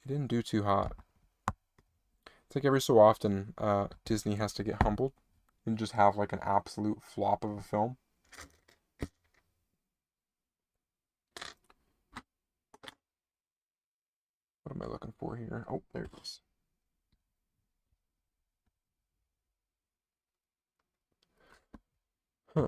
it didn't do too hot. It's like every so often, Disney has to get humbled and just have like an absolute flop of a film. What am I looking for here? Oh, there it is. Huh.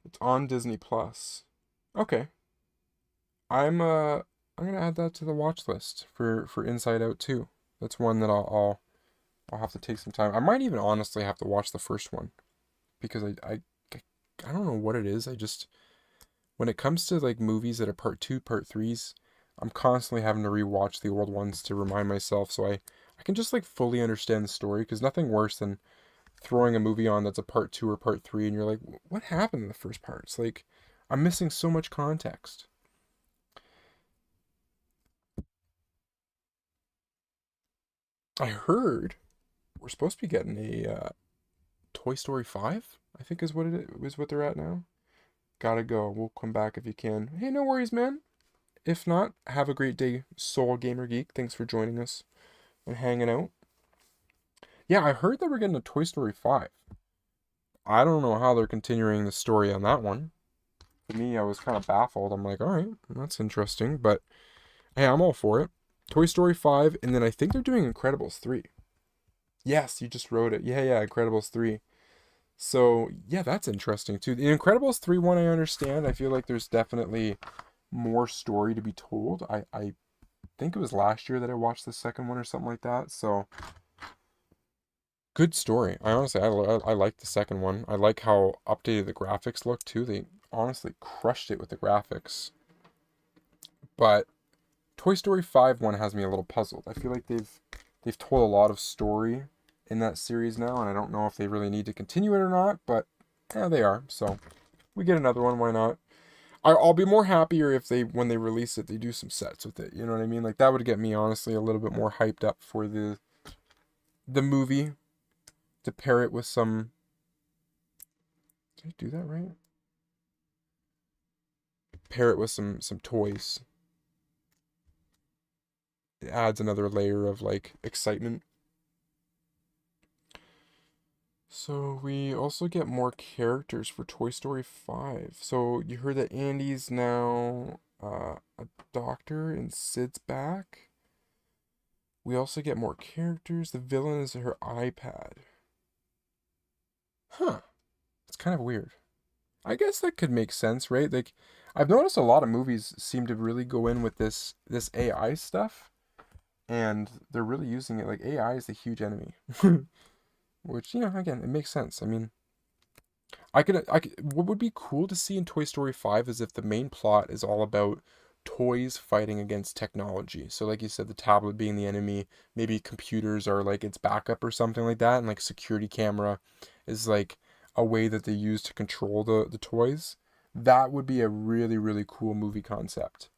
It's on Disney Plus. Okay. I'm uh I'm gonna add that to the watch list for Inside Out too. That's one that I'll have to take some time. I might even honestly have to watch the first one because I don't know what it is. I just when it comes to like movies that are part two, part threes, I'm constantly having to rewatch the old ones to remind myself so I can just like fully understand the story because nothing worse than throwing a movie on that's a part two or part three and you're like, what happened in the first part? It's like I'm missing so much context. I heard we're supposed to be getting a Toy Story 5, I think is what they're at now. Gotta go. We'll come back if you can. Hey, no worries, man. If not, have a great day, Soul Gamer Geek. Thanks for joining us and hanging out. Yeah, I heard that we're getting a Toy Story 5. I don't know how they're continuing the story on that one. For me, I was kind of baffled. I'm like, all right, that's interesting, but hey, I'm all for it. Toy Story 5, and then I think they're doing Incredibles 3. Yes, you just wrote it. Yeah, yeah, Incredibles 3. So, yeah, that's interesting too. The Incredibles 3 one, I understand. I feel like there's definitely more story to be told. I think it was last year that I watched the second one or something like that. So, good story. I honestly, I like the second one. I like how updated the graphics look too. They honestly crushed it with the graphics. But Toy Story 5 one has me a little puzzled. I feel like they've told a lot of story in that series now, and I don't know if they really need to continue it or not, but yeah, they are. So we get another one, why not? I'll be more happier if they, when they release it, they do some sets with it. You know what I mean? Like that would get me honestly a little bit more hyped up for the movie, to pair it with some. Did I do that right? Pair it with some toys. It adds another layer of like excitement. So we also get more characters for Toy Story 5. So you heard that Andy's now a doctor and Sid's back. We also get more characters. The villain is her iPad. Huh. It's kind of weird. I guess that could make sense, right? Like I've noticed a lot of movies seem to really go in with this AI stuff, and they're really using it like AI is a huge enemy. Which, again, it makes sense. I mean, what would be cool to see in Toy Story 5 is if the main plot is all about toys fighting against technology. So, like you said, the tablet being the enemy, maybe computers are like its backup or something like that, and like security camera is like a way that they use to control the toys. That would be a really, really cool movie concept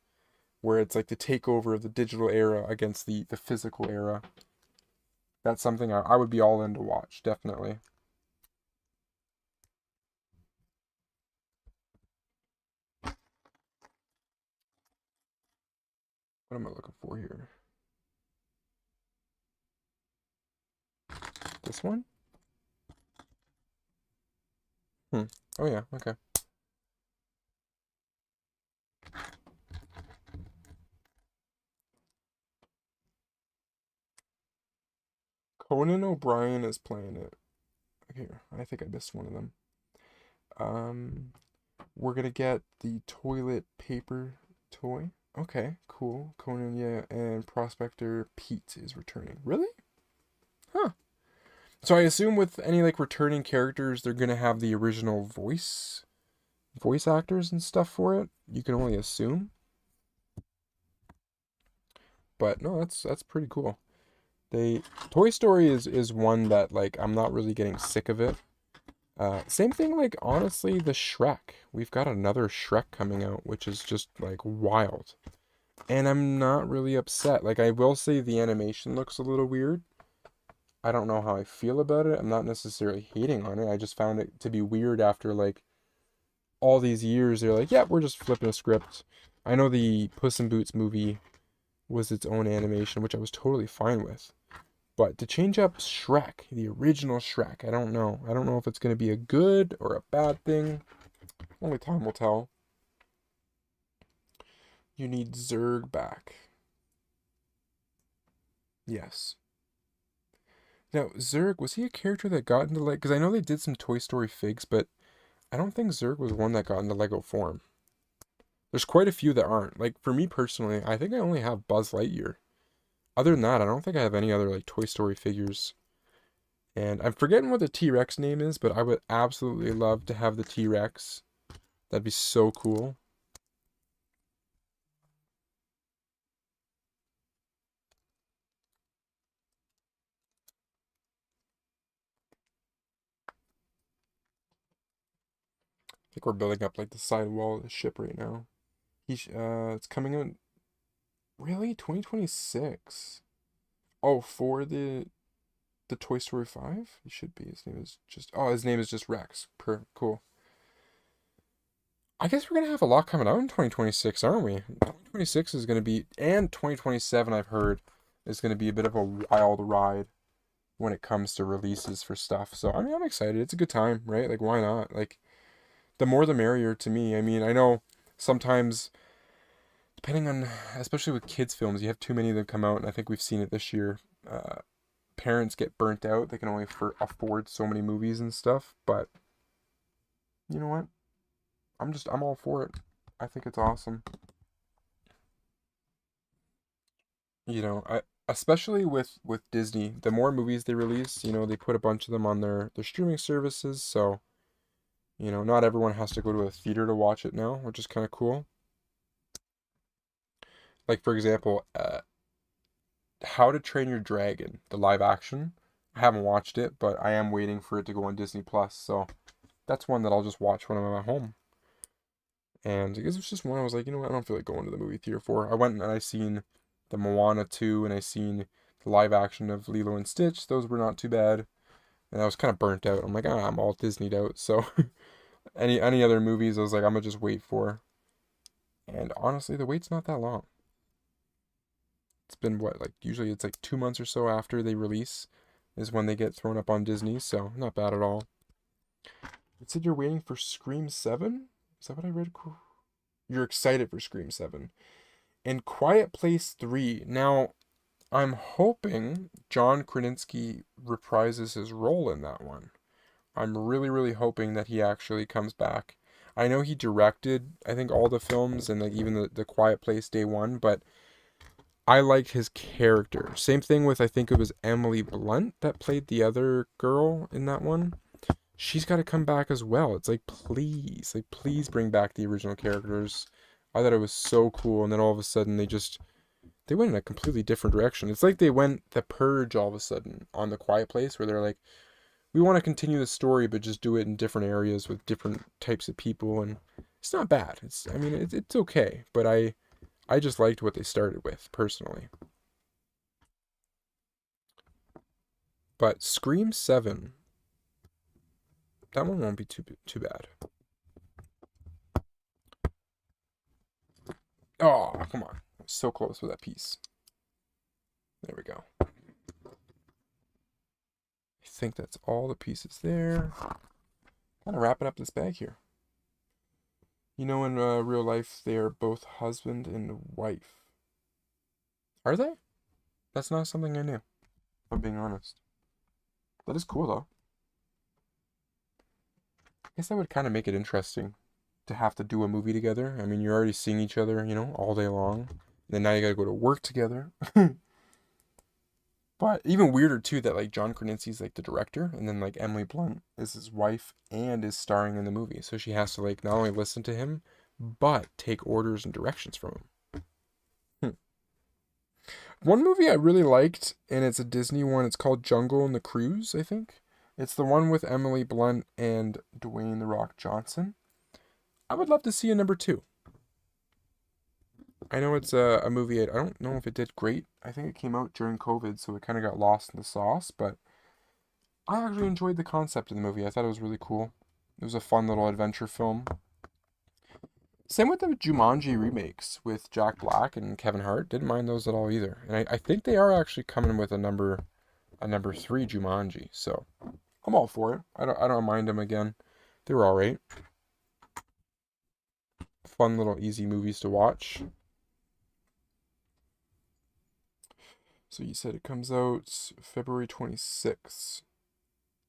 where it's like the takeover of the digital era against the physical era. That's something I would be all in to watch, definitely. What am I looking for here? This one? Hmm. Oh yeah, okay. Conan O'Brien is playing it. Here, I think I missed one of them. Um, we're gonna get the toilet paper toy. Okay, cool. Conan, yeah, and Prospector Pete is returning. Really? Huh. So I assume with any like returning characters, they're gonna have the original voice actors and stuff for it. You can only assume. But no, that's pretty cool. They Toy Story is one that like I'm not really getting sick of it. Same thing like honestly the Shrek. We've got another Shrek coming out, which is just like wild. And I'm not really upset. Like I will say the animation looks a little weird. I don't know how I feel about it. I'm not necessarily hating on it. I just found it to be weird after like all these years. They're like, yeah, we're just flipping a script. I know the Puss in Boots movie was its own animation, which I was totally fine with. But to change up Shrek, the original Shrek, I don't know. I don't know if it's going to be a good or a bad thing. Only time will tell. You need Zurg back. Yes. Now, Zurg, was he a character that got into like, because I know they did some Toy Story figs, but I don't think Zurg was one that got into Lego form. There's quite a few that aren't. Like, for me personally, I think I only have Buzz Lightyear. Other than that, I don't think I have any other like Toy Story figures. And I'm forgetting what the T-Rex name is, but I would absolutely love to have the T-Rex. That'd be so cool. I think we're building up like the side wall of the ship right now. It's coming out really 2026. Oh, for the Toy Story 5? He should be. His name is just Rex. Cool. I guess we're gonna have a lot coming out in 2026, aren't we? 2026 is gonna be, and 2027 I've heard is gonna be a bit of a wild ride when it comes to releases for stuff. So I mean, I'm excited. It's a good time, right? Like, why not? Like, the more the merrier to me. I mean, I know sometimes, depending on, especially with kids' films, you have too many of them come out, and I think we've seen it this year. Parents get burnt out. They can only afford so many movies and stuff. But you know what? I'm all for it. I think it's awesome. Especially with Disney, the more movies they release, they put a bunch of them on their streaming services. So You know, not everyone has to go to a theater to watch it now, which is kind of cool. Like, for example, How to Train Your Dragon, the live action. I haven't watched it, but I am waiting for it to go on Disney Plus. So that's one that I'll just watch when I'm at home. And because it's just one I was like, you know what, I don't feel like going to the movie theater for. I went and I seen the Moana 2 and I seen the live action of Lilo and Stitch. Those were not too bad. And I was kind of burnt out. I'm like, I'm all Disneyed out. So any other movies I was like, I'm gonna just wait for. And honestly, the wait's not that long. It's been what, like usually it's like 2 months or so after they release is when they get thrown up on Disney, so not bad at all. It said you're waiting for Scream 7? Is that what I read? You're excited for Scream 7. And Quiet Place 3. Now, I'm hoping John Krasinski reprises his role in that one. I'm really, really hoping that he actually comes back. I know he directed, I think, all the films and like even the Quiet Place Day One, but I liked his character. Same thing with, I think it was Emily Blunt that played the other girl in that one. She's got to come back as well. It's like please bring back the original characters. I thought it was so cool, and then all of a sudden they went in a completely different direction. It's like they went the Purge all of a sudden on the Quiet Place, where they're like, we want to continue the story, but just do it in different areas with different types of people, and it's not bad. It's okay, but I just liked what they started with personally. But Scream 7, that one won't be too bad. Oh, come on. So close with that piece. There we go. I think that's all the pieces there. Kind of wrapping up this bag here. You know, in real life, they are both husband and wife. Are they? That's not something I knew, if I'm being honest. That is cool, though. I guess that would kind of make it interesting to have to do a movie together. I mean, you're already seeing each other, you know, all day long. And then now you gotta go to work together. But even weirder too that like John Krasinski's like the director, and then like Emily Blunt is his wife and is starring in the movie. So she has to like not only listen to him, but take orders and directions from him. One movie I really liked, and it's a Disney one. It's called Jungle and the Cruise, I think. It's the one with Emily Blunt and Dwayne the Rock Johnson. I would love to see a number two. I know it's a movie. I don't know if it did great. I think it came out during COVID, so it kind of got lost in the sauce. But I actually enjoyed the concept of the movie. I thought it was really cool. It was a fun little adventure film. Same with the Jumanji remakes with Jack Black and Kevin Hart. Didn't mind those at all either. And I think they are actually coming with a number three Jumanji. So I'm all for it. I don't mind them again. They were all right. Fun little easy movies to watch. So you said it comes out February 26th.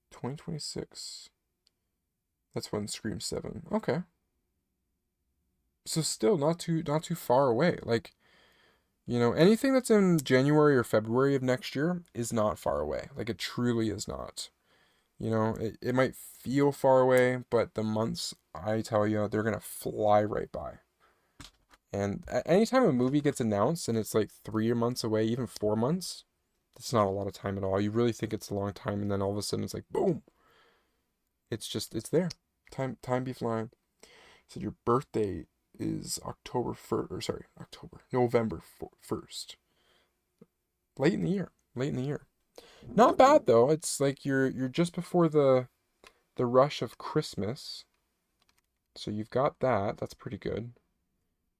2026. That's when Scream 7. Okay. So still not too far away. Like, you know, anything that's in January or February of next year is not far away. Like it truly is not. You know, it might feel far away, but the months, I tell you, they're gonna fly right by. And anytime a movie gets announced and it's like 3 months away, even 4 months, that's not a lot of time at all. You really think it's a long time, and then all of a sudden it's like boom. It's there. Time be flying. So your birthday is October 1st, or sorry, November 1st. Late in the year. Late in the year. Not bad though. It's like you're just before the rush of Christmas. So you've got that. That's pretty good.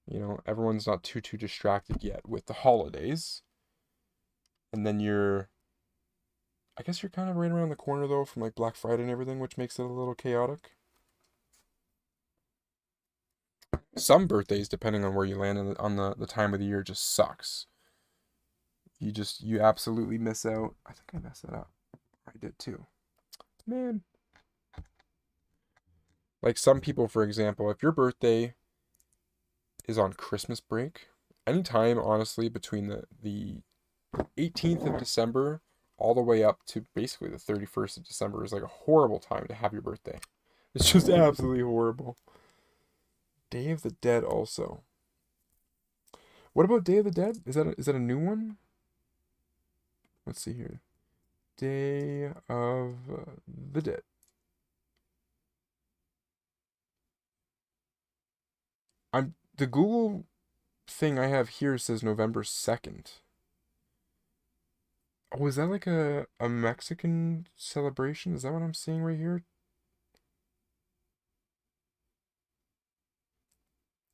You know, everyone's not too distracted yet with the holidays. And then I guess you're kind of right around the corner though from like Black Friday and everything, which makes it a little chaotic. Some birthdays, depending on where you land on the time of the year, just sucks. You absolutely miss out. I think I messed that up. I did too. Man. Like some people, for example, if your birthday is on Christmas break, anytime honestly between the 18th of December all the way up to basically the 31st of December is like a horrible time to have your birthday. It's just absolutely horrible. Day of the Dead also. What about Day of the Dead? Is that a new one? Let's see here. Day of the Dead. The Google thing I have here says November 2nd. Oh, is that like a Mexican celebration? Is that what I'm seeing right here?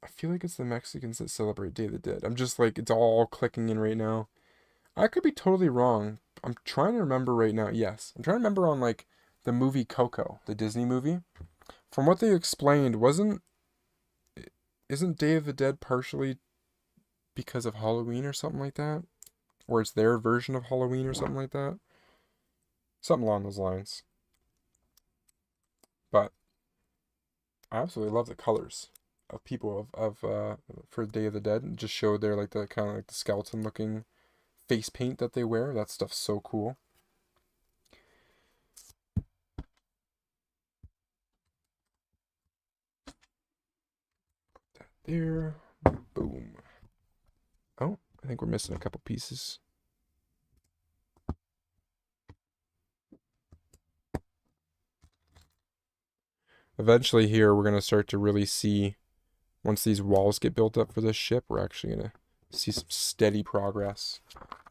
I feel like it's the Mexicans that celebrate Day of the Dead. I'm just like, it's all clicking in right now. I could be totally wrong. I'm trying to remember right now. Yes, I'm trying to remember on like the movie Coco, the Disney movie. From what they explained, isn't Day of the Dead partially because of Halloween or something like that? Or it's their version of Halloween or something like that? Something along those lines. But I absolutely love the colors of people of for Day of the Dead. It just showed their like the kind of like the skeleton looking face paint that they wear. That stuff's so cool. There. Boom. Oh, I think we're missing a couple pieces. Eventually here we're going to start to really see, once these walls get built up for this ship, we're actually going to see some steady progress.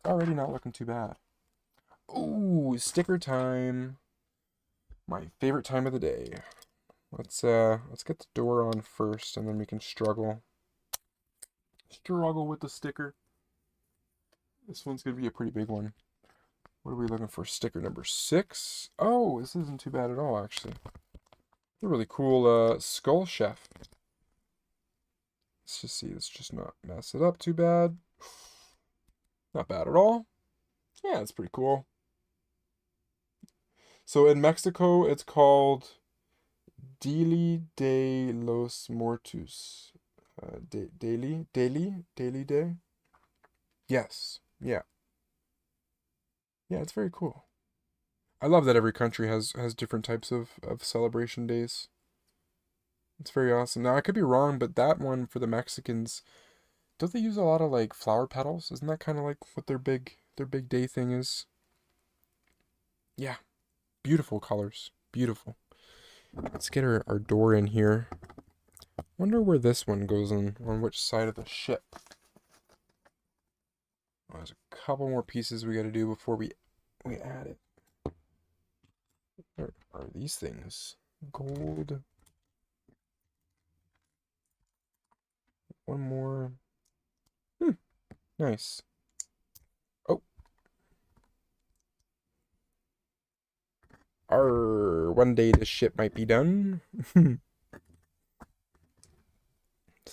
Already not looking too bad. Ooh, sticker time. My favorite time of the day. Let's get the door on first and then we can struggle. Struggle with the sticker. This one's gonna be a pretty big one. What are we looking for? Sticker number 6. Oh, this isn't too bad at all, actually. A really cool skull chef. Let's just see. Let's just not mess it up too bad. Not bad at all. Yeah, it's pretty cool. So in Mexico, it's called Dili de los Muertos. Daily Day. Yes. Yeah. Yeah, it's very cool. I love that every country has different types of celebration days. It's very awesome. Now I could be wrong, but that one for the Mexicans, don't they use a lot of like flower petals? Isn't that kind of like what their big day thing is? Yeah, beautiful colors. Beautiful. Let's get our door in here. Wonder where this one goes on which side of the ship. Oh, there's a couple more pieces we got to do before we add it. Where are these things? Gold. One more. Nice. Oh, one day this ship might be done. Does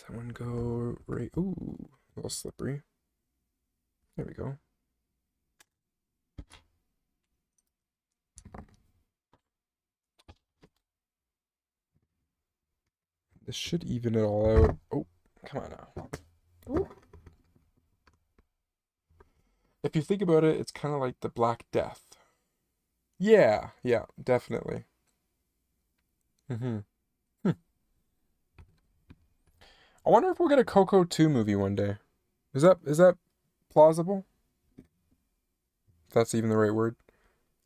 that one go right? Ooh, a little slippery. There we go. This should even it all out. Oh, come on now. Ooh. If you think about it, it's kind of like the Black Death. Yeah, yeah, definitely. Hmm. I wonder if we'll get a Coco 2 movie one day. Is that plausible? If that's even the right word.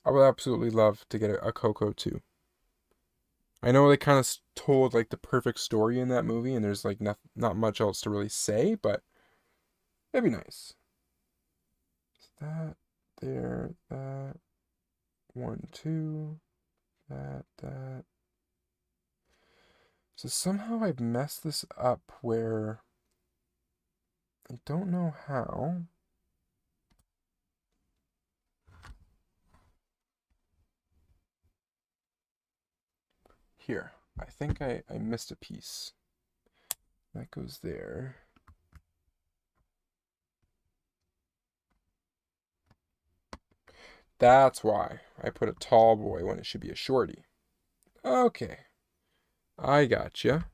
I would absolutely love to get a Coco 2. I know they kind of told like the perfect story in that movie, and there's like not much else to really say, but it'd be nice. So that there, that 1, 2, that. So somehow I've messed this up where I don't know how. Here, I think I missed a piece. That goes there. That's why I put a tall boy when it should be a shorty. Okay, I gotcha.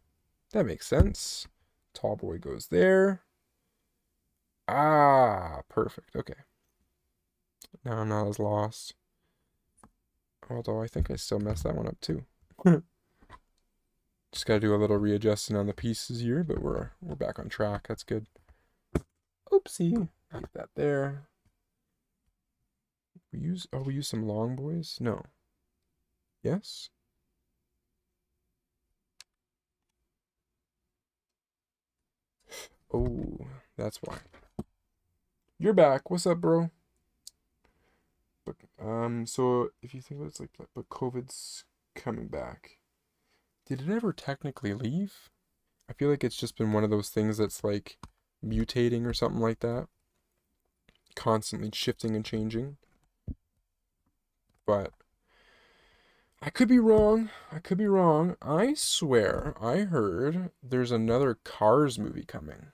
That makes sense. Tall boy goes there. Ah, perfect. Okay. Now I'm not as lost. Although I think I still messed that one up too. Just gotta do a little readjusting on the pieces here, but we're back on track. That's good. Oopsie. Leave that there. We use some long boys? No. Yes? Oh, that's why. You're back. What's up, bro? But so if you think about it, it's like, but COVID's coming back. Did it ever technically leave? I feel like it's just been one of those things that's like mutating or something like that, constantly shifting and changing. But I could be wrong. I could be wrong. I swear I heard there's another Cars movie coming.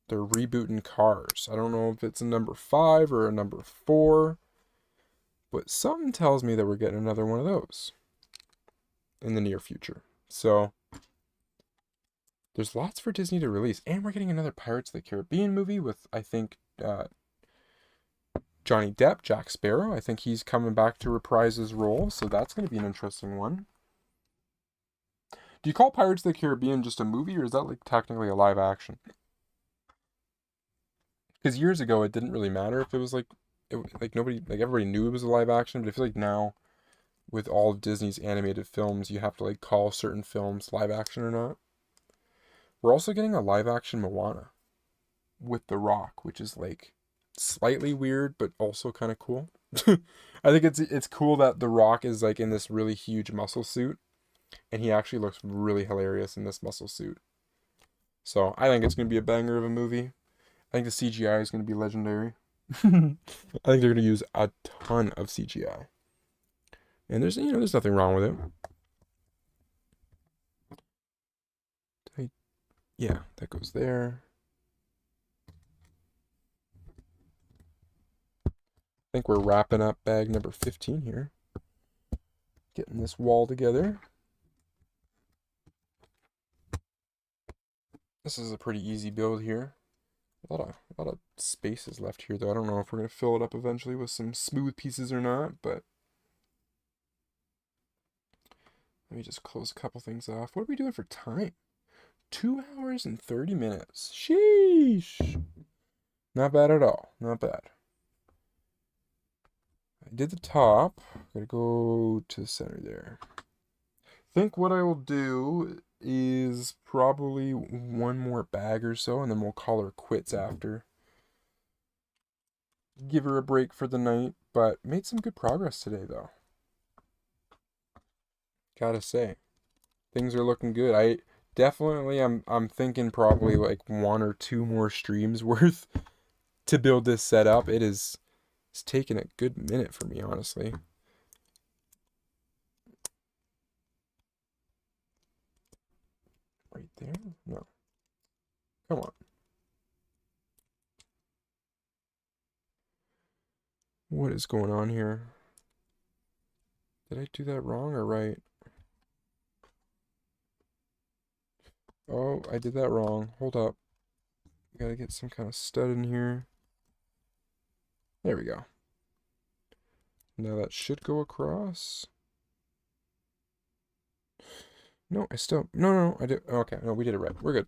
They're rebooting Cars. I don't know if it's a number 5 or a number 4, but something tells me that we're getting another one of those in the near future. So there's lots for Disney to release, and we're getting another Pirates of the Caribbean movie with, I think, Johnny Depp, Jack Sparrow. I think he's coming back to reprise his role, so that's going to be an interesting one. Do you call Pirates of the Caribbean just a movie, or is that like technically a live action? Because years ago, it didn't really matter if it was like, nobody, like everybody knew it was a live action, but I feel like now, with all of Disney's animated films, you have to like call certain films live action or not. We're also getting a live action Moana with The Rock, which is like slightly weird, but also kind of cool. I think it's cool that The Rock is like in this really huge muscle suit, and he actually looks really hilarious in this muscle suit. So I think it's gonna be a banger of a movie. I think the CGI is gonna be legendary. I think they're gonna use a ton of CGI, and there's nothing wrong with it. Yeah, that goes there. I think we're wrapping up bag number 15 here. Getting this wall together. This is a pretty easy build here. A lot of space is left here, though. I don't know if we're gonna fill it up eventually with some smooth pieces or not, but let me just close a couple things off. What are we doing for time? 2 hours and 30 minutes. Sheesh. Not bad at all. Not bad. I did the top. Gotta go to the center there. I think what I will do is probably one more bag or so, and then we'll call her quits after. Give her a break for the night, but made some good progress today, though. Gotta say, things are looking good. I'm thinking probably like 1 or 2 more streams worth to build this setup. It's taken a good minute for me, honestly. Right there? No. Come on. What is going on here? Did I do that wrong or right? Oh, I did that wrong. Hold up. Gotta get some kind of stud in here. There we go. Now that should go across. No, no, I did. Okay, no, we did it right. We're good.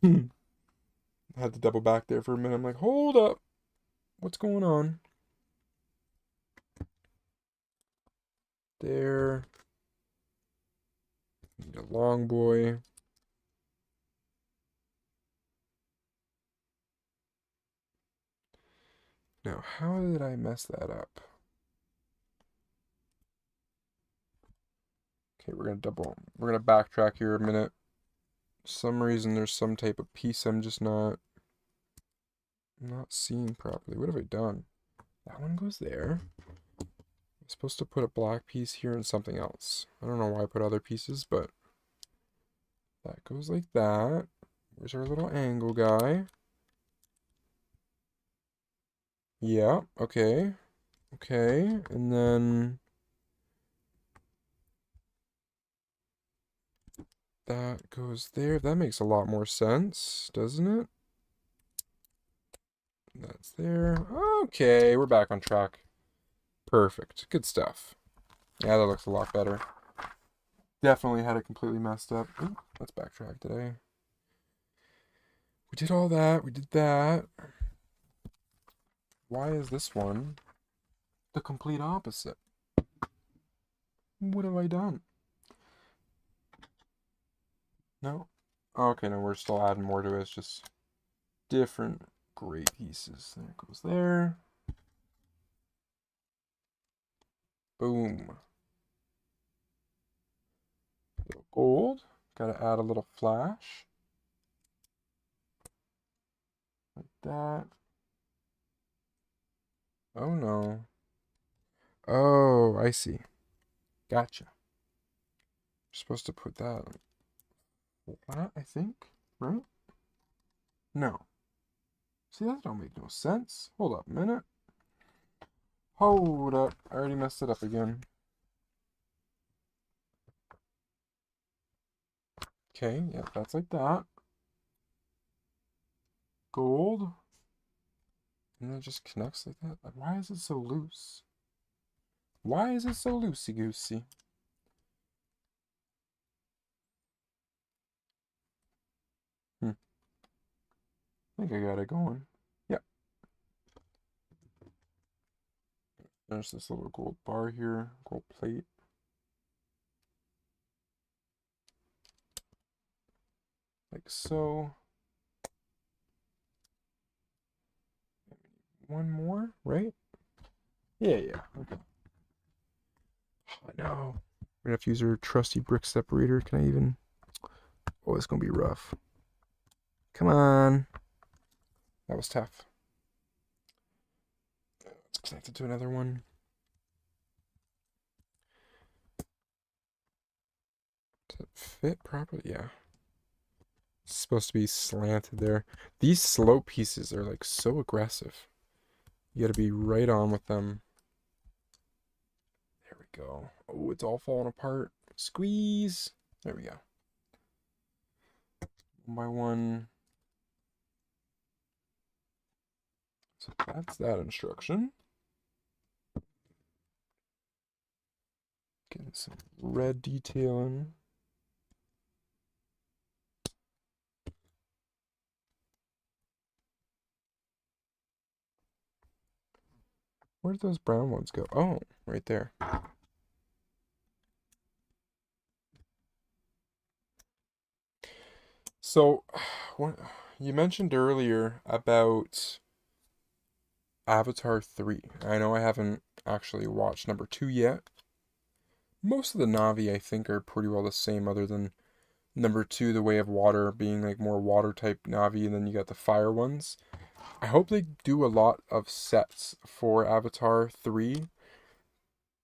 I had to double back there for a minute. I'm like, hold up. What's going on? There. Need a long boy. Now, how did I mess that up? Okay, we're gonna backtrack here a minute. For some reason there's some type of piece I'm just not seeing properly. What have I done? That one goes there. I'm supposed to put a black piece here and something else. I don't know why I put other pieces, but that goes like that. Where's our little angle guy? Yeah, okay. Okay, and then that goes there. That makes a lot more sense, doesn't it? That's there. Okay, we're back on track. Perfect. Good stuff. Yeah, that looks a lot better. Definitely had it completely messed up. Ooh, let's backtrack today. We did all that. We did that. Why is this one the complete opposite? What have I done? No? Okay, no, we're still adding more to it. It's just different gray pieces. There it goes there. Boom. Little gold. Gotta add a little flash. Like that. Oh no. Oh, I see. Gotcha. You're supposed to put that flat, I think, right? No. See, that don't make no sense. Hold up a minute. Hold up. I already messed it up again. Okay, yeah, that's like that. Gold. And then it just connects like that. Like, why is it so loose? Why is it so loosey-goosey? I think I got it going. Yep. There's this little gold bar here, gold plate. Like so. One more, right? Yeah, yeah. Okay. Oh, no. We're gonna have to use our trusty brick separator. Can I even? Oh, it's gonna be rough. Come on. That was tough. It's connected to another one. Does it fit properly? Yeah. It's supposed to be slanted there. These slope pieces are like so aggressive. You gotta be right on with them. There we go. Oh, it's all falling apart. Squeeze. There we go. One by one. So that's that instruction. Getting some red detailing. Where did those brown ones go? Oh, right there. So, what you mentioned earlier about Avatar 3. I know I haven't actually watched number 2 yet. Most of the Navi I think are pretty well the same other than number 2, the Way of Water being like more water type Navi, and then you got the fire ones. I hope they do a lot of sets for Avatar 3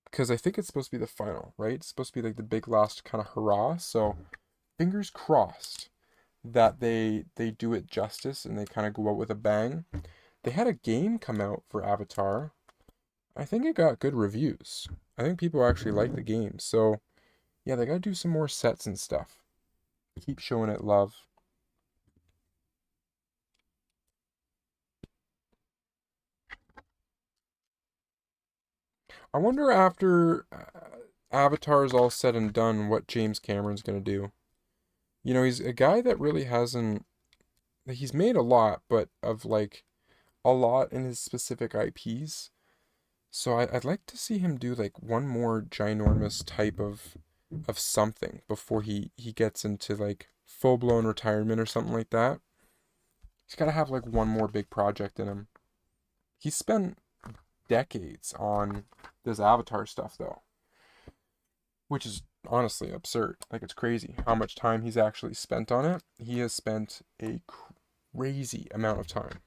because I think it's supposed to be the final, right? It's supposed to be like the big last kind of hurrah. So fingers crossed that they do it justice and they kind of go out with a bang. They had a game come out for Avatar. I think it got good reviews. I think people actually like the game. So yeah, they gotta do some more sets and stuff. Keep showing it love. I wonder after Avatar's all said and done, what James Cameron's gonna do. You know, he's a guy that really hasn't. He's made a lot, but of like a lot in his specific IPs. So I'd like to see him do like one more ginormous type of something before he gets into like full blown retirement or something like that. He's got to have like one more big project in him. He spent decades on this Avatar stuff though, which is honestly absurd. Like it's crazy how much time he's actually spent on it. He has spent a crazy amount of time.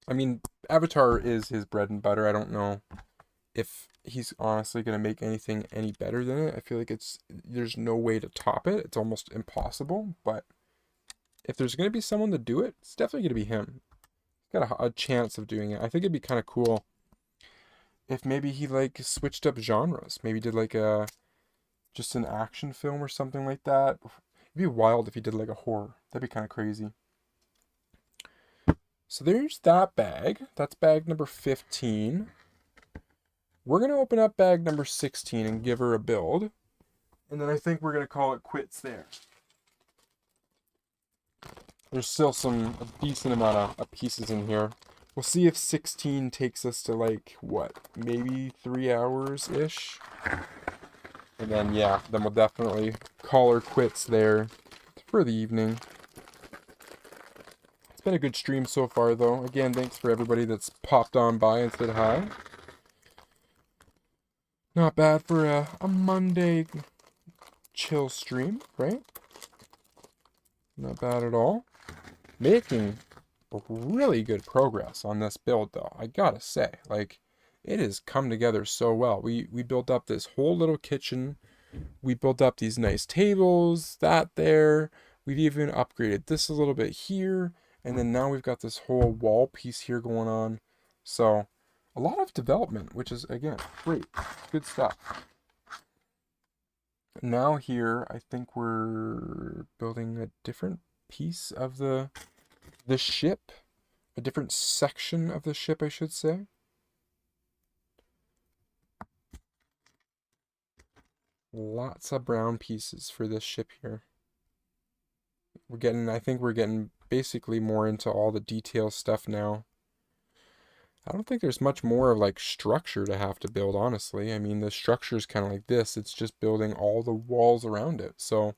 I mean, Avatar is his bread and butter. I don't know if he's honestly going to make anything any better than it. I feel like there's no way to top it. It's almost impossible, but if there's going to be someone to do it, it's definitely going to be him. He's got a chance of doing it. I think it'd be kind of cool if maybe he like switched up genres. Maybe did like a just an action film or something like that. It'd be wild if he did like a horror. That'd be kind of crazy. So there's that bag. That's bag number 15. We're going to open up bag number 16 and give her a build. And then I think we're going to call it quits there. There's still a decent amount of pieces in here. We'll see if 16 takes us to like, what, maybe 3 hours-ish? And then, yeah, then we'll definitely call her quits there for the evening. It's been a good stream so far, though. Again, thanks for everybody that's popped on by and said hi. Not bad for a Monday chill stream, right? Not bad at all. Making really good progress on this build, though. I gotta say, like, it has come together so well. We built up this whole little kitchen. We built up these nice tables, that there. We've even upgraded this a little bit here. And then now we've got this whole wall piece here going on. So, a lot of development, which is, again, great. Good stuff. Now here, I think we're building a different piece of the ship. A different section of the ship, I should say. Lots of brown pieces for this ship here. I think we're getting basically more into all the detail stuff now. I don't think there's much more of like structure to have to build, honestly. I mean, the structure is kind of like this. It's just building all the walls around it. So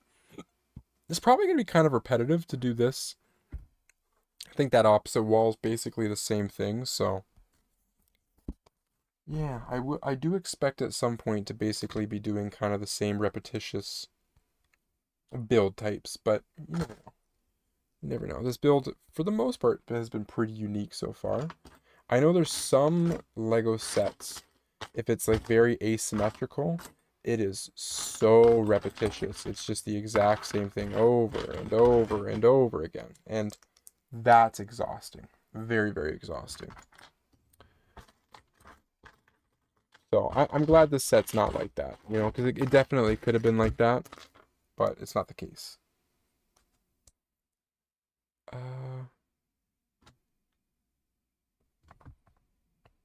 it's probably going to be kind of repetitive to do this. I think that opposite wall is basically the same thing, so yeah, I do expect at some point to basically be doing kind of the same repetitious build types, but you never know. You never know. This build, for the most part, has been pretty unique so far. I know there's some Lego sets, if it's like very asymmetrical, it is so repetitious. It's just the exact same thing over and over and over again. And that's exhausting. Very, very exhausting. So I'm glad this set's not like that, you know, because it definitely could have been like that, but it's not the case.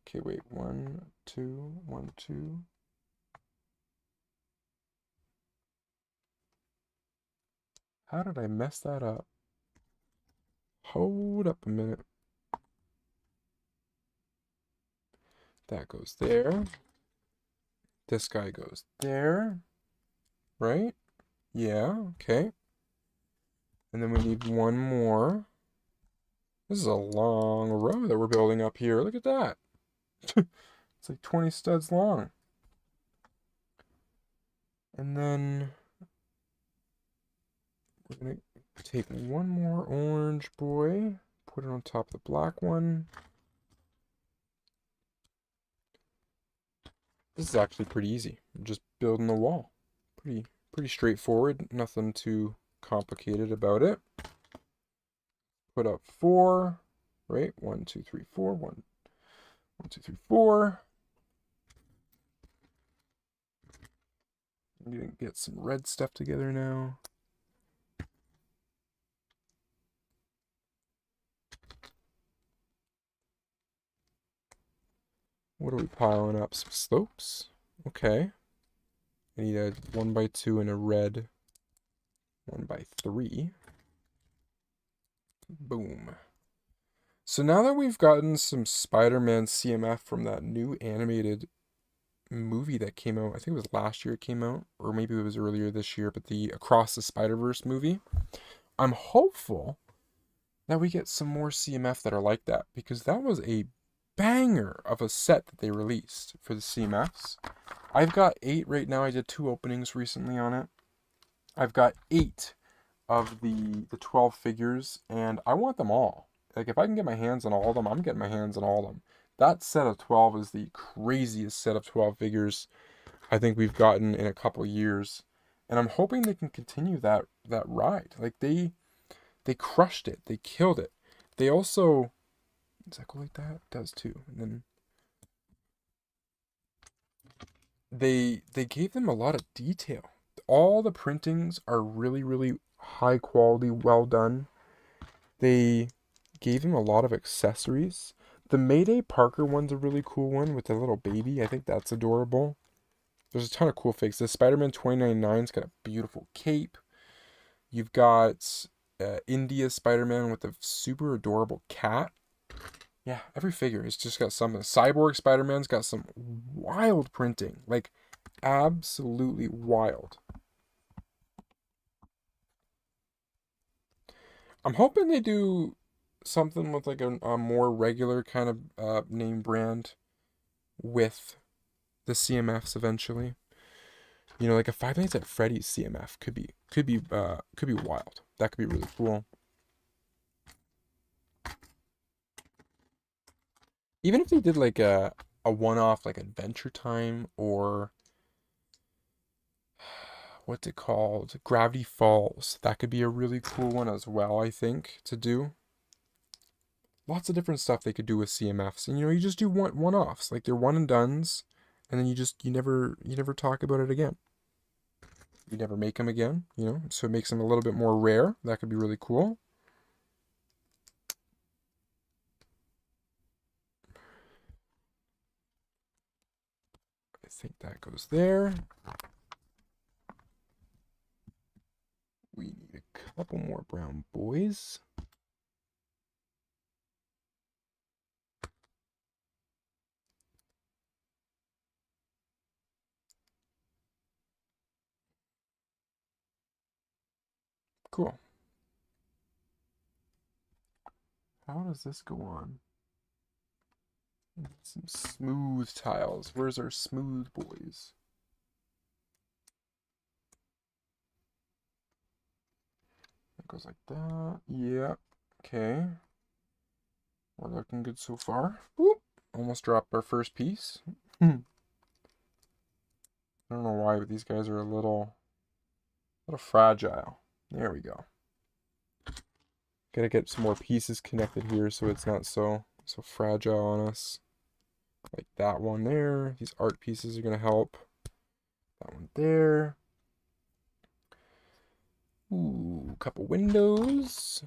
Okay, wait, 1, 2, 1, 2. How did I mess that up? Hold up a minute. That goes there. This guy goes there. Right? Yeah, okay. And then we need one more. This is a long row that we're building up here. Look at that. It's like 20 studs long. And then we're going to take one more orange boy, put it on top of the black one. This is actually pretty easy. I'm just building the wall. Pretty straightforward. Nothing too complicated about it. Put up 4, right? 1, 2, 3, 4. 1, 2, 3, 4. I'm gonna get some red stuff together now. What are we piling up? Some slopes. Okay. I need a 1x2 and a red 1x3. Boom. So now that we've gotten some Spider-Man CMF from that new animated movie that came out, I think it was last year it came out, or maybe it was earlier this year, but the Across the Spider-Verse movie, I'm hopeful that we get some more CMF that are like that, because that was a banger of a set that they released for the CMFs. I've got 8 right now. I did 2 openings recently on it. I've got 8 of the 12 figures, and I want them all. Like, if I can get my hands on all of them, I'm getting my hands on all of them. That set of 12 is the craziest set of 12 figures I think we've gotten in a couple years. And I'm hoping they can continue that ride. Like, they crushed it. They killed it. They also... Does that go like that? It does too. And then... They gave them a lot of detail. All the printings are really, really high quality, well done. They gave him a lot of accessories. The Mayday Parker one's a really cool one with the little baby. I think that's adorable. There's a ton of cool figs. The Spider-Man 2099's got a beautiful cape. You've got India Spider-Man with a super adorable cat. Yeah, every figure has just got something. Cyborg Spider-Man's got some wild printing. Like, absolutely wild. I'm hoping they do something with like a more regular kind of name brand with the CMFs eventually. You know, like a Five Nights at Freddy's CMF could be wild. That could be really cool. Even if they did like a one-off like Adventure Time or what's it called? Gravity Falls. That could be a really cool one as well, I think, to do. Lots of different stuff they could do with CMFs. And you know, you just do one-offs. Like they're one and dones, and then you never talk about it again. You never make them again, you know, so it makes them a little bit more rare. That could be really cool. I think that goes there. We need a couple more brown boys. Cool. How does this go on? Some smooth tiles. Where's our smooth boys? It goes like that. Yeah. Okay. We're looking good so far. Whoop. Almost dropped our first piece. I don't know why, but these guys are a little fragile. There we go. Gotta get some more pieces connected here so it's not so fragile on us. Like that one there. These art pieces are gonna help. That one there. Ooh, a couple windows.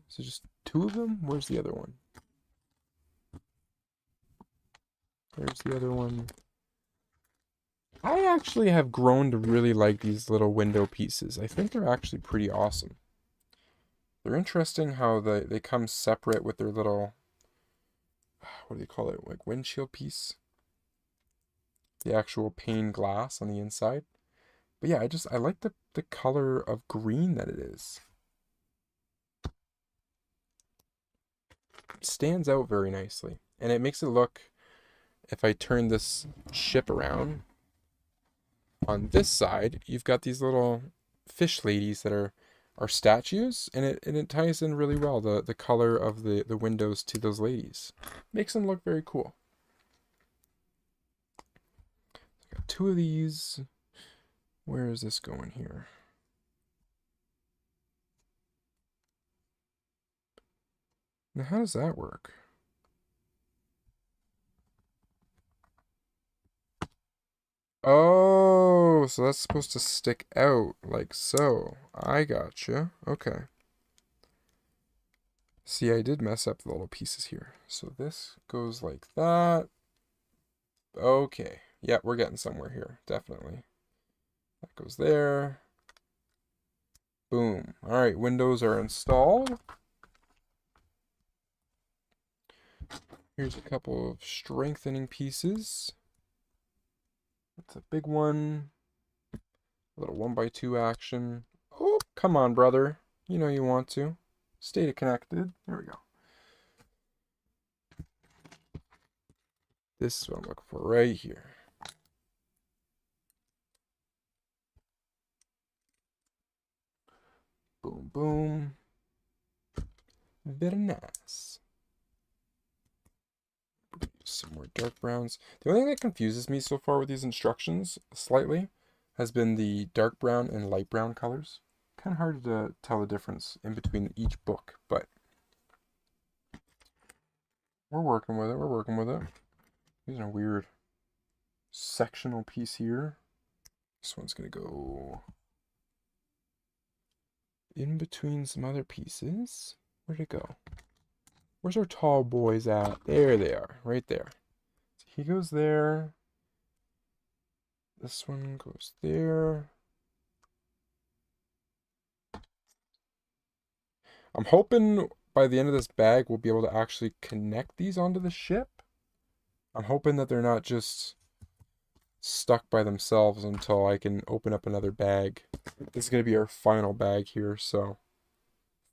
So just two of them? Where's the other one? There's the other one. I actually have grown to really like these little window pieces. I think they're actually pretty awesome. They're interesting how they come separate with their little, what do they call it? Like windshield piece. The actual pane glass on the inside. But yeah, I like the color of green that it is. It stands out very nicely. And it makes it look, if I turn this ship around, on this side, you've got these little fish ladies that are statues, and it ties in really well, the color of the windows to those ladies. Makes them look very cool. Got two of these. Where is this going here? Now, how does that work? Oh, so that's supposed to stick out like so. I gotcha. Okay. See, I did mess up the little pieces here. So this goes like that. Okay. Yeah, we're getting somewhere here. Definitely. That goes there. Boom. All right, windows are installed. Here's a couple of strengthening pieces. That's a big one. A little 1x2 action. Oh, come on, brother. You know you want to. Stay connected. There we go. This is what I'm looking for right here. Boom, boom. Very nice. Some more dark browns. The only thing that confuses me so far with these instructions slightly has been the dark brown and light brown colors. Kind of hard to tell the difference in between each book, but we're working with it. We're working with it. These are a weird sectional piece here. This one's gonna go in between some other pieces. Where'd it go? Where's our tall boys at? There they are, right there. So he goes there. This one goes there. I'm hoping by the end of this bag, we'll be able to actually connect these onto the ship. I'm hoping that they're not just stuck by themselves until I can open up another bag. This is going to be our final bag here, so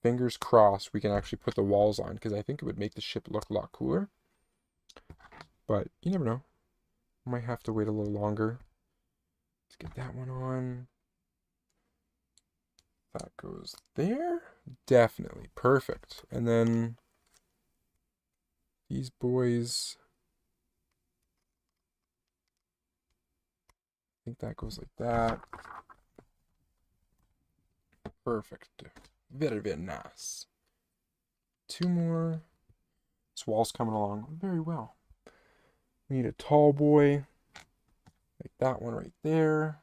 fingers crossed we can actually put the walls on, because I think it would make the ship look a lot cooler. But you never know. Might have to wait a little longer. Let's get that one on. That goes there. Definitely. Perfect. And then these boys, I think that goes like that. Perfect. Very, very nice. Two more. This wall's coming along very well. We need a tall boy. Like that one right there.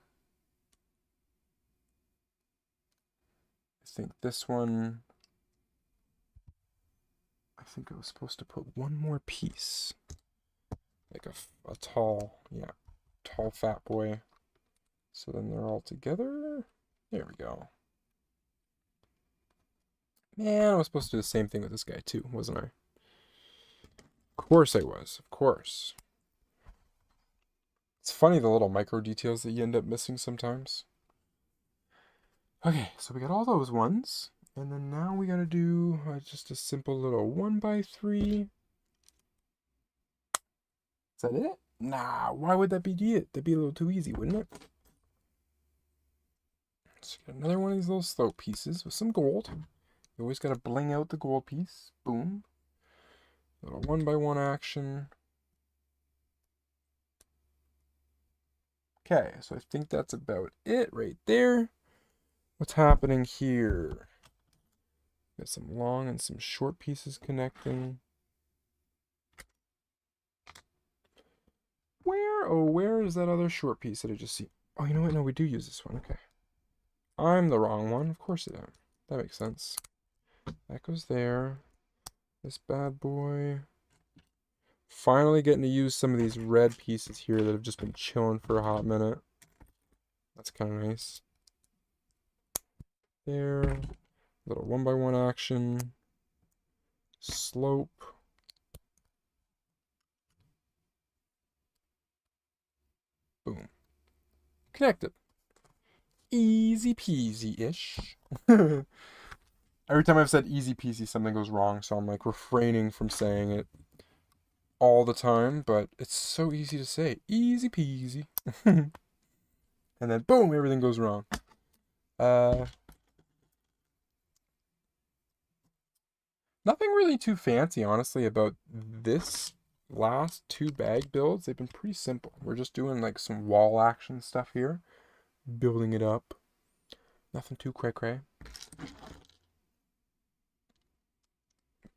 I think this one, I think I was supposed to put one more piece. Like a tall, yeah, tall fat boy. So then they're all together. There we go. Man, I was supposed to do the same thing with this guy too, wasn't I? Of course I was, of course. It's funny the little micro details that you end up missing sometimes. Okay, so we got all those ones. And then now we gotta do just a simple little 1x3. Is that it? Nah, why would that be it? That'd be a little too easy, wouldn't it? Let's get another one of these little slope pieces with some gold. You always gotta bling out the gold piece. Boom. Little 1x1 action. Okay, so I think that's about it right there. What's happening here? Got some long and some short pieces connecting. Where is that other short piece that I just see? Oh, you know what? No, we do use this one. Okay. I'm the wrong one. Of course it is. That makes sense. That goes there. This bad boy. Finally getting to use some of these red pieces here that have just been chilling for a hot minute. That's kind of nice. There. Little 1x1 action. Slope. Boom. Connected. Easy peasy-ish. Every time I've said easy peasy, something goes wrong, so I'm like refraining from saying it all the time, but it's so easy to say. Easy peasy. And then boom, everything goes wrong. Nothing really too fancy, honestly, about this last two bag builds. They've been pretty simple. We're just doing like some wall action stuff here, building it up. Nothing too cray-cray.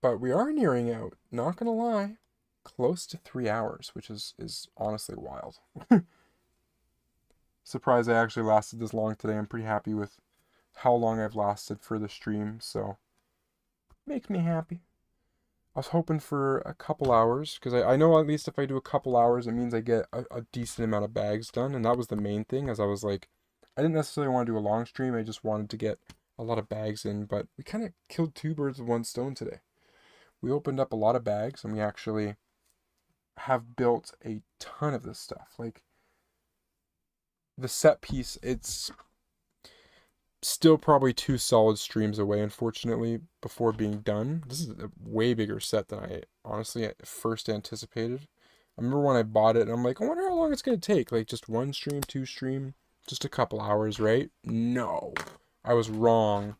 But we are nearing out, not gonna lie, close to 3 hours, which is honestly wild. Surprised I actually lasted this long today. I'm pretty happy with how long I've lasted for the stream, so makes me happy. I was hoping for a couple hours, because I know at least if I do a couple hours, it means I get a decent amount of bags done, and that was the main thing, as I was like, I didn't necessarily want to do a long stream, I just wanted to get a lot of bags in, but we kind of killed two birds with one stone today. We opened up a lot of bags, and we actually have built a ton of this stuff. Like, the set piece, it's still probably 2 solid streams away, unfortunately, before being done. This is a way bigger set than I honestly at first anticipated. I remember when I bought it, and I'm like, I wonder how long it's going to take. Like, just 1 stream, 2 stream, just a couple hours, right? No, I was wrong.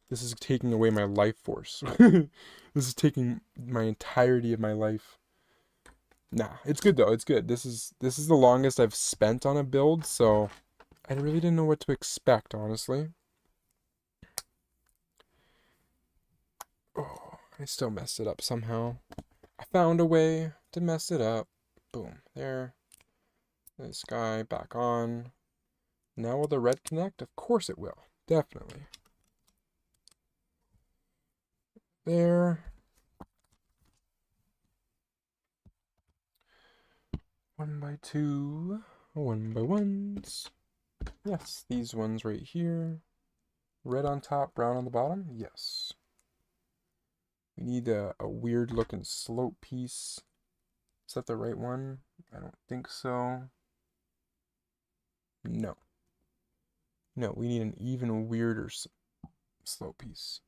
This is taking away my life force. This is taking my entirety of my life. Nah, it's good though. It's good. This is the longest I've spent on a build, so I really didn't know what to expect, honestly. Oh, I still messed it up somehow. I found a way to mess it up. Boom. There. This guy back on. Now will the red connect? Of course it will. Definitely. There. 1x2. one by ones. Yes, these ones right here. Red on top, brown on the bottom. Yes. We need a weird looking slope piece. Is that the right one? I don't think so. No. No, we need an even weirder slope piece.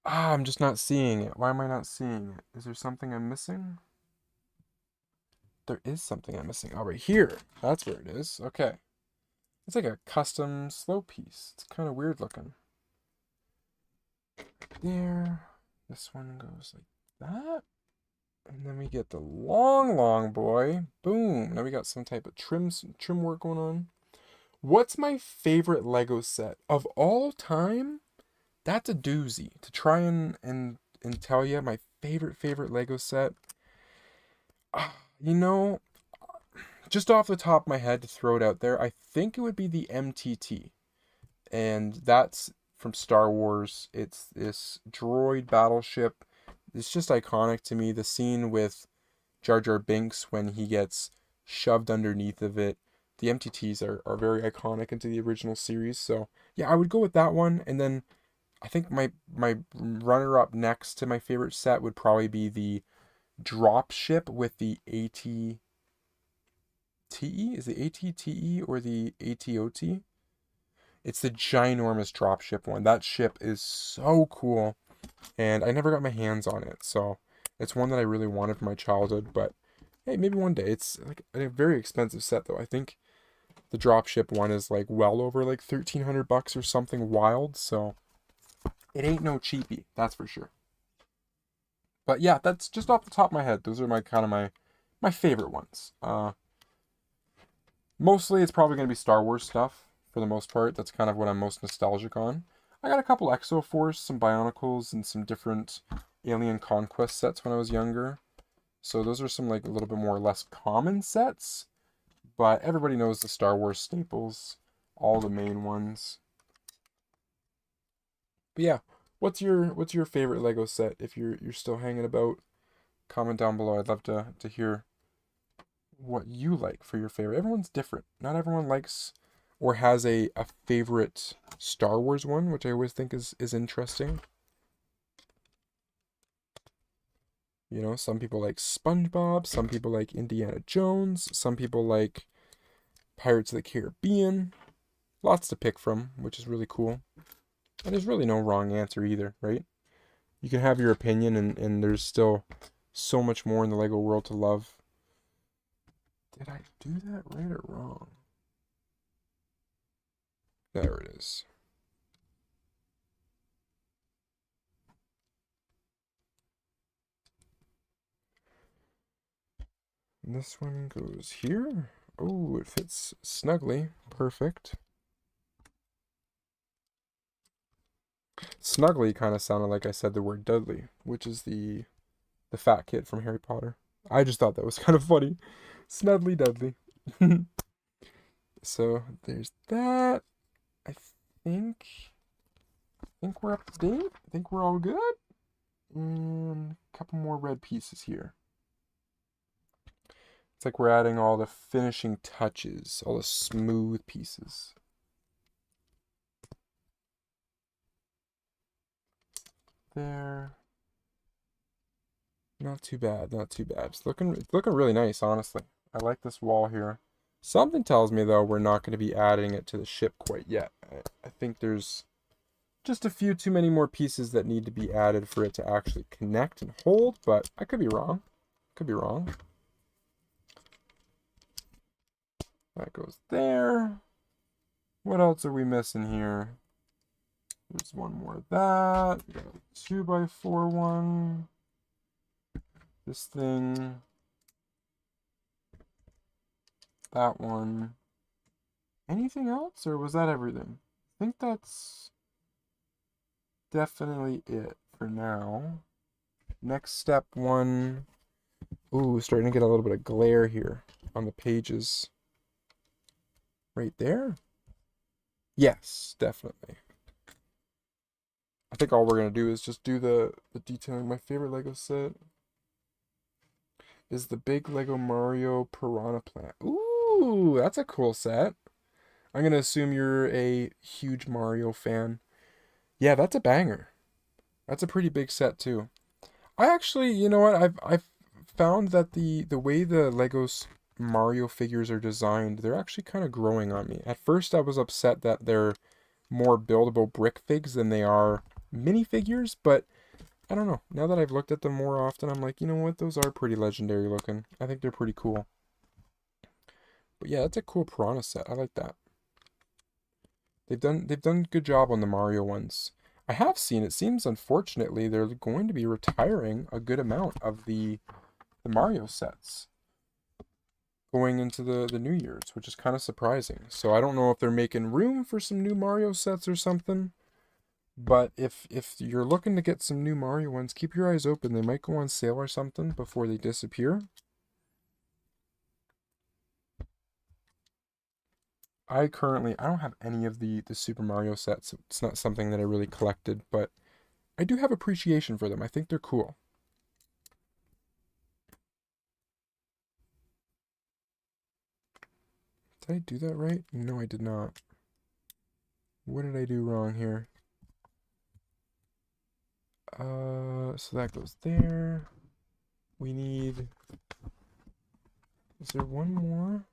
Ah, I'm just not seeing it. Why am I not seeing it? Is there something I'm missing? There is something I'm missing. Oh, right here. That's where it is. Okay. It's like a custom slope piece. It's kind of weird looking. There. This one goes like that. And then we get the long boy. Boom. Now we got some type of trim work going on. What's my favorite Lego set of all time? That's a doozy. To try and tell you my favorite Lego set. You know, just off the top of my head to throw it out there, I think it would be the MTT. And that's from Star Wars. It's this droid battleship. It's just iconic to me. The scene with Jar Jar Binks when he gets shoved underneath of it. The MTTs are very iconic into the original series. So yeah, I would go with that one. And then I think my runner up next to my favorite set would probably be the drop ship with the ATTE. Is the ATTE or the ATOT? It's the ginormous dropship one. That ship is so cool, and I never got my hands on it, so it's one that I really wanted for my childhood, but hey, maybe one day. It's like a very expensive set, though. I think the dropship one is like well over like $1,300 or something wild, so it ain't no cheapie, that's for sure. But yeah, that's just off the top of my head. Those are my kind of my favorite ones. Mostly it's probably going to be Star Wars stuff for the most part. That's kind of what I'm most nostalgic on. I got a couple Exoforce, some Bionicles, and some different Alien Conquest sets when I was younger. So those are some like a little bit more or less common sets. But everybody knows the Star Wars staples, all the main ones. But yeah, what's your favorite Lego set if you're still hanging about? Comment down below. I'd love to hear what you like for your favorite. Everyone's different. Not everyone likes or has a favorite Star Wars one, which I always think is interesting. You know, some people like SpongeBob, some people like Indiana Jones, some people like Pirates of the Caribbean. Lots to pick from, which is really cool. And there's really no wrong answer either, right? You can have your opinion, and there's still so much more in the Lego world to love. Did I do that right or wrong? There it is. And this one goes here. Oh, it fits snugly. Perfect. Snugly kind of sounded like I said the word Dudley, which is the fat kid from Harry Potter. I just thought that was kind of funny. Snugly Dudley. So there's that. I think we're up to date. I think we're all good. And a couple more red pieces here. It's like we're adding all the finishing touches, all the smooth pieces. There. Not too bad, not too bad. It's looking really nice, honestly. I like this wall here. Something tells me, though, we're not going to be adding it to the ship quite yet. I think there's just a few too many more pieces that need to be added for it to actually connect and hold, but I could be wrong. Could be wrong. That goes there. What else are we missing here? There's one more of that. We got a 2x4 one. This thing. That one. Anything else, or was that everything? I think that's definitely it for now. Next step one. Ooh, starting to get a little bit of glare here on the pages. Right there? Yes, definitely. I think all we're going to do is just do the detailing. My favorite Lego set. is the big Lego Mario Piranha Plant. Ooh, that's a cool set. I'm gonna assume you're a huge Mario fan. Yeah, that's a banger. That's a pretty big set too. I actually, you know what? I've found that the way the Legos Mario figures are designed, they're actually kind of growing on me. At first, I was upset that they're more buildable brick figs than they are minifigures, but I don't know. Now that I've looked at them more often, I'm like, you know what? Those are pretty legendary looking. I think they're pretty cool. But yeah, that's a cool Piranha set. I like that. They've done a good job on the Mario ones. I have seen, it seems unfortunately they're going to be retiring a good amount of the Mario sets going into the New Year's, which is kind of surprising. So I don't know if they're making room for some new Mario sets or something. But if you're looking to get some new Mario ones, keep your eyes open. They might go on sale or something before they disappear. I don't have any of the Super Mario sets. It's not something that I really collected, but I do have appreciation for them. I think they're cool. Did I do that right? No, I did not. What did I do wrong here? So that goes there. We need... Is there one more?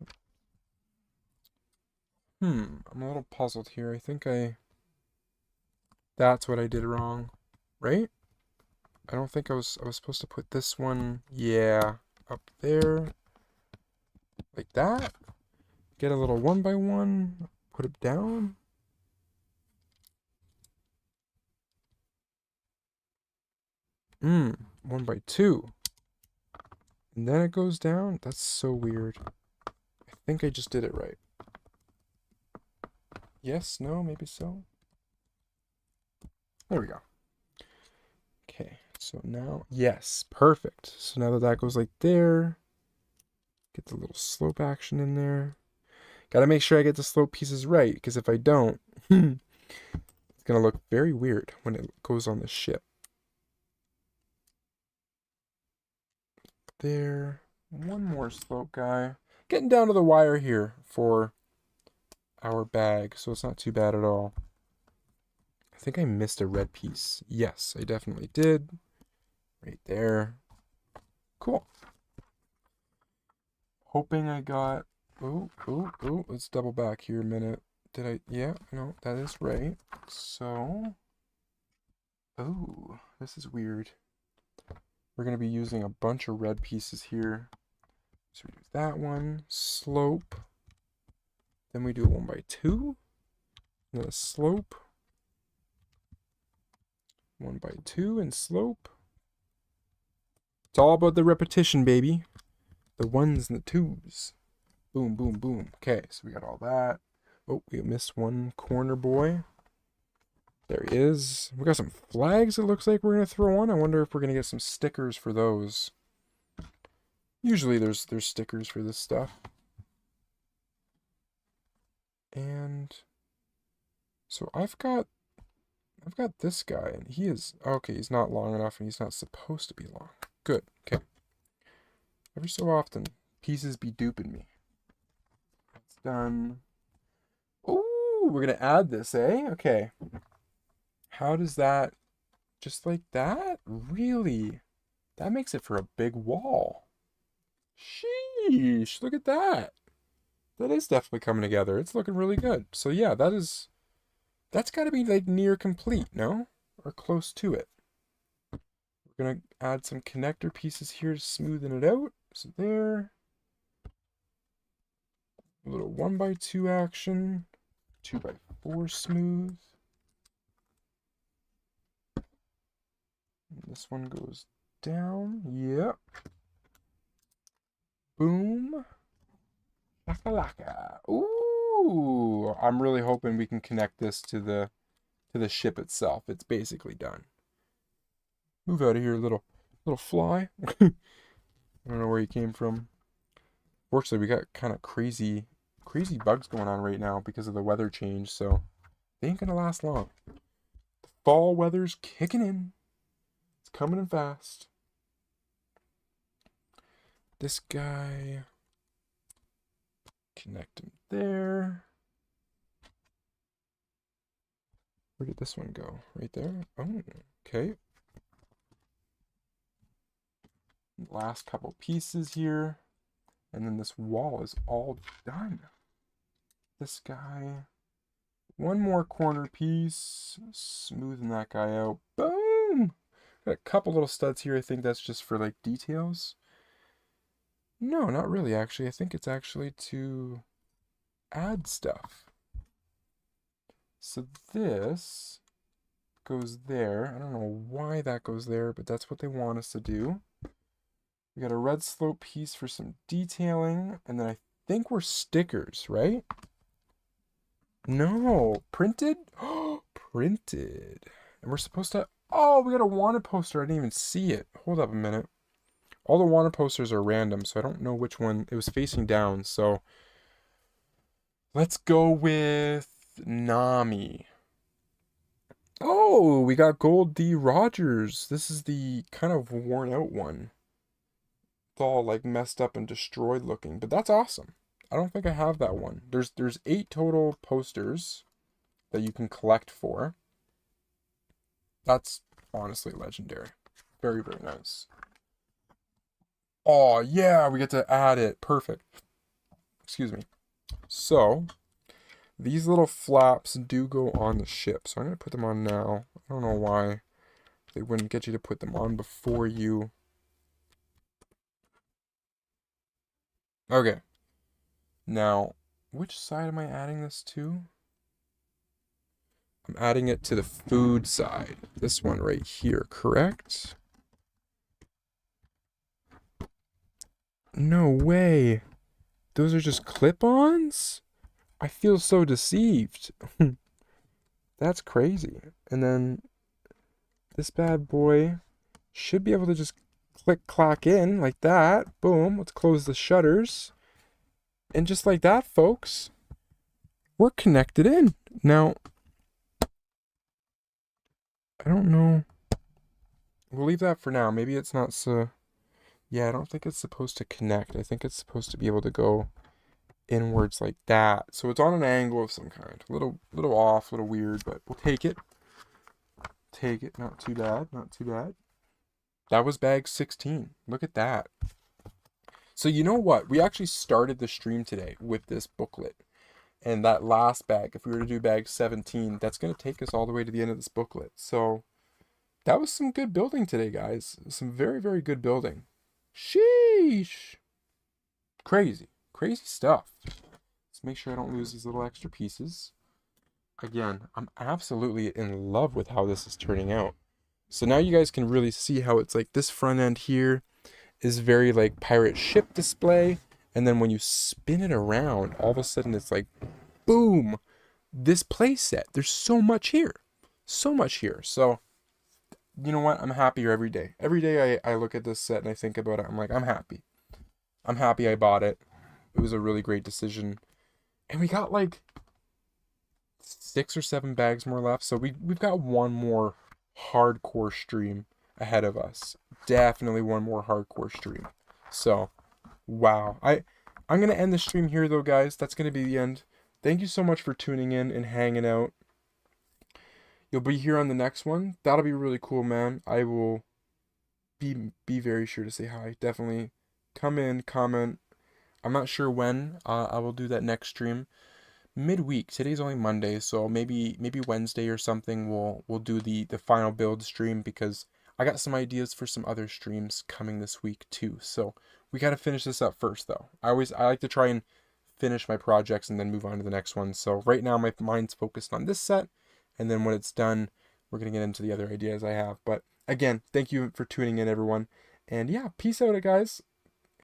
I'm a little puzzled here. I think that's what I did wrong, right? I don't think I was supposed to put this one, yeah, up there, like that. Get a little one by one, put it down. One by two. And then it goes down. That's so weird. I think I just did it right. Yes, no, maybe so. There we go. Okay, so now, yes, perfect. So now that goes like there, get the little slope action in there. Gotta make sure I get the slope pieces right, because if I don't, it's gonna look very weird when it goes on the ship. There. One more slope guy. Getting down to the wire here for our bag, so it's not too bad at all. I think I missed a red piece. Yes, I definitely did. Right there. Cool. Hoping I got... Ooh. Let's double back here a minute. Did I... Yeah, no, that is right. So... Oh, this is weird. We're going to be using a bunch of red pieces here. So we do that one. Slope. Then we do a 1 by 2. And then a slope. 1 by 2 and slope. It's all about the repetition, baby. The ones and the twos. Boom, boom, boom. Okay, so we got all that. Oh, we missed one corner boy. There he is. We got some flags it looks like we're going to throw on. I wonder if we're going to get some stickers for those. Usually there's stickers for this stuff. And so I've got this guy, and he is okay, he's not long enough and he's not supposed to be long. Good. Okay. Every so often, pieces be duping me. That's done. Oh, we're gonna add this, eh? Okay. How does that, just like that? Really? That makes it for a big wall. Sheesh, look at that. That is definitely coming together. It's looking really good. So yeah, that's got to be like near complete, no? Or close to it. We're going to add some connector pieces here to smoothen it out. So there. A little 1 by 2 action. 2 by 4 smooth. And this one goes down. Yep. Boom. Laka. Ooh. I'm really hoping we can connect this to the ship itself. It's basically done. Move out of here, little fly. I don't know where you came from. Fortunately, we got kind of crazy bugs going on right now because of the weather change, so they ain't gonna last long. The fall weather's kicking in. It's coming in fast. This guy, connect him there. Where did this one go? Right there? Oh, okay. Last couple pieces here. And then this wall is all done. This guy. One more corner piece. Smoothing that guy out. Boom! Got a couple little studs here. I think that's just for like details. No, not really actually. I think it's actually to add stuff. So this goes there. I don't know why that goes there, but that's what they want us to do. We got a red slope piece for some detailing, and then I think we're stickers, right? No, printed? Oh, printed. And we're supposed to, oh, we got a wanted poster. I didn't even see it. Hold up a minute. All the wanted posters are random, so I don't know which one. It was facing down, so let's go with Nami. Oh, we got Gold D. Rogers. This is the kind of worn out one. It's all like messed up and destroyed looking, but that's awesome. I don't think I have that one. There's 8 total posters that you can collect for. That's honestly legendary. Very, very nice. Oh, yeah, we get to add it. Perfect. Excuse me. So, these little flaps do go on the ship. So I'm going to put them on now. I don't know why they wouldn't get you to put them on before you. Okay. Now, which side am I adding this to? I'm adding it to the food side. This one right here, correct? No way. Those are just clip-ons? I feel so deceived. That's crazy. And then this bad boy should be able to just click clack in like that. Boom. Let's close the shutters. And just like that, folks, we're connected in. Now, I don't know. We'll leave that for now. Maybe it's not so... Yeah, I don't think it's supposed to connect. I think it's supposed to be able to go inwards like that. So it's on an angle of some kind. A little off, a little weird, but we'll take it. Take it. Not too bad. Not too bad. That was bag 16. Look at that. So you know what? We actually started the stream today with this booklet. And that last bag, if we were to do bag 17, that's going to take us all the way to the end of this booklet. So that was some good building today, guys. Some very, very good building. Sheesh. Crazy. Crazy stuff. Let's make sure I don't lose these little extra pieces. Again, I'm absolutely in love with how this is turning out. So now you guys can really see how it's like this front end here is very like pirate ship display. And then when you spin it around, all of a sudden it's like, boom, this play set. There's so much here. So much here. So, you know what? I'm happier every day. Every day I look at this set and I think about it. I'm like, I'm happy. I'm happy I bought it. It was a really great decision. And we got like 6 or 7 bags more left. So we've got one more hardcore stream ahead of us. Definitely one more hardcore stream. So, wow. I'm going to end the stream here though, guys. That's going to be the end. Thank you so much for tuning in and hanging out. You'll be here on the next one. That'll be really cool, man. I will be very sure to say hi. Definitely come in, comment. I'm not sure when I will do that next stream. Midweek. Today's only Monday, so maybe Wednesday or something we'll do the final build stream, because I got some ideas for some other streams coming this week too. So we got to finish this up first though. I like to try and finish my projects and then move on to the next one. So right now my mind's focused on this set, and then when it's done, we're going to get into the other ideas I have. But again, thank you for tuning in, everyone. And yeah, peace out, guys.